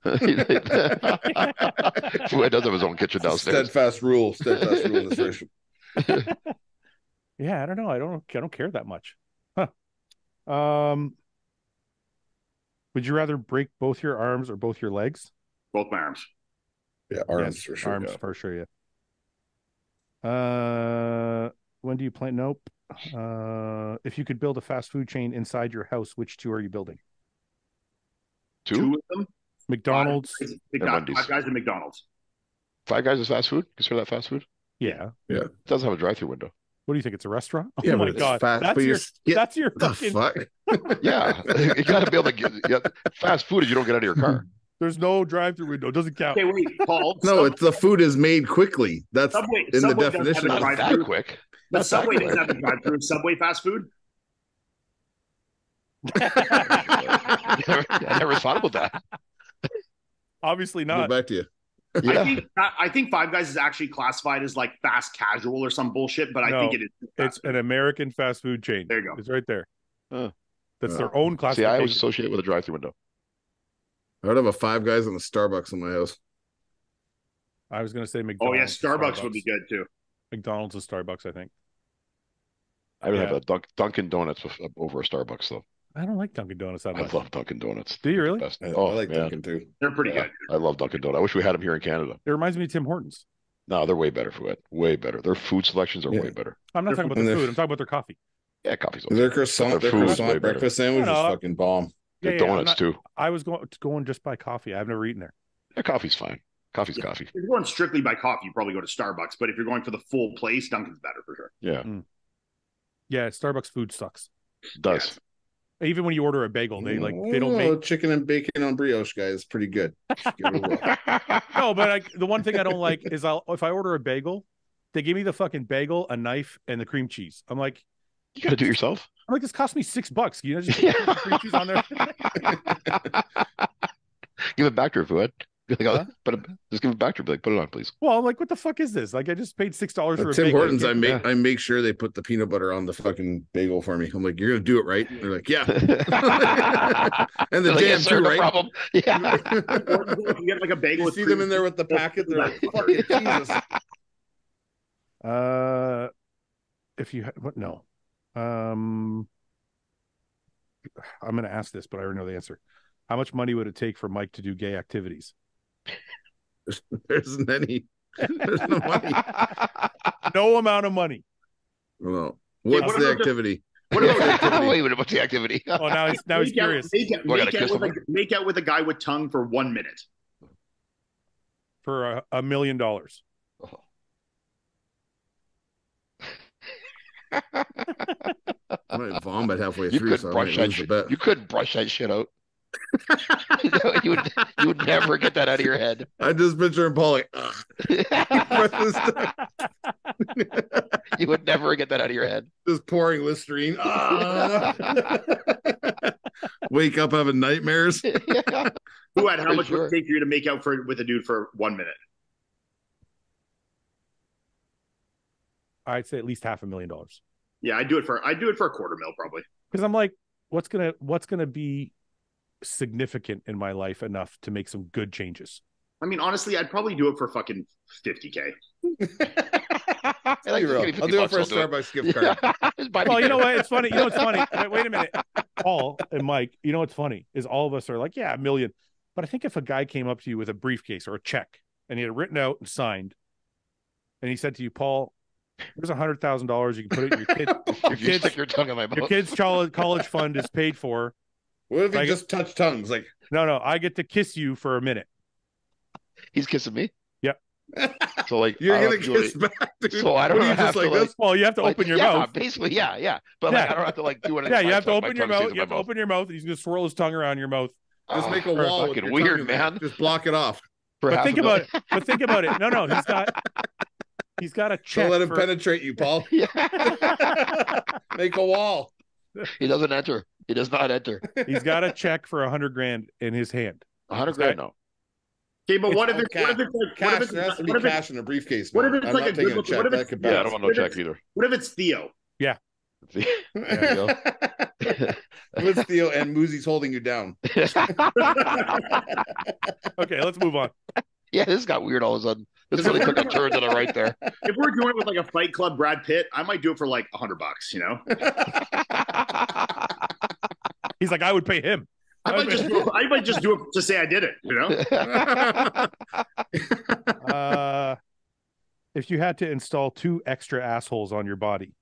Fouad does have his own kitchen downstairs. Steadfast rule in this race. Yeah, I don't know. I don't care that much. Huh. Would you rather break both your arms or both your legs? Both my arms. Yeah, arms Yes, for sure. Arms yeah. for sure, yeah. When do you plan? Nope. If you could build a fast food chain inside your house, which 2 are you building? Two? of them. McDonald's. Wendy's. Five guys at McDonald's. 5 Guys is fast food? Consider that fast food? Yeah. It does have a drive-through window. What do you think? It's a restaurant? Oh Yeah, my but it's god. fast, That's but your you're that's your the fucking fuck? Yeah, you got to be able to fast food is you don't get out of your car. there's no drive-through window. It doesn't count. Okay, wait, Paul. No, it's the food is made quickly. That's Subway. in the Subway doesn't definition have a of Not that drive-through. quick. But Not Subway that doesn't quick. have a drive-through. Subway fast food. I never thought about that. Obviously Go not. back to you. Yeah. I think Five Guys is actually classified as like fast casual or some bullshit, but I No, think it is. It's an American fast food chain. There you go. It's right there. Huh. That's Yeah. their own See, I classification. always associate it with a drive-through window. I would have a Five Guys and a Starbucks in my house. I was going to say Oh McDonald's. yeah, Starbucks would be good too. McDonald's and Starbucks, I think. I would Yeah. have a Dunkin' Donuts over a Starbucks, though. I don't like Dunkin' Donuts that I much. love Dunkin' Donuts. Do you really? Best. I Oh, like man. Dunkin' too. They're pretty Yeah, good. I love Dunkin' Donuts. I wish we had them here in Canada. It reminds me of Tim Hortons. No, they're way better for it. Way better. Their food selections are Yeah. way better. I'm not talking about And the they're- food. I'm talking about their coffee. Yeah, coffee's Their okay. croissant, Their food is way better. breakfast sandwich No, is no. fucking bomb. Their I'm donuts, not- too. I was going just by coffee. I've never eaten there. Their coffee's fine. Coffee's coffee. If you're going strictly by coffee, you probably go to Starbucks. But if you're going for the full place, Dunkin's better for sure. Yeah, Yeah, Starbucks food sucks. it does. Even when you order a bagel, they don't Oh, make. chicken and bacon on brioche, guys. Pretty good. Give it a whirl. No, but the one thing I don't like is if I order a bagel, They gave me the fucking bagel, a knife, and the cream cheese. I'm like, You got to do it yourself. I'm like, this cost me $6. You know, just put the cream cheese on there. Give it back to her, Fouad. Be like, Huh? just give it back to her. Be like, put it on, please. Well, I'm like, what the fuck is this? Like, I just paid $6 for a Tim bagel. Hortons, I make sure they put the peanut butter on the fucking bagel for me. I'm like, you're gonna do it right? They're like, yeah. And the Like, jam yes, sir, too, no right? problem. Yeah. You get like a bagel. You with see them cream in there with the packet. They're like, fucking Jesus. If you what? No. I'm going to ask this, but I already know the answer. How much money would it take for Mike to do gay activities? There isn't any. There's no money. No amount of money. No. What's what the about activity? What about Wait a minute, what's the activity? Oh, now he's curious. Make out with a guy with tongue for 1 minute. For $1 million. I might vomit halfway You through, could so I brush might that lose the shit. bet. You could brush that shit out. you would never get that out of your head. I just picture him Paul like, You would never get that out of your head. just pouring Listerine. Wake up having nightmares. Yeah. Fouad, how much would Sure. it take for you to make out with a dude for 1 minute? I'd say at least $500,000. Yeah, I'd do it for $250,000 probably. Because I'm like, what's gonna be significant in my life enough to make some good changes? I mean, honestly, I'd probably do it for fucking $50K. I'll do it for a Starbucks gift card. Well, you know what? It's funny. You know what's funny? Wait a minute. Paul and Mike, you know what's funny is all of us are like, yeah, $1 million. But I think if a guy came up to you with a briefcase or a check and he had it written out and signed, and he said to you, Paul, there's $100,000 you can put it in your kid. You stick your tongue in my mouth. Your kid's college fund is paid for. What if he just touched tongues? Like, no, I get to kiss you for a minute. He's kissing me. Yep. So like you're I gonna don't have to do kiss any- back, dude. So I don't What, you have just to like like. this? Well, you have to Like, open your yeah, mouth. basically, yeah. But like, Yeah. I don't have to like do anything. Yeah, you My have to tongue- open my your tongue stays mouth. in You have my to open your mouth, and he's gonna swirl his tongue around your mouth. Just make a Oh, wall. with fucking your weird, tongue in there. man. Just block it off. For But half think a about million. it. But think about it. No, he's got a check. Don't let him for- penetrate you, Paul. Yeah. Make a wall. He doesn't enter. He does not enter. He's got a check for $100,000 in his hand. 100 grand, no. Okay, but what if all it's what if it's like Cash. what if it's, There has to be what if it's, cash in a briefcase. what man. if it's I'm like not a taking good look- check. what if That it's- could Yeah, I bounce. don't want no What if check it's- either. what if it's Theo? There you go. With Theo and Moosey's holding you down. Okay, let's move on. Yeah, this got weird all of a sudden. This really took a turn to the right there. If we're doing it with like a Fight Club Brad Pitt, I might do it for like $100, you know? He's like, I would pay him. I might just do it to say I did it, you know? If you had to install 2 extra assholes on your body,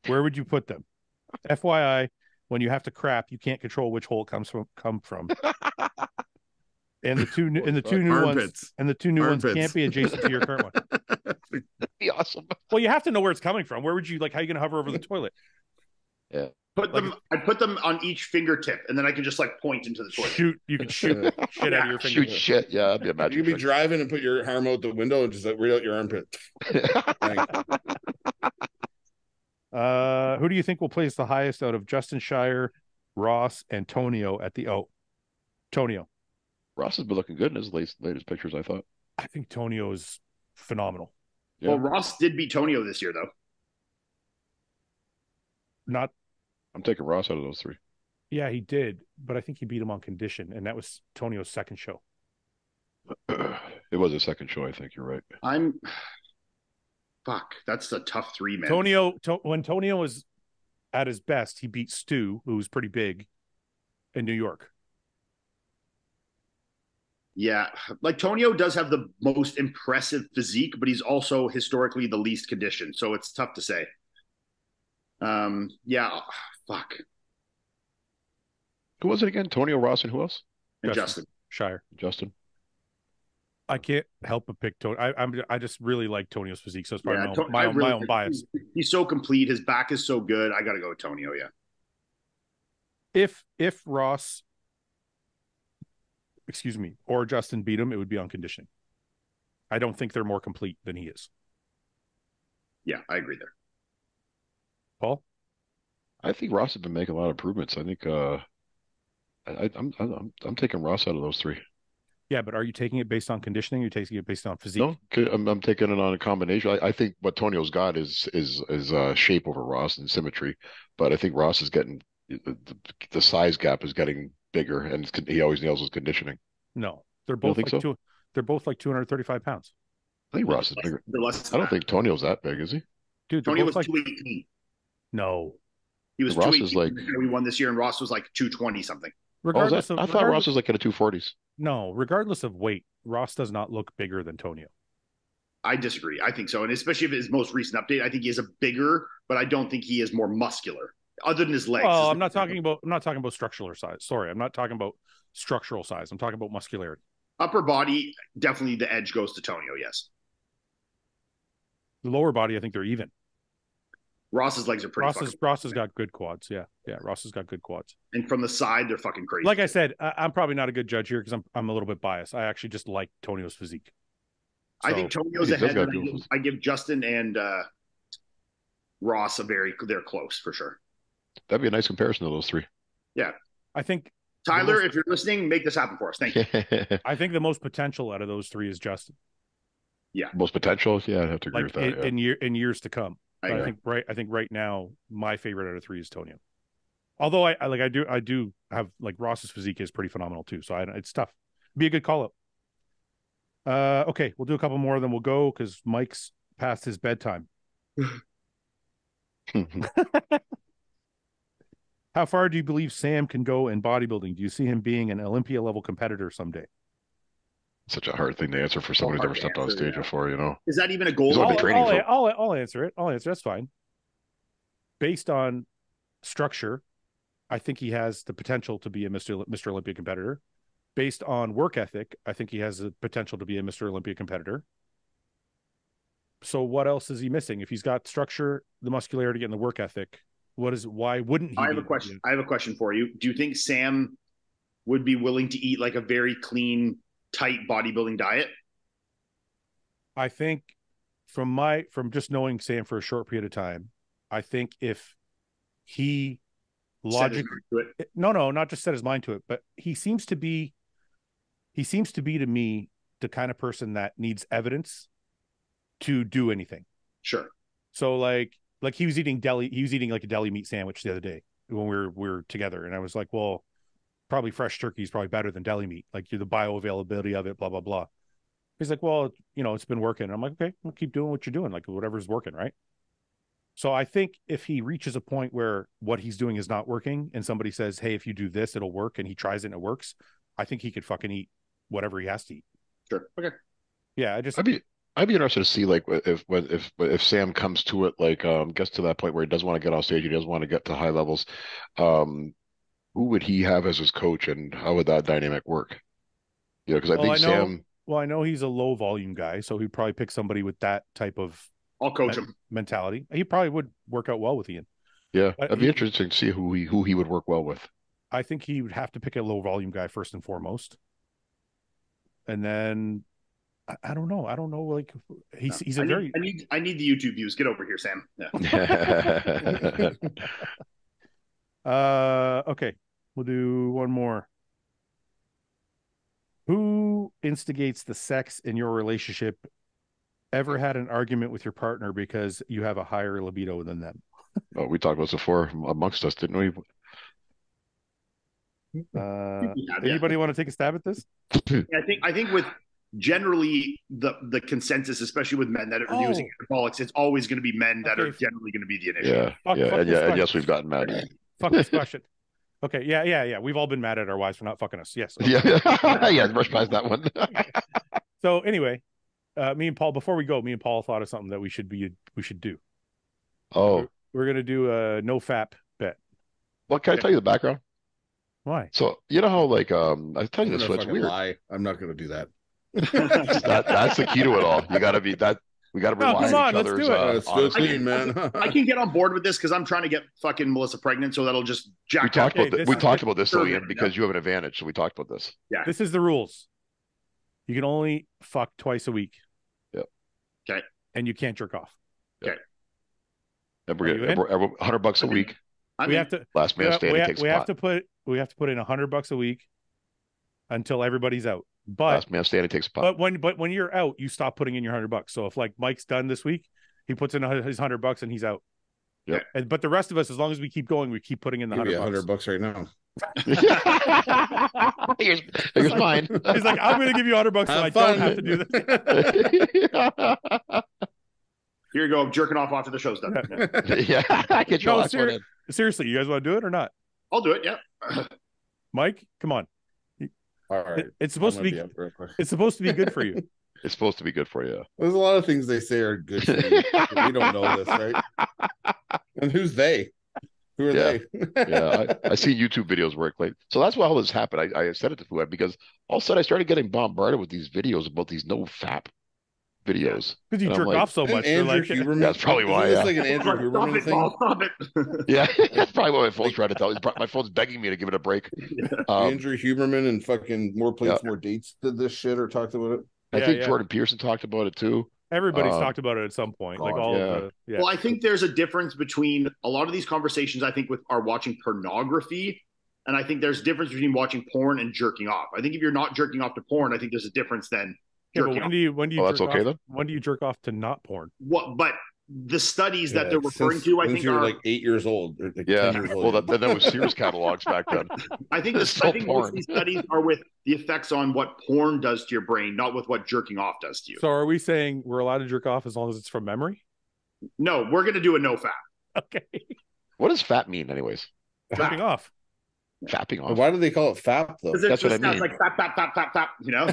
where would you put them? FYI, when you have to crap, you can't control which hole it come from. And the two new Armpits. ones can't be adjacent to your current one. That'd be awesome. Well, you have to know where it's coming from. Where would you how are you gonna hover over the toilet? Yeah. I'd put them on each fingertip, and then I can just like point into the toilet. You can shoot shit out of your Shoot finger. shit. Yeah, that'd be a magic You could be trick. driving and put your arm out the window and just like read out your armpit. Who do you think will place the highest out of Justin Shire, Ross, and Tonio at the Tonio? Ross has been looking good in his latest pictures, I thought. I think Tonio is phenomenal. Yeah. Well, Ross did beat Tonio this year, though. Not I'm taking Ross out of those three. Yeah, he did, but I think he beat him on condition, and that was Tonio's second show. It was a second show, I think. You're right. Fuck, that's a tough 3, man. When Tonio was at his best, he beat Stu, who was pretty big in New York. Yeah, like Tonio does have the most impressive physique, but he's also historically the least conditioned, so it's tough to say. Yeah, fuck. Who was it again? Tonio, Ross, and who else? And Justin. Shire. Justin. I can't help but pick Tonio. I just really like Tonio's physique, so it's probably my really own bias. He's so complete. His back is so good. I got to go with Tonio. Yeah. If Ross, excuse me, or Justin beat him, it would be on conditioning. I don't think they're more complete than he is. Yeah, I agree there. Paul? I think Ross has been making a lot of improvements. I think I'm taking Ross out of those three. Yeah, but are you taking it based on conditioning? Or are you taking it based on physique? No, I'm taking it on a combination. I think what Tonio's got is shape over Ross and symmetry, but I think Ross is getting the size gap is getting bigger, and he always nails his conditioning. No, they're You don't both think like so? they're both like 235 pounds. I think Ross is bigger. They're less I than don't think Tonio's that big, is he? Dude, they're Tony both was like 218. no. He was Ross 218. is like We won this year, and Ross was like 220 something. Regardless of I thought Ross was like in the 240s. no, regardless of weight, Ross does not look bigger than Tonio. I disagree. I think so, and especially if his most recent update, I think he is a bigger, but I don't think he is more muscular, other than his legs. Well, I'm not talking about structural size. Sorry, I'm not talking about structural size. I'm talking about muscularity. Upper body, definitely the edge goes to Tonio. Yes, The lower body, I think they're even. Ross's legs are pretty. Ross has got good quads. Yeah, Ross has got good quads. And from the side, they're fucking crazy. Like I said, I'm probably not a good judge here because I'm a little bit biased. I actually just like Tonio's physique. So, I think Tonio's ahead. I give Justin and Ross they're close for sure. That'd be a nice comparison to those three. Yeah, I think Tyler, if you're listening, make this happen for us. Thank you. I think the most potential out of those three is Justin. Yeah, most potential. Yeah, I'd have to agree with that. In years to come. I think right now my favorite out of three is Tonio. Although I do have like Ross's physique is pretty phenomenal too. So it's tough. Be a good call up. Okay, we'll do a couple more, then we'll go because Mike's past his bedtime. How far do you believe Sam can go in bodybuilding? Do you see him being an Olympia level competitor someday? Such a hard thing to answer for someone who's never stepped on stage before, you know. Is that even a goal? I'll answer it. That's fine. Based on structure, I think he has the potential to be a Mr. Olympia competitor. Based on work ethic, I think he has the potential to be a Mr. Olympia competitor. So what else is he missing? If he's got structure, the muscularity, and the work ethic, why wouldn't he? I have a question. I have a question for you. Do you think Sam would be willing to eat like a very clean, tight bodybuilding diet? I think from just knowing Sam for a short period of time, I think if he not just set his mind to it, but he seems to be to me the kind of person that needs evidence to do anything. Sure. So like he was eating like a deli meat sandwich the other day when we were together, and I was like, well, probably fresh turkey is probably better than deli meat. Like the bioavailability of it, blah, blah, blah. He's like, well, it's been working. And I'm like, okay, we'll keep doing what you're doing. Like whatever's working. Right. So I think if he reaches a point where what he's doing is not working and somebody says, hey, if you do this, it'll work. And he tries it and it works. I think he could fucking eat whatever he has to eat. Sure. Okay. Yeah. I'd be interested to see like if Sam comes to it, like gets to that point where he doesn't want to get off stage, he doesn't want to get to high levels. Who would he have as his coach, and how would that dynamic work? Because I think Sam. Well, I know he's a low volume guy, so he'd probably pick somebody with that type of. I'll coach him mentality. He probably would work out well with Iain. Yeah, it'd be interesting to see who he would work well with. I think he would have to pick a low volume guy first and foremost, and then I don't know. Like he's a very. I need the YouTube views. Get over here, Sam. Yeah. Okay. We'll do one more. Who instigates the sex in your relationship? Ever had an argument with your partner because you have a higher libido than them? Oh, we talked about this before amongst us, didn't we? Anybody want to take a stab at this? I think with generally the consensus, especially with men that are using anabolics, it's always going to be men that are generally going to be the initiative. And yes, we've gotten mad. Fuck this question. Okay, yeah. We've all been mad at our wives for not fucking us. Yes. Okay. Yeah, brush past that one. So anyway, me and Paul thought of something that we should do. Oh, we're gonna do a no fap bet. Well, can I tell you the background? Why? So you know how like I tell you this, it's weird. I'm not gonna do that. That's the key to it all. You got to be that. We got to rely on each other's. Let's do it. Man. I can get on board with this because I'm trying to get fucking Melissa pregnant, so that'll just jack up. We talked about this, though, Iain, because you have an advantage. So we talked about this. Yeah. This is the rules. You can only fuck twice a week. Yep. Okay. And you can't jerk off. Okay. And we're Are getting you in? $100 a week. We have to. Last man standing takes a We have pot. to put. We have to put in $100 a week until everybody's out. But Last man standing takes a pot. but when you're out, you stop putting in your $100. So if like Mike's done this week, he puts in his $100 and he's out. Yep. But the rest of us, as long as we keep going, we keep putting in the Give me $100. $100 right now. Here's mine. He's like, I'm going to give you $100 so I don't have to do this. Here you go. I'm jerking off after the show's done. Yeah, I get your last one in. Seriously, you guys want to do it or not? I'll do it. Yeah. Mike, come on. All right. It's supposed to be. It's supposed to be good for you. It's supposed to be good for you. There's a lot of things they say are good for you. We don't know this, right? And who's they? Who are they? Yeah, I see YouTube videos where it like so that's why all this happened. I said it to Fouad because all of a sudden I started getting bombarded with these videos about these no fap videos. Because you jerk off so much. Andrew Huberman, that's probably why. It's like an Andrew Huberman thing. Stop it. Yeah, that's probably what my phone's trying to tell. My phone's begging me to give it a break. Andrew Huberman and fucking More Plates, More Dates did this shit or talked about it. I think Jordan Pearson talked about it too. Everybody's talked about it at some point. Like all of the, Well, I think there's a difference between a lot of these conversations, I think, are watching pornography. And I think there's a difference between watching porn and jerking off. I think if you're not jerking off to porn, I think there's a difference then. But when do you that's jerk okay off, then? when do you jerk off to not porn? What? But the studies that they're referring to, I think, you're are like 8 years old. Or like 10 years old. Well, that was Sears catalogs back then. I think most of these studies are with the effects on what porn does to your brain, not with what jerking off does to you. So are we saying we're allowed to jerk off as long as it's from memory? No, we're going to do a no fap. Okay. What does fat mean, anyways? Jerking off. Fapping off. Why do they call it fap though? That's what I mean. Like fap, fap, fap, fap, fap. You know?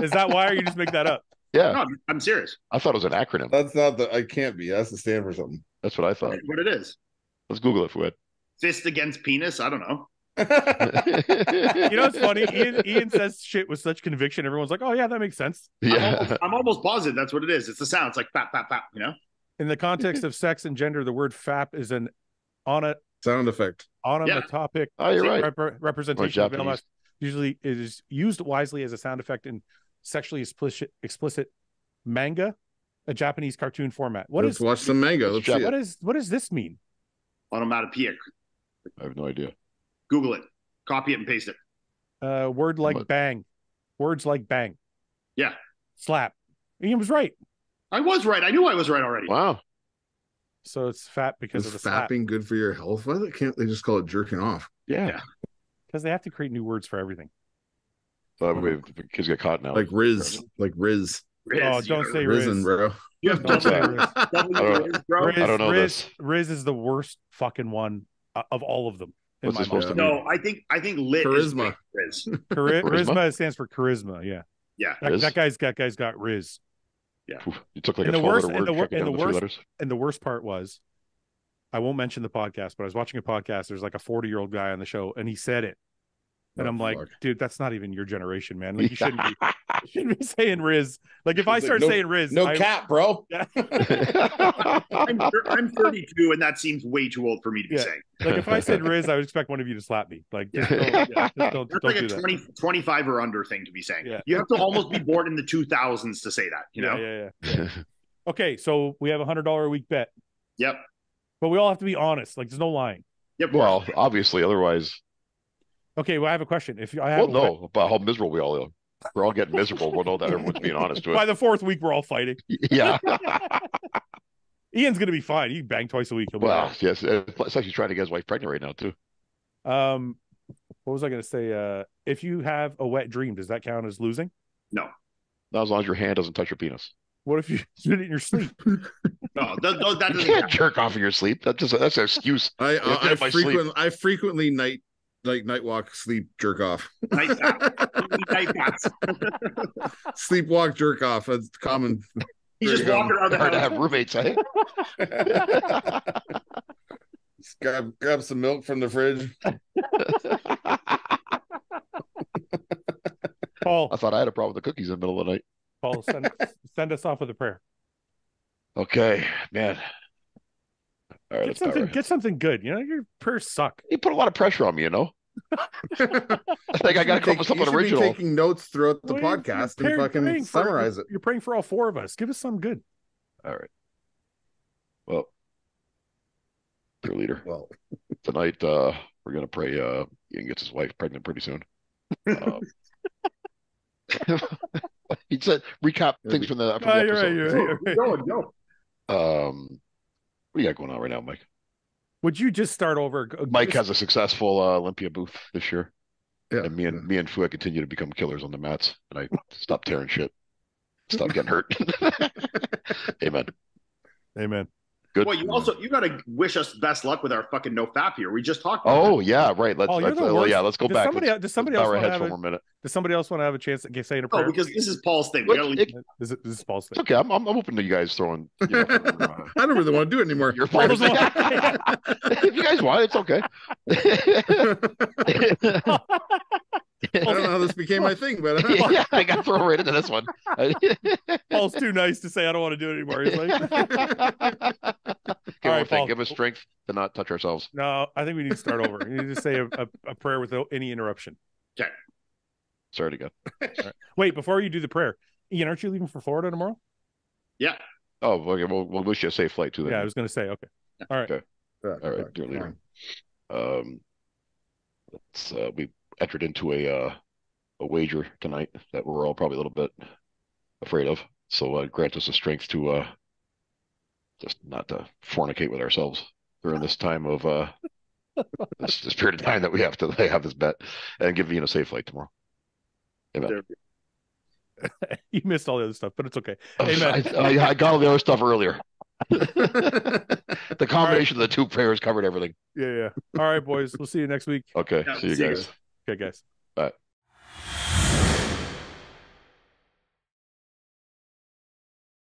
Is that why, or you just make that up? Yeah, no, I'm serious. I thought it was an acronym. That's not the. I can't be. That's the stand for something. That's what I thought. That's what it is. Let's Google it, Fouad. Fist against penis. I don't know. You know, it's funny. Ian says shit with such conviction. Everyone's like, "Oh yeah, that makes sense." Yeah, I'm almost positive that's what it is. It's the sound. It's like fap, fap, fap. You know. In the context of sex and gender, the word "fap" is an sound effect. Onomatopic Oh, you're right. representation of LMS. Usually, it is used wisely as a sound effect in sexually explicit manga, a Japanese cartoon format. Let's watch some manga. Let's see what does this mean? Onomatopoeic. I have no idea. Google it. Copy it and paste it. Word like bang. Words like bang. Yeah. Slap. Ian was right. I was right. I knew I was right already. Wow. So it's fat because of the slap. Fapping good for your health? Why can't they just call it jerking off? Yeah. Because they have to create new words for everything. So kids get caught now. Like Riz. Like Riz. Oh, don't say Riz. Risen, bro. You have Don't say Riz. I don't know this. Riz is the worst fucking one of all of them. What's this supposed to mean? No, I think lit Charisma. is Riz. Charisma stands for charisma. Yeah. Yeah. That guy's got Riz. Yeah. You took like a 12-letter word. And the worst part was, I won't mention the podcast, but I was watching a podcast. There's like a 40-year-old guy on the show, and he said it. And I'm like, dude, that's not even your generation, man. Like, you shouldn't be saying Riz. Like, if I start saying Riz, cap, bro. Yeah. I'm 32, and that seems way too old for me to be saying. Like, if I said Riz, I would expect one of you to slap me. Like, just don't That's like do a that. 25 or under thing to be saying. Yeah. You have to almost be born in the 2000s to say that, you know? Yeah. Okay, so we have $100 a week bet. Yep. But we all have to be honest. Like, there's no lying. Yep. Well, obviously, otherwise. Okay, well, I have a question. If I have about how miserable we all are. We're all getting miserable. We'll know that everyone's being honest to it. By the fourth week, we're all fighting. Yeah. Ian's going to be fine. He can bang twice a week. Well, yes. It's actually trying to get his wife pregnant right now, too. What was I going to say? If you have a wet dream, does that count as losing? No. Not as long as your hand doesn't touch your penis. What if you did it in your sleep? No, that doesn't You can't jerk off in your sleep. That's an excuse. I frequently night walk, sleep, jerk off. Night pass. Sleepwalk, jerk off. That's common. He's just walking around the Hard to house. have roommates, eh? Just grab some milk from the fridge. Paul, I thought I had a problem with the cookies in the middle of the night. Paul, send us off with a prayer. Okay, man. All right, Get something good. You know, your prayers suck. You put a lot of pressure on me, you know. I think I got to come up with something original. Be taking notes throughout the podcast and fucking summarize it. You're praying for all four of us. Give us something good. All right. Well, cheerleader. Well, Tonight, we're gonna pray Ian gets his wife pregnant pretty soon. Um, he said recap things from the You're right, episode. you're right. Go. What do you got going on right now, Mike? Would you just start over? Mike has a successful Olympia booth this year, yeah. and me and Fouad continue to become killers on the mats, and I stop tearing shit, stop getting hurt. Amen. Amen. Good. Well, you got to wish us best luck with our fucking no fap here. We just talked. Oh yeah, right. Let's you're the worst. let's go back. Does somebody else want to have one more minute? Does somebody else want to have a chance at saying a prayer? No, because this is Paul's thing. This is Paul's thing. It's okay. I'm open to you guys throwing. I don't really want to do it anymore. Your players. If you guys want, it's okay. I don't know how this became my thing, but yeah, I got thrown right into this one. Paul's too nice to say I don't want to do it anymore. He's like, All right, Paul. give us strength to not touch ourselves. No, I think we need to start over. You need to say a prayer without any interruption. Okay. Sorry to go. Right. Wait, before you do the prayer, Ian, aren't you leaving for Florida tomorrow? Yeah. Oh, okay. We'll wish you a safe flight too. Then. Yeah, I was going to say. Okay. All right. Okay. All right, dear leader. We entered into a wager tonight that we're all probably a little bit afraid of. So grant us the strength to just not to fornicate with ourselves during this time of this period of time that we have to have this bet, and give Ian a safe flight tomorrow. Amen. You missed all the other stuff, but it's okay. Amen. I got all the other stuff earlier. The combination of the two prayers covered everything. Yeah. All right, boys. We'll see you next week. Okay. See you guys. Okay, guys. Bye.